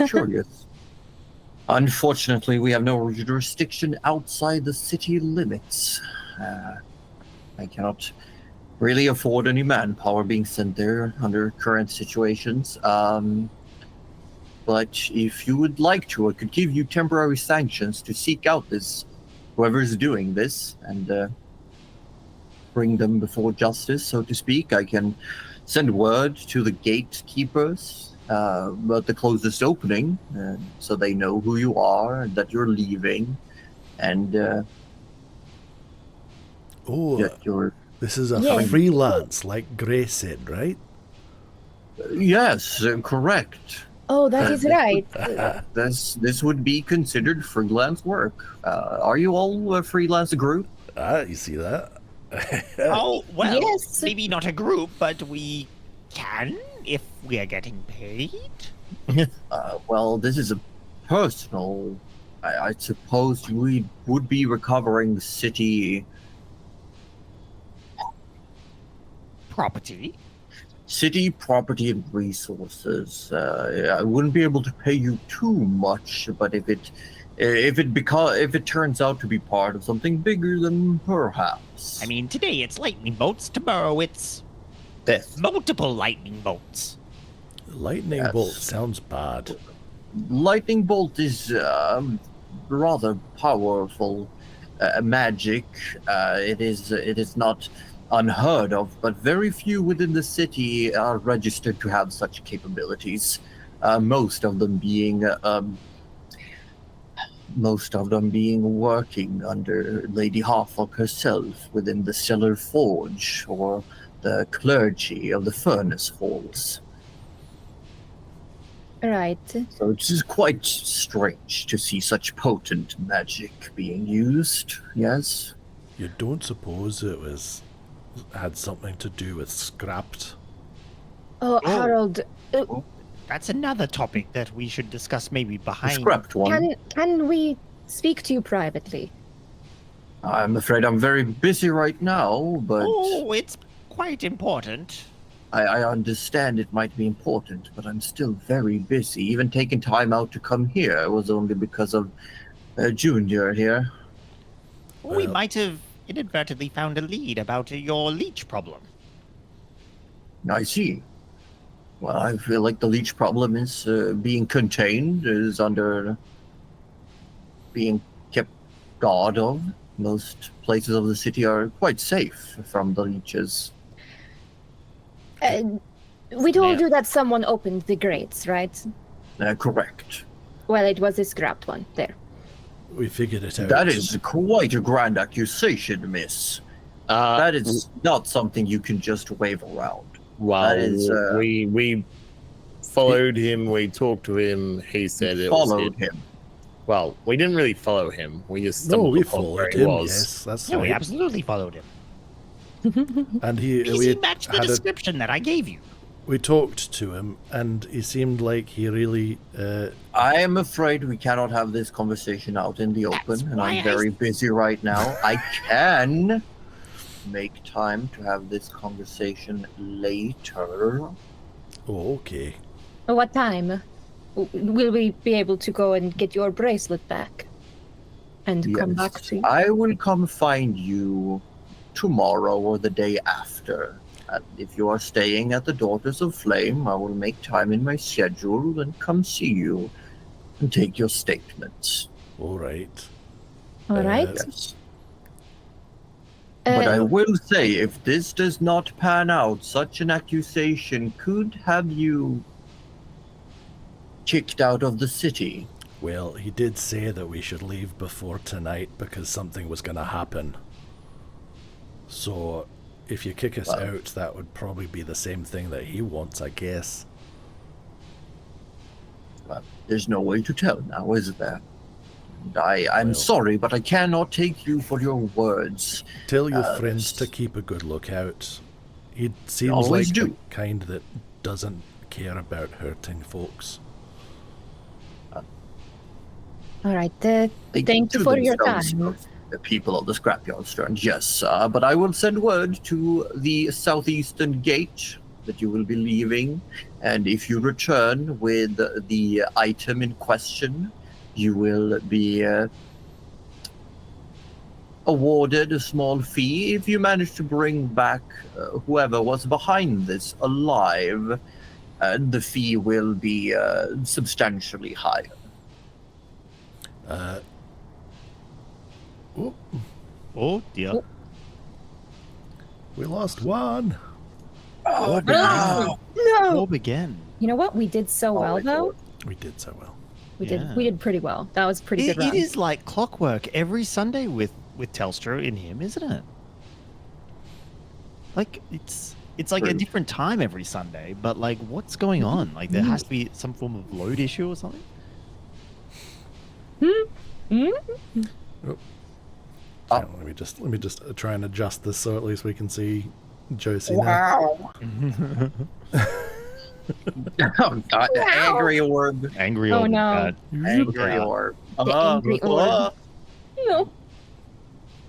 S1: Sure, yes. Unfortunately, we have no jurisdiction outside the city limits. I cannot really afford any manpower being sent there under current situations. But if you would like to, I could give you temporary sanctions to seek out whoever's doing this and bring them before justice, so to speak. I can send word to the gatekeepers about the closest opening, so they know who you are and that you're leaving, and that you're.
S5: This is a freelance, like Gray said, right?
S1: Yes, correct.
S2: Oh, that is right.
S1: This would be considered freelance work. Are you all a freelance group?
S5: You see that?
S4: Oh, well,
S2: Yes.
S4: maybe not a group, but we can if we are getting paid.
S1: Well, this is a personal. I suppose we would be recovering city
S4: Property.
S1: property and resources. I wouldn't be able to pay you too much, but if it turns out to be part of something bigger, then perhaps.
S4: I mean, today it's lightning bolts, tomorrow it's
S1: death.
S4: multiple lightning bolts.
S5: Lightning bolt sounds bad.
S1: Lightning bolt is rather powerful magic. It is not unheard of, but very few within the city are registered to have such capabilities. Most of them being working under Lady Harfok herself within the Stellar Forge or the clergy of the Furnace Halls.
S2: Right.
S1: So it's just quite strange to see such potent magic being used, yes?
S5: You don't suppose it had something to do with scrapped?
S2: Oh, Harold,
S4: That's another topic that we should discuss maybe
S1: The
S4: behind.
S1: scrapped one.
S2: can we speak to you privately?
S1: I'm afraid I'm very busy right now, but
S4: Oh, it's quite important.
S1: I understand it might be important, but I'm still very busy. Even taking time out to come here was only because of Junior here.
S4: We
S5: Well-
S4: might have inadvertently found a lead about your leech problem.
S1: I see. Well, I feel like the leech problem is being contained, is under being kept guard of. Most places of the city are quite safe from the leeches.
S2: We told
S4: Yeah.
S2: you that someone opened the grates, right?
S1: Correct.
S2: Well, it was a scrapped one. There.
S5: We figured it out.
S1: That is quite a grand accusation, miss. That is not something you can just wave around.
S3: Well,
S1: that is,
S3: we followed him. We talked to him. He said it was
S1: Followed
S3: him.
S1: him.
S3: Well, we didn't really follow him. We just
S5: No,
S3: stumbled
S5: we
S3: upon where
S5: followed
S3: he
S5: him.
S3: was.
S5: Yes, that's
S4: Yeah, we
S5: right.
S4: absolutely followed him.
S5: And he
S4: Because
S5: we
S4: he matched the
S5: had a,
S4: description that I gave you.
S5: we talked to him, and he seemed like he really.
S1: I am afraid we cannot have this conversation out in the open,
S4: That's
S1: and
S4: why
S1: I'm
S4: I
S1: very busy right now. I can make time to have this conversation later.
S5: Oh, okay.
S2: What time? Will we be able to go and get your bracelet back? And come back
S1: Yes,
S2: to you?
S1: I will come find you tomorrow or the day after. And if you are staying at the Daughters of Flame, I will make time in my schedule and come see you and take your statements.
S5: All right.
S2: All right.
S1: Yes. But I will say, if this does not pan out, such an accusation could have you kicked out of the city.
S5: Well, he did say that we should leave before tonight because something was going to happen. So, if you kick us
S1: Well-
S5: out, that would probably be the same thing that he wants, I guess.
S1: Well, there's no way to tell now, is there? And I'm
S5: Well-
S1: sorry, but I cannot take you for your words.
S5: Tell your
S1: Uh,
S5: friends to keep a good lookout. He seems
S1: always
S5: like
S1: do.
S5: the kind that doesn't care about hurting folks.
S2: All right.
S1: They
S2: Thank you
S1: do
S2: for your
S1: themselves
S2: time.
S1: of the people of the Scrapyard Strand, yes, but I will send word to the southeastern gate that you will be leaving, and if you return with the item in question, you will be awarded a small fee. If you manage to bring back whoever was behind this alive, the fee will be substantially higher.
S5: Oh,
S6: Oh dear.
S2: Oh.
S5: we lost one.
S1: Oh,
S2: no! No.
S6: Orb again.
S2: You know what? We did so well,
S1: my
S2: though.
S1: God.
S5: We did so well.
S2: We
S6: Yeah.
S2: did pretty well. That was a pretty good run.
S6: It is like clockwork every Sunday with Telstra in him, isn't it? Like it's like a
S1: True.
S6: different time every Sunday, but like what's going on? Like there has to be some form of load issue or something.
S5: Yeah, let me just try and adjust this so at least we can see Josie now.
S1: Wow. Oh, God, the angry orb.
S6: Angry
S2: Oh,
S6: old
S2: no.
S1: Angry
S6: Yeah.
S1: orb.
S2: The angry orb. No.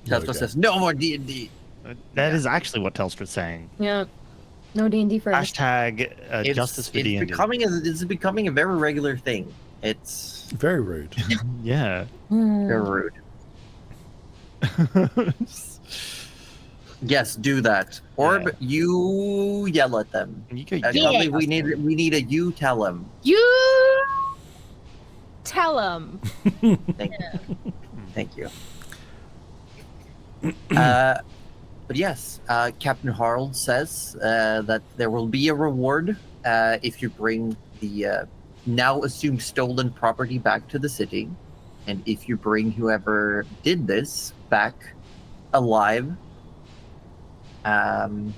S1: Tesla
S5: Okay.
S1: says, no more D&D.
S6: That is actually what Telstra's saying.
S2: Yeah. No D&D for us.
S6: Hashtag justice for D&D.
S1: It's becoming a very regular thing. It's
S5: Very rude.
S6: Yeah.
S1: very rude. Yes, do that. Orb,
S6: Yeah.
S1: you yell at them.
S6: You go,
S1: Probably we need a you tell them.
S2: You tell him.
S1: Thank you. Thank you. But yes, Captain Harald says that there will be a reward if you bring the now assumed stolen property back to the city, and if you bring whoever did this back alive. And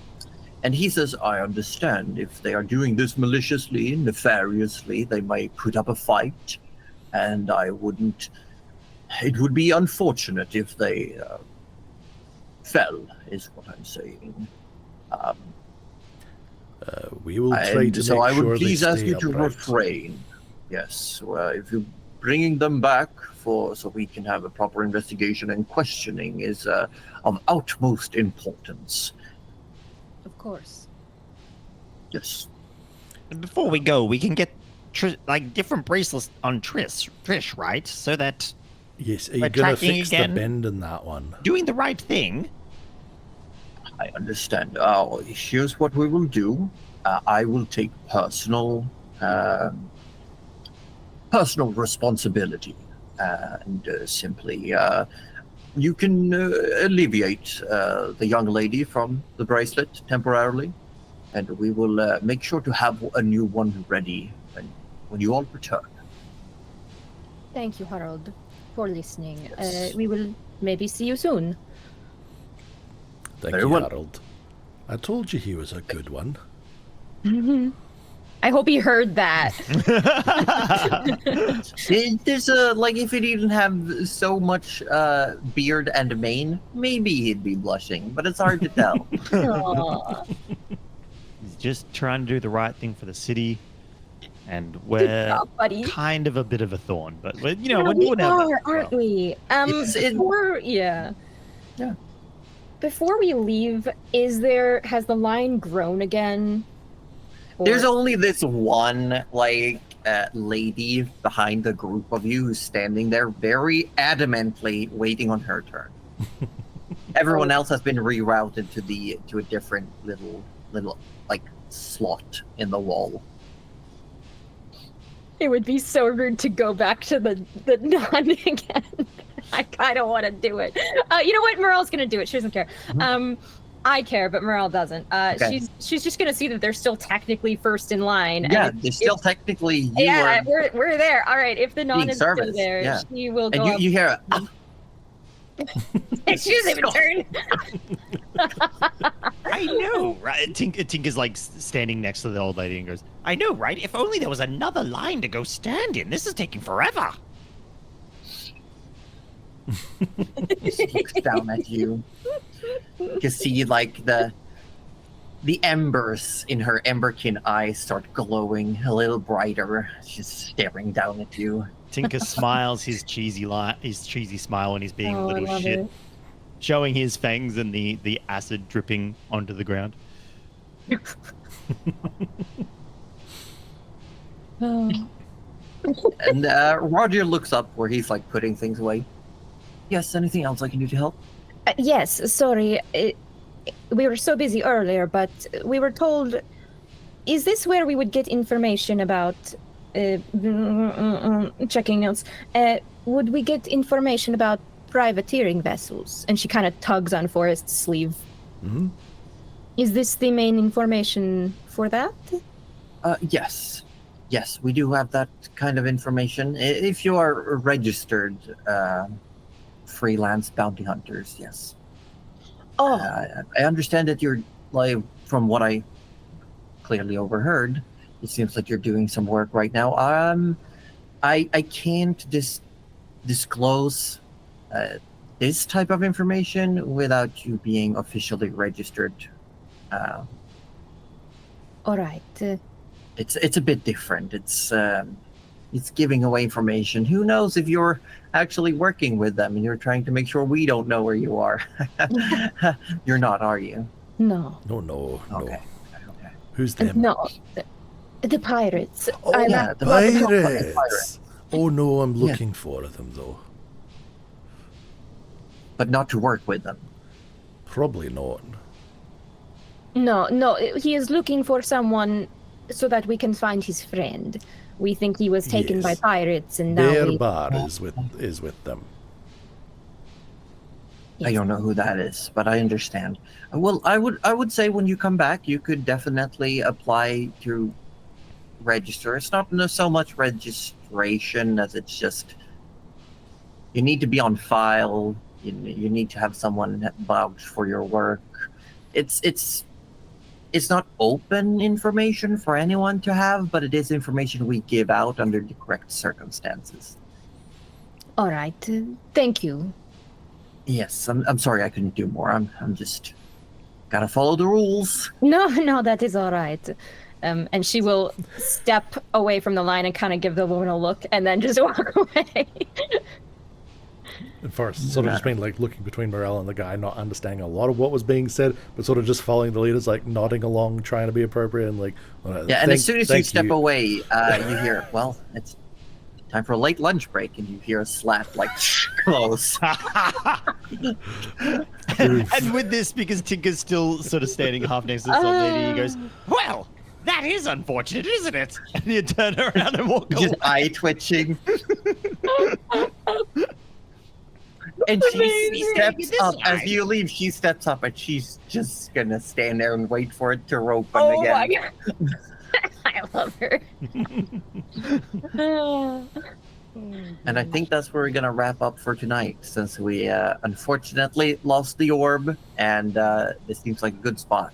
S1: he says, I understand if they are doing this maliciously, nefariously, they may put up a fight, and it would be unfortunate if they fell, is what I'm saying.
S5: We will try to
S1: so
S5: make
S1: I would
S5: sure
S1: please
S5: they
S1: ask
S5: stay
S1: you to
S5: upright.
S1: refrain. Yes, if you're bringing them back so we can have a proper investigation and questioning is of utmost importance.
S2: Of course.
S1: Yes.
S4: Before we go, we can get different bracelets on Trish, right? So that
S5: Yes, are
S4: We're
S5: you going to
S4: tracking
S5: fix
S4: again.
S5: the bend in that one?
S4: doing the right thing.
S1: I understand. Here's what we will do. I will take personal responsibility, and simply you can alleviate the young lady from the bracelet temporarily, and we will make sure to have a new one ready when you all return.
S2: Thank you, Harold, for listening.
S1: Yes.
S2: We will maybe see you soon.
S5: Thank
S1: Very
S5: you,
S1: well.
S5: Harold. I told you he was a good one.
S2: I hope he heard that.
S1: There's if he didn't have so much beard and mane, maybe he'd be blushing, but it's hard to tell.
S2: Aw.
S6: He's just trying to do the right thing for the city, and
S2: Good
S6: we're
S2: job, buddy.
S6: kind of a bit of a thorn, but we're,
S2: Yeah,
S6: we're
S2: we
S6: doing our
S2: are,
S6: best.
S2: aren't we?
S1: Yeah.
S2: Before we leave, has the line grown again? Or-
S1: There's only this one lady behind the group of you who's standing there very adamantly waiting on her turn. Everyone else has been rerouted to a different little slot in the wall.
S2: It would be so rude to go back to the nun again. I kind of want to do it. You know what? Morel's gonna do it. She doesn't care. I care, but Morel doesn't.
S1: Okay.
S2: She's just gonna see that they're still technically first in line.
S1: Yeah,
S2: and
S1: they're still technically
S2: we're there. All right, if the nun
S1: being
S2: is still
S1: serviced,
S2: there,
S1: yeah.
S2: she will go.
S1: and
S2: up.
S1: you hear
S2: She doesn't even turn.
S4: I know, right?
S6: Tink is standing next to the old lady and goes,
S4: I know, right? If only there was another line to go stand in. This is taking forever.
S1: just looks down at you. You see the embers in her emberkin eyes start glowing a little brighter. She's staring down at you.
S6: Tinker smiles his cheesy smile when he's being a
S2: Oh, I
S6: little
S2: love
S6: shit,
S2: it.
S6: showing his fangs and the acid dripping onto the ground.
S2: Oh.
S1: And Roger looks up where he's putting things away. Yes, anything else I can do to help?
S2: Yes, sorry. We were so busy earlier, but we were told. Is this where we would get information about checking notes? Would we get information about privateering vessels? And she kind of tugs on Forrest's sleeve.
S5: Hmm?
S2: Is this the main information for that?
S1: Yes. Yes, we do have that kind of information. If you are registered freelance bounty hunters, yes.
S2: Oh,
S1: I understand that you're, from what I clearly overheard, it seems like you're doing some work right now. I can't disclose this type of information without you being officially registered.
S2: all right.
S1: It's a bit different. It's giving away information. Who knows if you're actually working with them and you're trying to make sure we don't know where you are. You're not, are you?
S2: No.
S5: No.
S1: Okay.
S5: Who's them?
S2: No. The pirates.
S5: Oh,
S1: yeah, the
S5: pirates. Oh no, I'm looking for them though.
S1: But not to work with them.
S5: Probably not.
S2: No. He is looking for someone so that we can find his friend. We think he was taken by
S5: Yes.
S2: pirates, and now
S5: Their
S2: we...
S5: bar is with them.
S1: I don't know who that is, but I understand. Well, I would say when you come back, you could definitely apply to register. It's not so much registration as it's just you need to be on file. You need to have someone vouch for your work. It's not open information for anyone to have, but it is information we give out under the correct circumstances.
S2: All right. Thank you.
S1: Yes, I'm sorry I couldn't do more. I'm just gotta follow the rules.
S2: No, that is all right. And she will step away from the line and kind of give the woman a look and then just walk away.
S5: And Forrest sort of just been like looking between Morel and the guy, not understanding a lot of what was being said, but sort of just following the leaders, like nodding along, trying to be appropriate, and like.
S1: Yeah, and as soon as you step away, you hear, "Well, it's time for a late lunch break," and you hear a slap like close.
S6: And with this, because Tinker's still sort of standing half next to the lady, he goes,
S4: Well, that is unfortunate, isn't it?
S6: and you turn around and walk away.
S1: Just eye twitching. And she steps up as you leave. She steps up and she's just gonna stand there and wait for it to open again.
S2: My God. I love her.
S1: And I think that's where we're gonna wrap up for tonight, since we unfortunately lost the orb, and this seems like a good spot.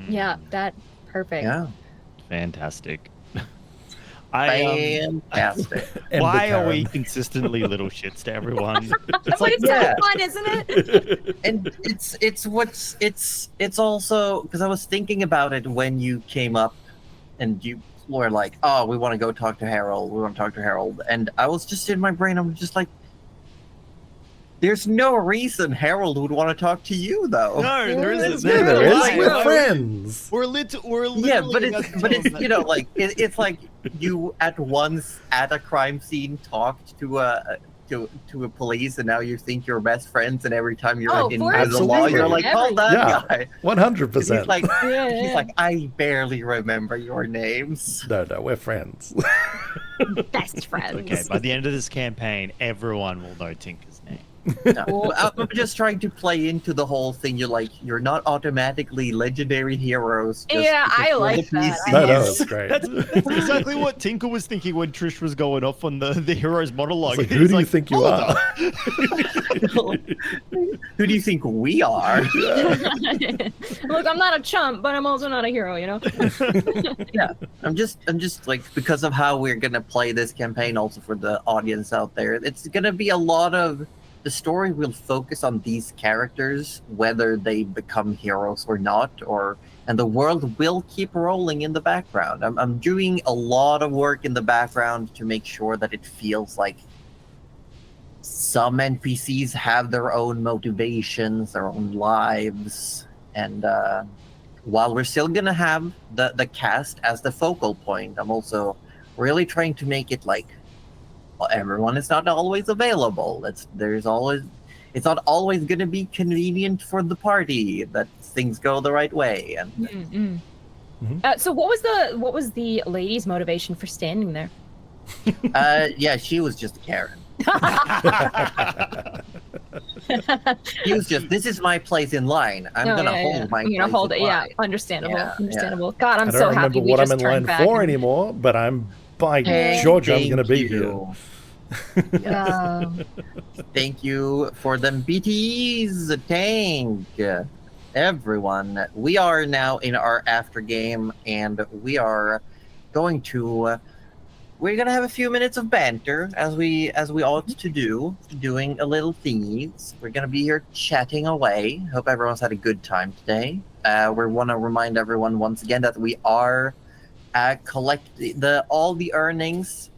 S2: Yeah, that perfect.
S1: Yeah,
S6: Fantastic.
S1: fantastic.
S6: Why are we consistently little shits to everyone?
S2: It's like it's so fun, isn't it?
S1: And it's also because I was thinking about it when you came up, and you were like, "Oh, we want to go talk to Harold. We want to talk to Harold," and I was just in my brain. I'm just like, "There's no reason Harold would want to talk to you, though."
S6: No, there isn't.
S5: Yeah, there is.
S6: Why?
S5: We're friends.
S6: We're literally.
S1: Yeah, but it's you know, like it's like you at once at a crime scene talked to a police, and now you think you're best friends, and every time you're in the law, you're like, "Call that guy."
S5: 100%.
S1: He's like, he's like, "I barely remember your names."
S5: No, we're friends.
S2: Best friends.
S6: Okay, by the end of this campaign, everyone will know Tinker's name.
S1: No, I'm just trying to play into the whole thing. You're not automatically legendary heroes. Just
S2: I like that.
S5: No, that's great.
S6: That's exactly what Tinker was thinking when Trish was going off on the hero's monologue.
S5: It's like, who do you think you are?
S1: Who do you think we are?
S2: Look, I'm not a chump, but I'm also not a hero, you know?
S1: Yeah, I'm just like, because of how we're gonna play this campaign, also for the audience out there, it's gonna be a lot of the story will focus on these characters, whether they become heroes or not, and the world will keep rolling in the background. I'm doing a lot of work in the background to make sure that it feels like some NPCs have their own motivations, their own lives, and while we're still gonna have the cast as the focal point, I'm also really trying to make it like, well, everyone is not always available. It's not always going to be convenient for the party that things go the right way. And
S2: So what was the lady's motivation for standing there?
S1: yeah, she was just a Karen. He was just, this is my place in line. I'm gonna hold my place.
S2: I'm gonna hold it.
S1: Yeah,
S2: understandable.
S1: Yeah,
S2: understandable. God, I'm
S5: I don't
S2: so
S5: remember
S2: happy we
S5: what I'm
S2: just
S5: in
S2: turned
S5: line
S2: back.
S5: for anymore, but by George, I'm gonna be here.
S1: Thank you for them BTs. Thank everyone. We are now in our after game, and we're gonna have a few minutes of banter as we ought to do, doing a little thingies. We're gonna be here chatting away. Hope everyone's had a good time today. We want to remind everyone once again that we are collecting all the earnings.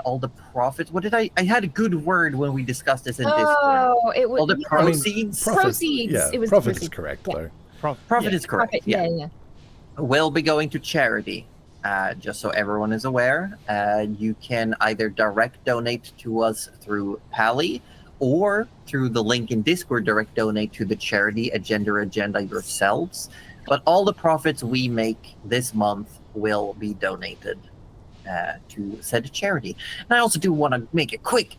S1: All the profits. What did I had a good word when we discussed this in Discord.
S2: Oh, it was
S1: all the proceeds.
S2: Proceeds.
S5: Yeah,
S2: It was
S5: profit
S2: proceeds.
S5: is correct
S2: Yeah.
S5: though.
S1: Profit is correct.
S2: Profit, yeah.
S1: Will be going to charity. Just so everyone is aware, you can either direct donate to us through Pally, or through the link in Discord, direct donate to the charity Agenda yourselves. But all the profits we make this month will be donated to said charity. And I also do want to make a quick,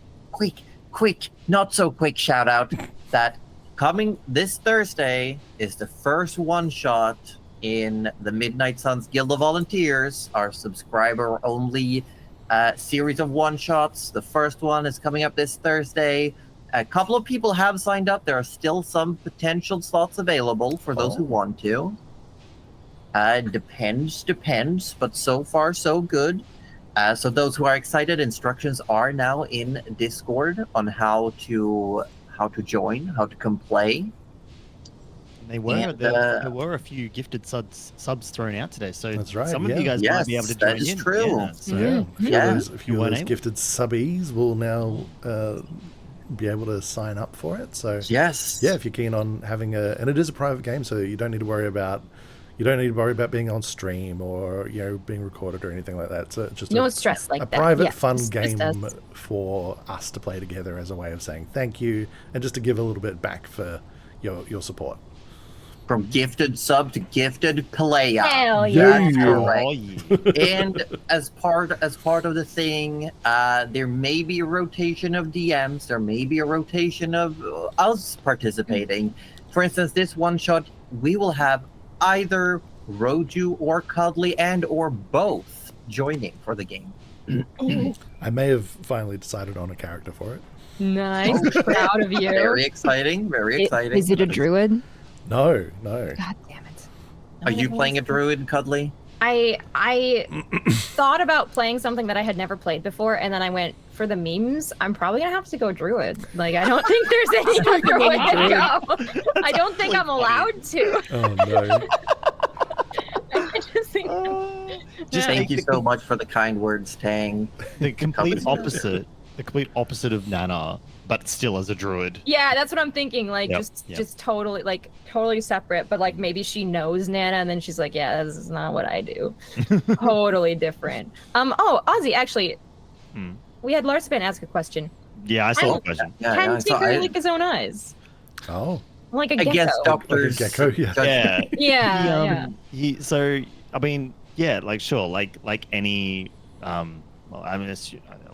S1: not so quick shout out that coming this Thursday is the first one-shot in the Midnight Suns Guild of Volunteers, our subscriber-only series of one-shots. The first one is coming up this Thursday. A couple of people have signed up. There are still some potential slots available for those who want to. Depends, but so far so good. So those who are excited, instructions are now in Discord on how to join, how to come play.
S6: There were a few gifted subs thrown out today, so
S5: That's right,
S6: some of you guys might be able to join
S1: that is
S6: in.
S1: true.
S6: Yeah, so
S5: A few of
S6: weren't
S5: those
S6: able?
S5: gifted subbies will now be able to sign up for it. So
S1: Yes.
S5: yeah, if you're keen on having and it is a private game, so you don't need to worry about being on stream or being recorded or anything like that. So it's just
S2: No stress like
S5: a
S2: that.
S5: private
S2: Yeah,
S5: fun
S2: just
S5: game
S2: us.
S5: for us to play together as a way of saying thank you and just to give a little bit back for your support.
S1: From gifted sub to gifted player.
S2: Hell
S5: Yeah.
S2: yeah.
S1: Correct.
S6: Oh, yeah.
S1: And as part of the thing, there may be a rotation of DMs. There may be a rotation of us participating. For instance, this one shot, we will have either Roju or Cuddly and or both joining for the game.
S5: I may have finally decided on a character for it.
S2: Nice. Proud of you.
S1: Very exciting. Very exciting.
S2: Is it a druid?
S5: No.
S2: God damn it.
S1: Are you playing a druid, Cuddly?
S2: I thought about playing something that I had never played before, and then I went, for the memes, I'm probably gonna have to go druid. Like, I don't think there's any other way to go. I don't think I'm allowed to.
S5: Oh no.
S2: I just think,
S1: Thank you so much for the kind words, Tang.
S6: The complete
S1: Company.
S6: opposite of Nana, but still as a druid.
S2: yeah, that's what I'm thinking. Like,
S6: Yep,
S2: just totally separate. But like, maybe she knows Nana, and then she's like, yeah, this is not what I do. Totally different. Oh, Ozzy, actually, we had Larspan ask a question.
S6: Yeah, I saw
S2: I-
S6: the question.
S2: Can
S1: so
S2: Tinker
S1: I-
S2: lick his own eyes?
S5: Oh.
S2: Like a
S1: I
S2: gecko.
S1: guess
S5: Like a
S1: doctors.
S5: gecko, yeah.
S6: Yeah.
S2: Yeah,
S6: So I mean, yeah, like sure, like any, well, I mean,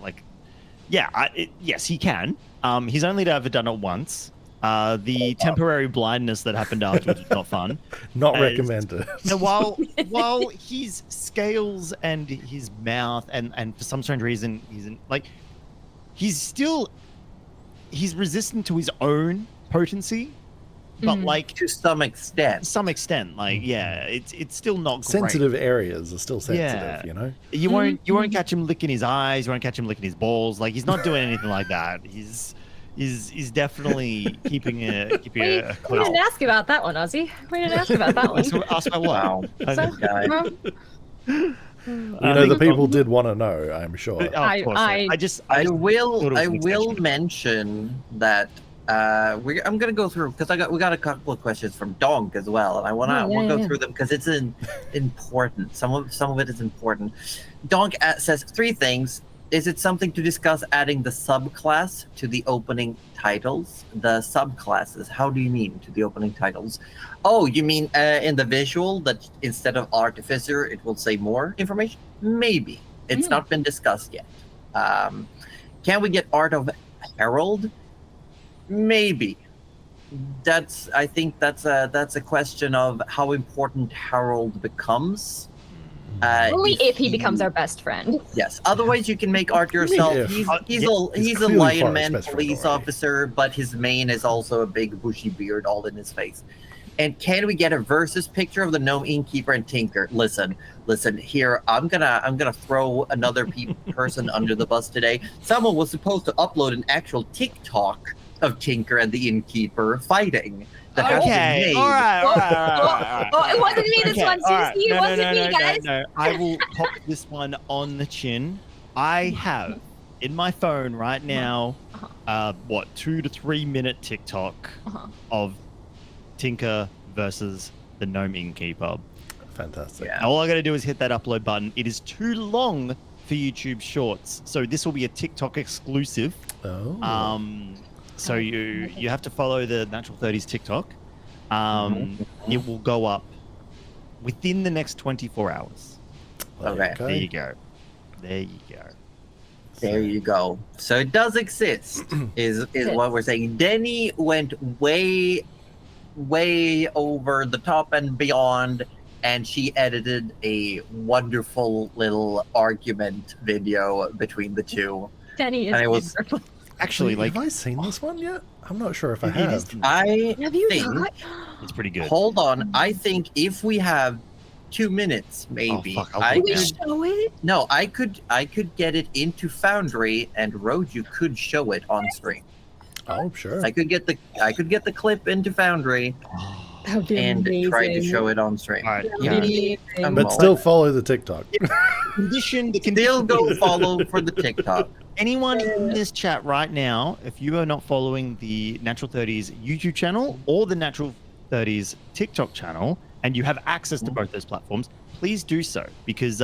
S6: like, yeah, yes, he can. He's only ever done it once. The temporary blindness that happened afterwards was not fun.
S5: Not
S6: As-
S5: recommended.
S6: So while his scales and his mouth and for some strange reason he's resistant to his own potency, but like
S1: To some extent.
S6: to some extent, like yeah, it's still not great.
S5: Sensitive areas are still sensitive,
S6: Yeah.
S5: you know?
S6: You won't catch him licking his eyes. You won't catch him licking his balls. Like he's not doing anything like that. He's definitely keeping a
S2: We
S6: close.
S2: didn't ask about that one, Ozzy. We didn't ask about that one.
S6: Ask about what?
S1: Wow.
S2: So,
S1: guy.
S5: You know, the people did want to know, I'm sure.
S6: Oh, of course.
S2: I-
S6: I just
S1: I
S6: thought it
S1: will
S6: was an
S1: will
S6: extension.
S1: mention that I'm gonna go through because we got a couple of questions from Donk as well, and I wanna go through them because it's important. Some of it is important. Donk says 3 things. Is it something to discuss adding the subclass to the opening titles? The subclasses. How do you mean to the opening titles? Oh, you mean in the visual that instead of artificer, it will say more information? Maybe. It's not been discussed yet. Can we get art of herald? Maybe. I think that's a question of how important herald becomes.
S2: Only if he becomes our best friend.
S1: Yes. Otherwise, you can make art yourself.
S5: if.
S1: He's
S5: He's
S1: a
S5: clearly
S1: lion
S5: Forrest's
S1: man
S5: best friend
S1: police
S5: already.
S1: officer, but his mane is also a big bushy beard all in his face. And can we get a versus picture of the gnome innkeeper and Tinker? Listen. Here, I'm gonna throw another person under the bus today. Someone was supposed to upload an actual TikTok of Tinker and the innkeeper fighting. That has been
S6: Okay,
S1: made.
S6: all right.
S2: Oh, it wasn't me this one,
S6: all right.
S2: seriously, it wasn't me, guys.
S6: No. I will pop this one on the chin. I have in my phone right now, 2 to 3 minute TikTok of Tinker versus the gnome innkeeper.
S5: Fantastic.
S1: Yeah.
S6: All I got to do is hit that upload button. It is too long for YouTube Shorts, so this will be a TikTok exclusive.
S5: Oh.
S6: So you have to follow the Natural 30s TikTok. It will go up within the next 24 hours.
S1: Okay.
S6: There you go.
S1: There you go. So it does exist, is what we're saying. Denny went way over the top and beyond, and she edited a wonderful little argument video between the two.
S2: Denny is
S1: And it was-
S2: wonderful.
S6: Actually,
S5: Wait,
S6: like,
S5: have I seen this one yet? I'm not sure if I
S6: it
S5: have.
S6: is-
S1: I
S2: Have you
S1: think.
S2: not?
S6: it's pretty good.
S1: Hold on. I think if we have 2 minutes, maybe
S6: fuck, I'll
S1: I
S6: do
S2: Can we
S6: it
S1: could.
S2: show it?
S1: No, I could get it into Foundry, and Roju could show it on stream.
S5: Oh, sure.
S1: I could get the clip into Foundry
S2: That would be
S1: and
S2: amazing.
S1: try to show it on stream.
S6: All right,
S2: That would
S6: yeah.
S2: be amazing.
S5: But still follow the TikTok.
S6: Condition, the
S1: Still
S6: condition
S1: go
S6: is-
S1: follow for the TikTok.
S6: Anyone in this chat right now, if you are not following the Natural 30s YouTube channel or the Natural 30s TikTok channel, and you have access to both those platforms, please do so, because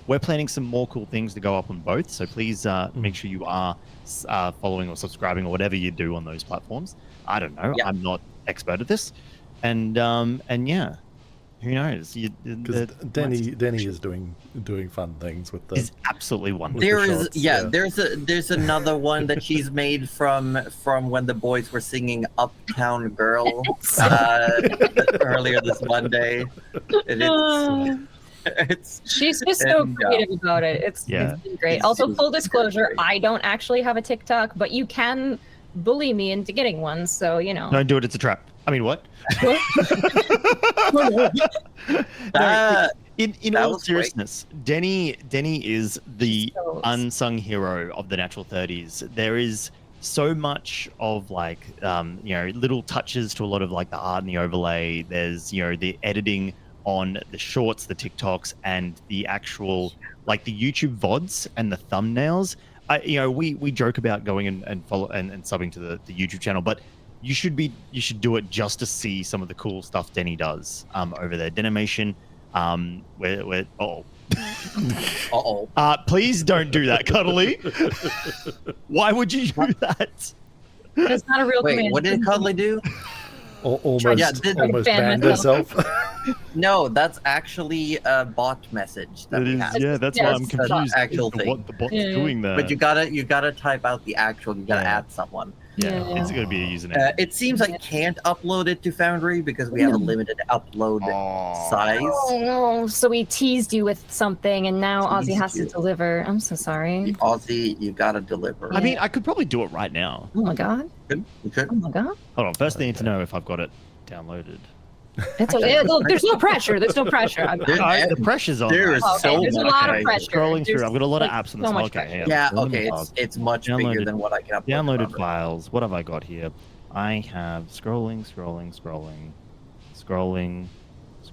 S6: we're planning some more cool things to go up on both. So please make sure you are following or subscribing or whatever you do on those platforms. I don't know.
S1: Yeah.
S6: I'm not expert at this, and yeah, who knows?
S5: Because Denny is doing fun things with the.
S6: Is absolutely wonderful.
S1: There
S5: the
S1: is,
S5: shots,
S1: yeah,
S5: yeah.
S1: there's another one that she's made from when the boys were singing Uptown Girl earlier this Monday. And it's
S2: She's just so
S1: And,
S2: creative about it. It's
S6: Yeah.
S2: been great.
S1: It's
S2: Also,
S1: just
S2: full disclosure,
S1: great.
S2: I don't actually have a TikTok, but you can bully me into getting one. So you know.
S6: Don't do it. It's a trap. I mean, what? In
S1: That
S6: all
S1: was quick.
S6: seriousness, Denny is the
S2: So-
S6: unsung hero of the Natural 30s. There is so much of like little touches to a lot of like the art and the overlay. There's the editing on the shorts, the TikToks, and the actual like the YouTube VODs and the thumbnails. We joke about going and follow and subbing to the YouTube channel, but you should do it just to see some of the cool stuff Denny does over there. Denimation, please don't do that, Cuddly. Why would you do that?
S2: That's not a real
S1: Wait,
S2: command.
S1: what did Cuddly do?
S5: Almost,
S1: Yeah,
S5: almost
S2: ban
S5: banned
S2: myself.
S5: herself.
S1: No, that's actually a bot message that
S6: It
S1: we
S6: is,
S1: have.
S6: yeah, that's
S2: Yeah,
S6: why I'm
S2: it's
S6: confused.
S1: not actual
S6: as to
S1: thing.
S6: what the bot's
S2: Yeah, yeah.
S6: doing there.
S1: But you gotta type out the actual. You gotta
S6: Yeah.
S1: add someone.
S6: yeah,
S2: Yeah.
S6: it's gonna be a username.
S1: It seems I can't upload it to Foundry because we have a limited upload size.
S2: Oh no! So we teased you with something, and now Ozzy
S1: Teased
S2: has to
S1: you.
S2: deliver. I'm so sorry.
S1: Aussie, you gotta deliver.
S6: I mean, I could probably do it right now.
S2: Oh my god!
S1: You could.
S2: Oh my god!
S6: Hold on. First, I need to know if I've got it downloaded.
S2: It's okay. Look, there's no pressure. There's no pressure.
S6: The pressure's on.
S1: There is
S2: Oh, okay,
S1: so
S2: there's a
S1: much
S2: lot of
S1: I-
S2: pressure.
S6: Scrolling through,
S2: There's,
S6: I've got a lot of
S2: like,
S6: apps on
S2: so
S6: this.
S2: much
S6: Okay,
S2: pressure.
S6: yeah.
S1: Yeah,
S6: Scrolling
S1: okay,
S6: files.
S1: it's much bigger
S6: Downloaded-
S1: than what I can upload. to
S6: Downloaded
S1: Foundry.
S6: files. What have I got here? I have scrolling.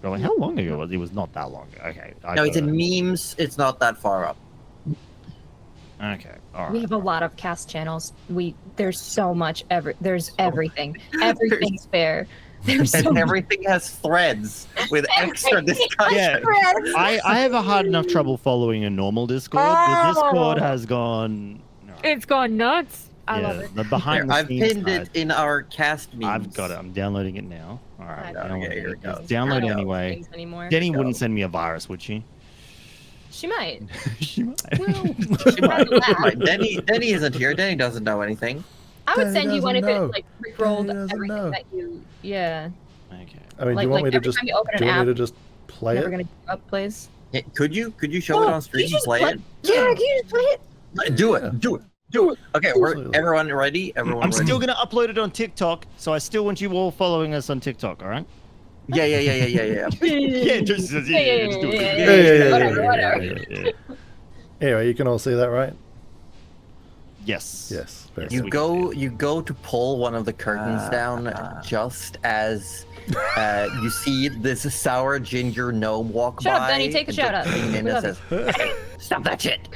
S6: How long ago was it? It was not that long ago. Okay.
S1: No, it's in memes. It's not that far up.
S6: Okay. All
S2: We
S6: right.
S2: have a lot of cast channels. There's so much. There's everything. Everything's fair. There's so
S1: And
S2: much.
S1: everything has threads with extra
S2: Everything
S1: discussion.
S6: Yeah. I have a hard enough trouble following a normal Discord. The Discord has gone. No.
S2: It's gone nuts. I love it.
S6: The behind the
S1: I've
S6: scenes
S1: pinned
S6: side.
S1: it in our cast memes.
S6: I've got it. I'm downloading it now. All right.
S2: Okay,
S6: downloading
S1: here
S6: it.
S1: it goes.
S6: It's downloading
S2: I don't
S6: anyway.
S2: things anymore.
S6: Denny
S1: go.
S6: wouldn't send me a virus, would she?
S2: She might.
S6: She might.
S1: She might. She might. Denny isn't here. Denny doesn't know anything.
S2: I would
S5: Denny
S2: send you one if
S5: doesn't know.
S2: it like rickrolled
S5: Denny doesn't
S2: everything
S5: know.
S2: that you. Yeah.
S6: Okay.
S5: I mean,
S2: Like-
S5: do you want
S2: like
S5: me to
S2: every
S5: just
S2: time you open an
S5: do you want me
S2: app,
S5: to just play
S2: Never
S5: it?
S2: gonna give up, please.
S1: Yeah, could you show it on stream and play it?
S2: Yeah, can you just play it?
S1: Do
S5: Yeah.
S1: it. Do it. Okay,
S5: Absolutely.
S1: everyone ready? Everyone
S6: I'm
S1: ready?
S6: still gonna upload it on TikTok, so I still want you all following us on TikTok. All right?
S1: Yeah.
S6: Yeah, just do it.
S2: Yeah, whatever.
S6: Yeah.
S5: Anyway, you can all see that, right?
S6: Yes.
S5: Yes. Very
S1: You
S5: good.
S1: go to pull one of the curtains down just as you see this sour ginger gnome walk
S2: Shut
S1: by.
S2: up, Benny, take a
S1: and
S2: shot
S1: just
S2: up.
S1: lean in
S2: We
S1: and
S2: love
S1: says, "Hey, stop that shit.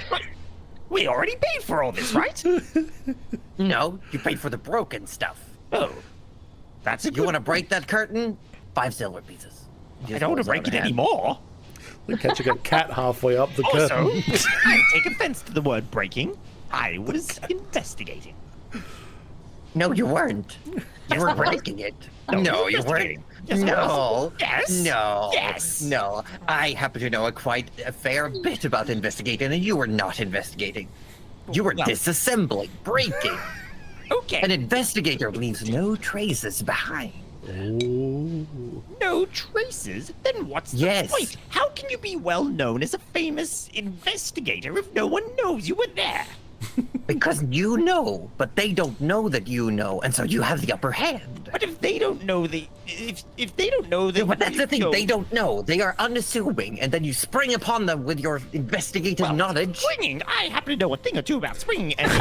S4: We already paid for all this, right?
S1: No, you paid for the broken stuff.
S4: Oh, that's a
S1: You
S4: good.
S1: want to break that curtain? 5 silver pieces."
S4: I don't want to break it anymore.
S5: They catch a cat halfway up the
S4: Also,
S5: curtain.
S4: I take offense to the word breaking. I was investigating.
S1: No, you weren't. You were breaking it. No, you weren't.
S4: investigating. Yes, I
S1: No.
S4: was. Yes.
S1: No.
S4: Yes.
S1: No. I happen to know quite a fair bit about investigating, and you were not investigating. You were
S4: Well,
S1: disassembling, breaking.
S4: okay.
S1: An investigator leaves no traces behind.
S5: Oh.
S4: No traces? Then what's the
S1: Yes.
S4: point? How can you be well known as a famous investigator if no one knows you were there?
S1: Because you know, but they don't know that you know, and so you have the upper hand.
S4: But if they don't know if they don't know that,
S1: But that's the thing,
S4: you know-
S1: they don't know. They are unassuming, and then you spring upon them with your investigative
S4: Well,
S1: knowledge.
S4: Swinging, I happen to know a thing or two about swinging, and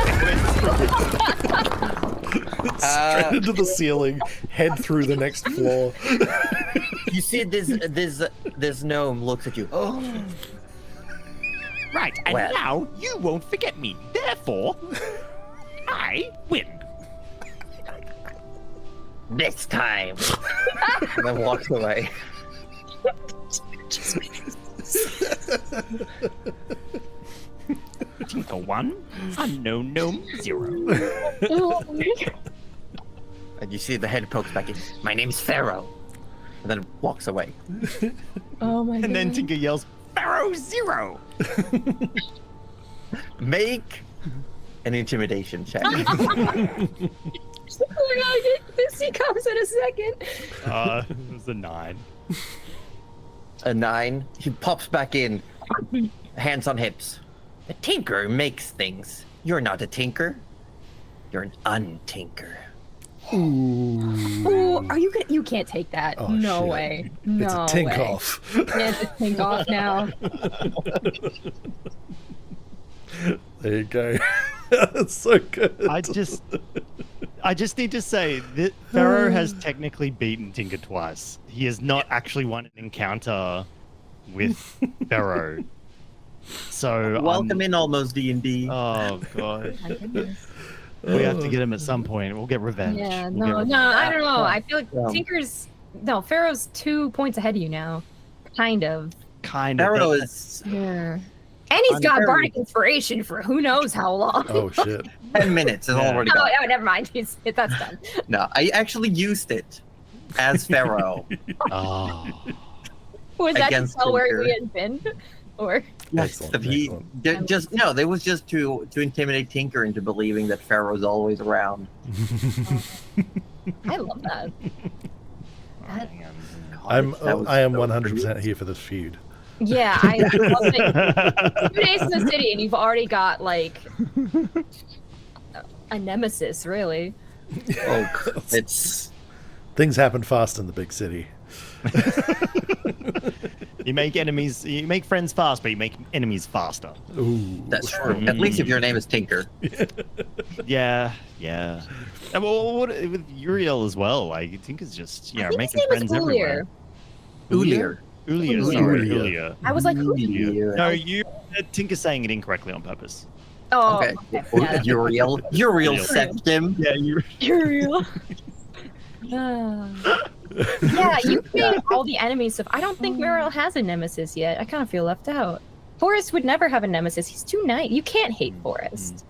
S5: Straight into the ceiling, head through the next floor.
S1: You see this gnome looks at you. Oh,
S4: right. And
S1: Well.
S4: now you won't forget me. Therefore, I win.
S1: this time. And then walks away.
S4: Tinker 1, unknown gnome 0.
S2: Oh my God.
S1: And you see the head pokes back in. My name's Pharaoh. And then walks away.
S2: Oh my
S6: And then
S2: God.
S6: Tinker yells,
S4: Pharaoh 0.
S1: Make an intimidation check.
S2: Oh my God, this he comes in a second.
S6: it was a 9.
S1: A 9. He pops back in. Hands on hips. A tinker makes things. You're not a tinker. You're an untinker.
S2: Oh, are you gonna? You can't take that.
S5: Oh,
S2: no
S5: shit.
S2: way. No
S5: It's a tink
S2: way.
S5: off.
S2: It's a tink off now.
S5: There you go. That's so good.
S6: I just need to say that Pharaoh has technically beaten Tinker twice. He has not actually won an encounter with Pharaoh. So
S1: Welcome in almost D&D.
S6: Oh god,
S2: My goodness.
S6: we have to get him at some point. We'll get revenge.
S2: Yeah,
S6: We'll get
S2: no,
S6: revenge.
S2: I don't know. I feel like
S1: Yeah.
S2: Tinker's Pharaoh's 2 points ahead of you now, kind of.
S6: Kind of.
S1: Pharaoh is
S2: Yeah. And he's
S1: I'm
S2: got
S1: very-
S2: bardic inspiration for who knows how long.
S5: Oh shit.
S1: 10 minutes. It's
S6: Yeah.
S1: already
S2: Oh,
S1: gone.
S2: yeah, never mind. That's done.
S1: No, I actually used it as Pharaoh.
S6: Oh.
S2: Was that to
S1: Against
S2: tell where
S1: Tinker.
S2: he had been? Or
S5: Excellent, excellent.
S1: Just no, they was just to intimidate Tinker into believing that Pharaoh's always around.
S2: I love that.
S5: I am
S1: That was so
S5: 100% here for this feud.
S2: Yeah, I love it. 2 days in the city and you've already got like a nemesis, really.
S1: Oh, it's
S5: Things happen fast in the big city.
S6: You make friends fast, but you make enemies faster.
S5: Ooh.
S1: that's true. At least if your name is Tinker.
S6: Yeah. And well, with Uriel as well, like, I think it's just,
S2: I think
S6: making
S2: his name
S6: friends
S2: was
S6: everywhere.
S1: Ulier.
S6: Ulia,
S2: Ulia.
S6: sorry,
S5: Ulia.
S6: Ulia.
S2: I was like, who?
S1: Ulier.
S6: No, Tinker's saying it incorrectly on purpose.
S2: Oh,
S1: Okay.
S2: yeah,
S1: Uriel. Uriel
S6: Uriel.
S1: septim.
S6: Yeah, you.
S2: Uriel. Yeah, you made all the enemy stuff. I don't think Muriel has a nemesis yet. I kind of feel left out. Forrest would never have a nemesis. He's too nice. You can't hate Forrest.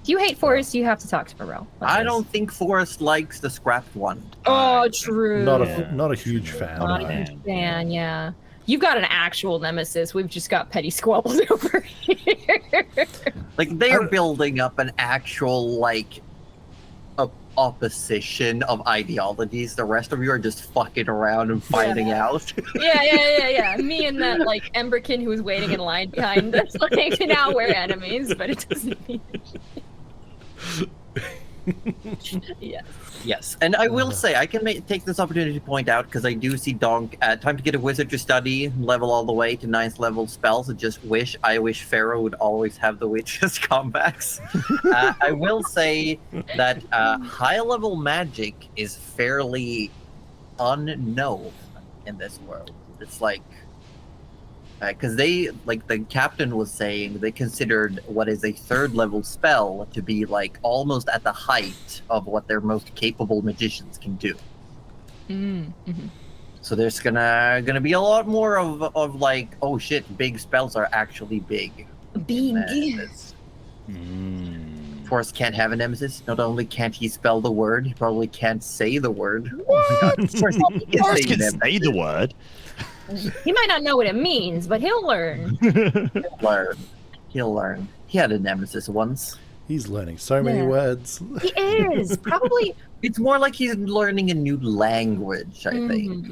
S2: If you hate Forrest, you have to talk to Muriel.
S1: I don't think Forrest likes the scrapped one.
S2: Oh, true.
S5: Not a huge fan.
S2: Not a huge fan, yeah. You've got an actual nemesis. We've just got petty squabbles over here.
S1: Like they're building up an actual like opposition of ideologies. The rest of you are just fucking around and fighting out.
S2: Yeah. Me and that like Emberkin who was waiting in line behind us. Like now we're enemies, but it doesn't mean. Yes.
S1: Yes, and I will say I can take this opportunity to point out because I do see Donk time to get a wizard to study, level all the way to 9th level spells. I wish Pharaoh would always have the witches comebacks. I will say that high level magic is fairly unknown in this world. It's like because they, like the captain was saying, they considered what is a 3rd level spell to be like almost at the height of what their most capable magicians can do.
S2: Mm-hmm.
S1: So there's gonna be a lot more of like, oh shit, big spells are actually big.
S2: Big.
S1: Forrest can't have a nemesis. Not only can't he spell the word, he probably can't say the word.
S2: What?
S1: Of course he can
S6: Forrest
S1: say
S6: can
S1: nemesis.
S6: say the word.
S2: He might not know what it means, but he'll learn.
S1: He'll learn. He had a nemesis once.
S5: He's learning so many words.
S2: He is probably.
S1: It's more like he's learning a new language, I think.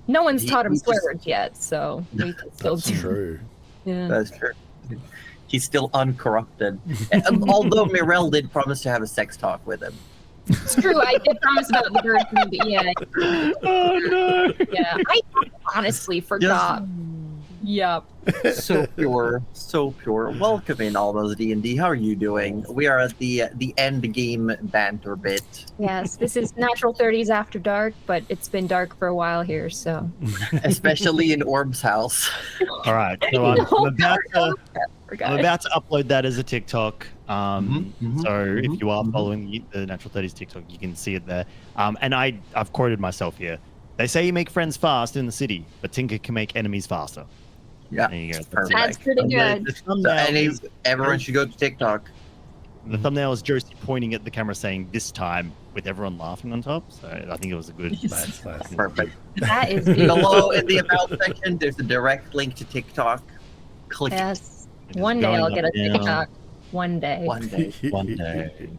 S2: No one's
S1: He-
S2: taught him
S1: he
S2: swear
S1: just-
S2: words yet, so we can still
S5: That's
S2: do.
S5: true.
S2: Yeah.
S1: That's true. He's still uncorrupted. Although Mirel did promise to have a sex talk with him.
S2: It's true. I did promise about the bird thing, but yeah.
S3: Oh no!
S2: Yeah. I honestly forgot. Yep.
S1: So pure, so pure. Welcome in, Almost D&D. How are you doing? We are at the end game banter bit.
S2: Yes, this is Natural 30s After Dark, but it's been dark for a while here, so.
S1: Especially in Orb's house.
S6: All right, so I'm about to upload that as a TikTok. So if you are following the Natural 30s TikTok, you can see it there. And I've quoted myself here. They say you make friends fast in the city, but Tinker can make enemies faster.
S1: Yeah,
S6: There you go.
S1: perfect.
S2: That's pretty good.
S6: The thumbnail,
S1: Everyone should go to TikTok.
S6: the thumbnail is Josie pointing at the camera saying "this time" with everyone laughing on top. So I think it was a good.
S5: Nice.
S1: Perfect.
S2: That is
S1: Below in the about section, there's a direct link to TikTok. Click
S2: Yes. One day I'll get a TikTok. One day.
S1: one day.
S6: One day.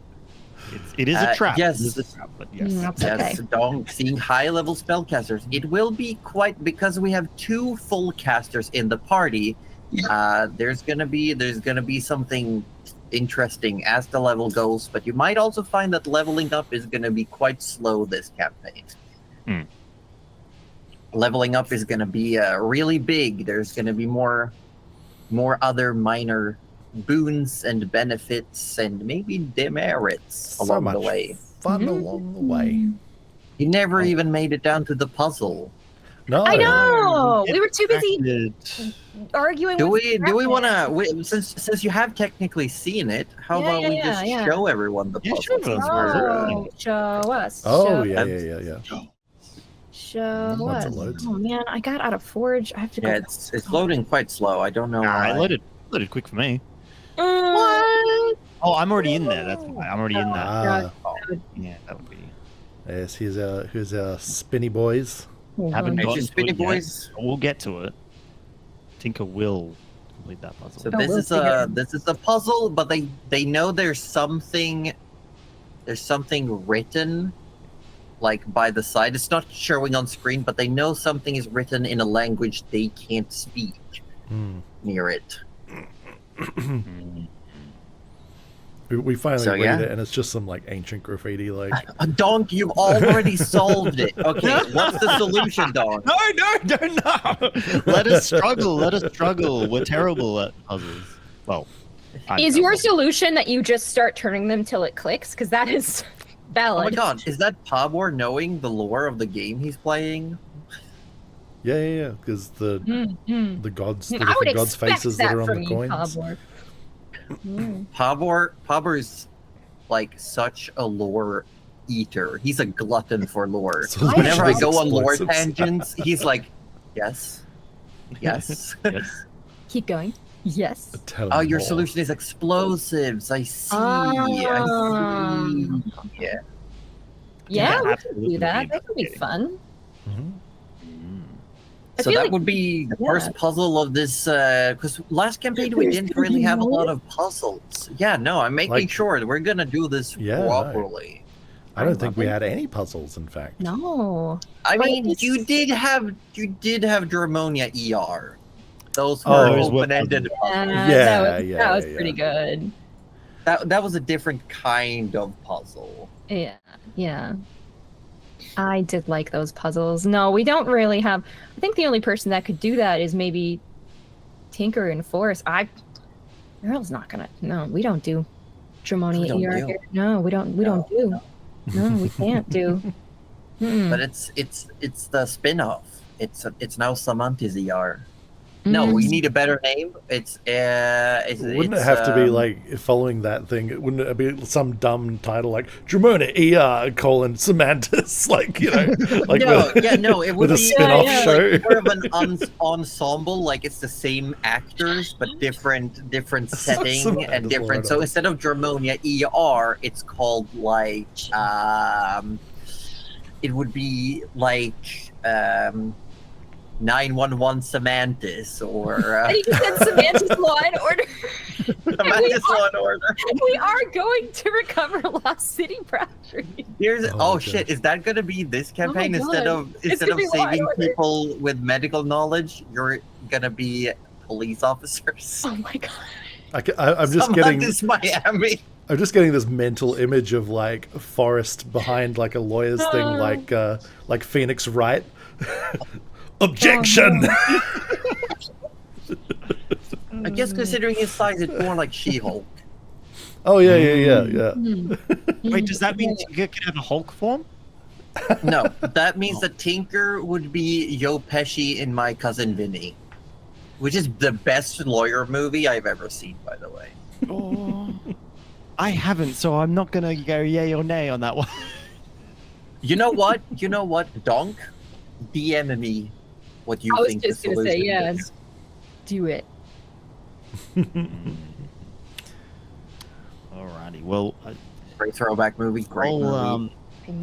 S6: It is a trap.
S1: yes.
S6: It is a trap, but yes.
S2: It's
S1: Yes,
S2: okay.
S1: Dong, seeing high-level spellcasters. It will be quite because we have 2 full casters in the party. There's gonna be something interesting as the level goes, but you might also find that leveling up is gonna be quite slow this campaign. Leveling up is gonna be really big. There's gonna be more other minor boons and benefits and maybe demerits
S5: So
S1: along the
S5: much
S1: way.
S5: fun along the way.
S1: You never even made it down to the puzzle.
S5: No.
S2: I know. We were too busy
S6: Distracted.
S2: arguing.
S1: Do
S2: with
S1: we want
S2: Batman.
S1: to? Since you have technically seen it, how
S2: Yeah,
S1: about we
S2: yeah,
S1: just
S2: yeah.
S1: show everyone the
S6: Yeah,
S1: puzzle?
S6: show us.
S2: Oh, show us.
S5: Oh,
S2: show,
S5: yeah.
S2: Show
S5: Lots
S2: us.
S5: of loads.
S2: Oh man, I got out of Forge. I have to go.
S1: Yeah, it's loading quite slow. I don't know why.
S6: I loaded quick for me.
S2: What?
S6: Oh, I'm already in there. That's why I'm already in there.
S5: Ah,
S6: Yeah, that would be.
S5: yes, here's our spinny boys.
S6: Haven't
S1: It's
S6: gotten
S1: just
S6: to it
S1: Spinny
S6: yet.
S1: Boys.
S6: We'll get to it. Tinker will complete that puzzle.
S1: So
S2: Oh,
S1: this
S2: we'll
S1: is
S2: figure
S1: a
S2: it.
S1: this is a puzzle, but they know there's something written like by the side. It's not showing on screen, but they know something is written in a language they can't speak near it.
S5: We finally
S1: So,
S5: read
S1: yeah.
S5: it, and it's just some like ancient graffiti. Like,
S1: Donk, you've already solved it. Okay, what's the solution, Donk?
S6: No. Let us struggle. Let us struggle. We're terrible at puzzles. Well, I'm
S2: Is your
S6: terrible.
S2: solution that you just start turning them till it clicks? Because that is
S1: Oh
S2: valid.
S1: my god, is that Pabor knowing the lore of the game he's playing?
S5: yeah, because the gods, the
S2: I would
S5: different gods'
S2: expect
S5: faces
S2: that
S5: that are on
S2: from
S5: the
S2: you,
S5: coins.
S2: Pabor.
S1: Pabor is like such a lore eater. He's a glutton for lore.
S5: So
S1: Whenever I
S5: much
S1: go on lore
S5: explosives.
S1: tangents, he's like, yes, yes.
S6: Yes.
S2: Keep going. Yes.
S5: Tell
S1: Oh,
S5: them
S1: your
S5: more.
S1: solution is explosives. I see.
S2: Ah.
S1: I see. Yeah.
S2: Yeah, we could
S6: absolutely
S2: do that.
S6: be
S2: That could be
S6: investigating.
S2: fun.
S5: Mhm.
S2: I
S1: So
S2: feel
S1: that
S2: like-
S1: would be the
S2: yeah.
S1: first puzzle of this, because last campaign we
S2: There's
S1: didn't
S2: gonna
S1: really
S2: be
S1: have a lot
S2: more?
S1: of puzzles. Yeah, no, I'm making
S5: Like-
S1: sure that we're gonna do this
S5: Yeah, no.
S1: properly.
S5: I don't think
S2: love
S5: we
S2: it.
S5: had any puzzles. In fact,
S2: No.
S1: I
S2: Right,
S1: mean,
S2: it's-
S1: you did have Dramonia ER. Those
S5: Oh.
S1: were
S6: Those were
S1: open-ended.
S2: Yeah,
S5: Yeah,
S2: that was
S5: yeah.
S2: pretty good.
S1: That was a different kind of puzzle.
S2: Yeah. I did like those puzzles. No, we don't really have. I think the only person that could do that is maybe Tinker and Forrest. Meryl's not gonna. No, we don't do Dramonia
S1: We don't
S2: ER
S1: do.
S2: here. No, we don't. We don't do. No, we can't do.
S1: But it's the spin-off. It's now Sammantis ER. No, we need a better name. It's
S5: wouldn't it have to be like following that thing? Wouldn't it be some dumb title like Dramona ER : Sammantis? Like, you know, like
S1: it would
S5: with a
S1: be
S5: spin-off
S2: yeah,
S5: show.
S1: like more of an ensemble. Like it's the same actors but different setting
S5: Samantha's
S1: and different.
S5: Florida.
S1: So instead of Dramonia ER, it's called like it would be like 911 Sammantis or
S2: And you said Sammantis Law and Order.
S1: Sammantis Law and Order.
S2: We are going to recover lost city property.
S1: Here's
S5: Oh,
S1: shit! Is that gonna be this
S2: my
S1: campaign
S2: God.
S1: instead of
S2: It's gonna be Law and
S1: saving
S2: Order.
S1: people with medical knowledge? You're gonna be police officers.
S2: Oh my god.
S5: I'm just getting
S1: Sammantis Miami.
S5: I'm just getting this mental image of like Forrest behind like a lawyer's thing, like Phoenix Wright. Objection.
S1: I guess considering his size, it's more like She-Hulk.
S5: Oh yeah.
S6: Wait, does that mean Tinker can have a Hulk form?
S1: No, that means that Tinker would be Joe Pesci in My Cousin Vinny, which is the best lawyer movie I've ever seen, by the way.
S6: Oh, I haven't, so I'm not gonna go yay or nay on that one.
S1: You know what? Donk, DM me what you
S2: I was
S1: think
S2: just
S1: the
S2: gonna say,
S1: solution
S2: yes.
S1: is.
S2: Do it.
S6: Alrighty, well,
S1: Great throwback movie. Great movie.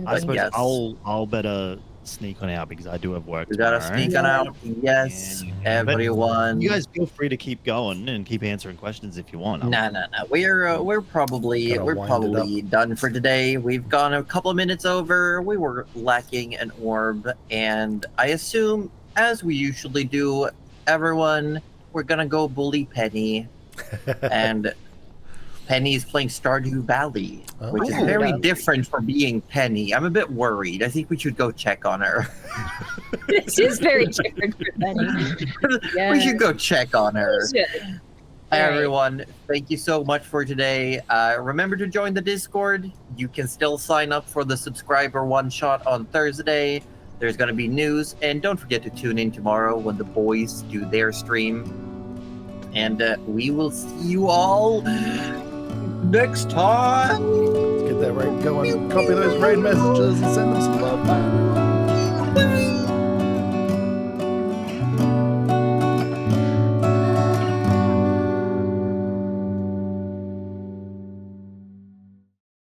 S6: I suppose
S1: yes.
S6: I'll better sneak on out because I do have work.
S1: We gotta
S6: tomorrow.
S1: sneak on out. Yes,
S6: Yeah. But
S1: everyone.
S6: You guys feel free to keep going and keep answering questions if you want.
S1: No. We're probably
S5: Gotta wind it
S1: done for today. We've gone a couple of minutes over. We were lacking an orb, and I assume, as we usually do, everyone, we're gonna go bully Penny, and Penny's playing Stardew Valley, which is
S5: Oh.
S1: very different from being Penny. I'm a bit worried. I think we should go check on her.
S2: This is very different for Penny.
S1: We should go check on her.
S2: Should.
S1: Hi,
S2: Alright.
S1: everyone. Thank you so much for today. Remember to join the Discord. You can still sign up for the subscriber one-shot on Thursday. There's going to be news. And don't forget to tune in tomorrow when the boys do their stream. And we will see you all next time.
S5: Let's get that raid going. Copy those raid messages and send them some love. Bye.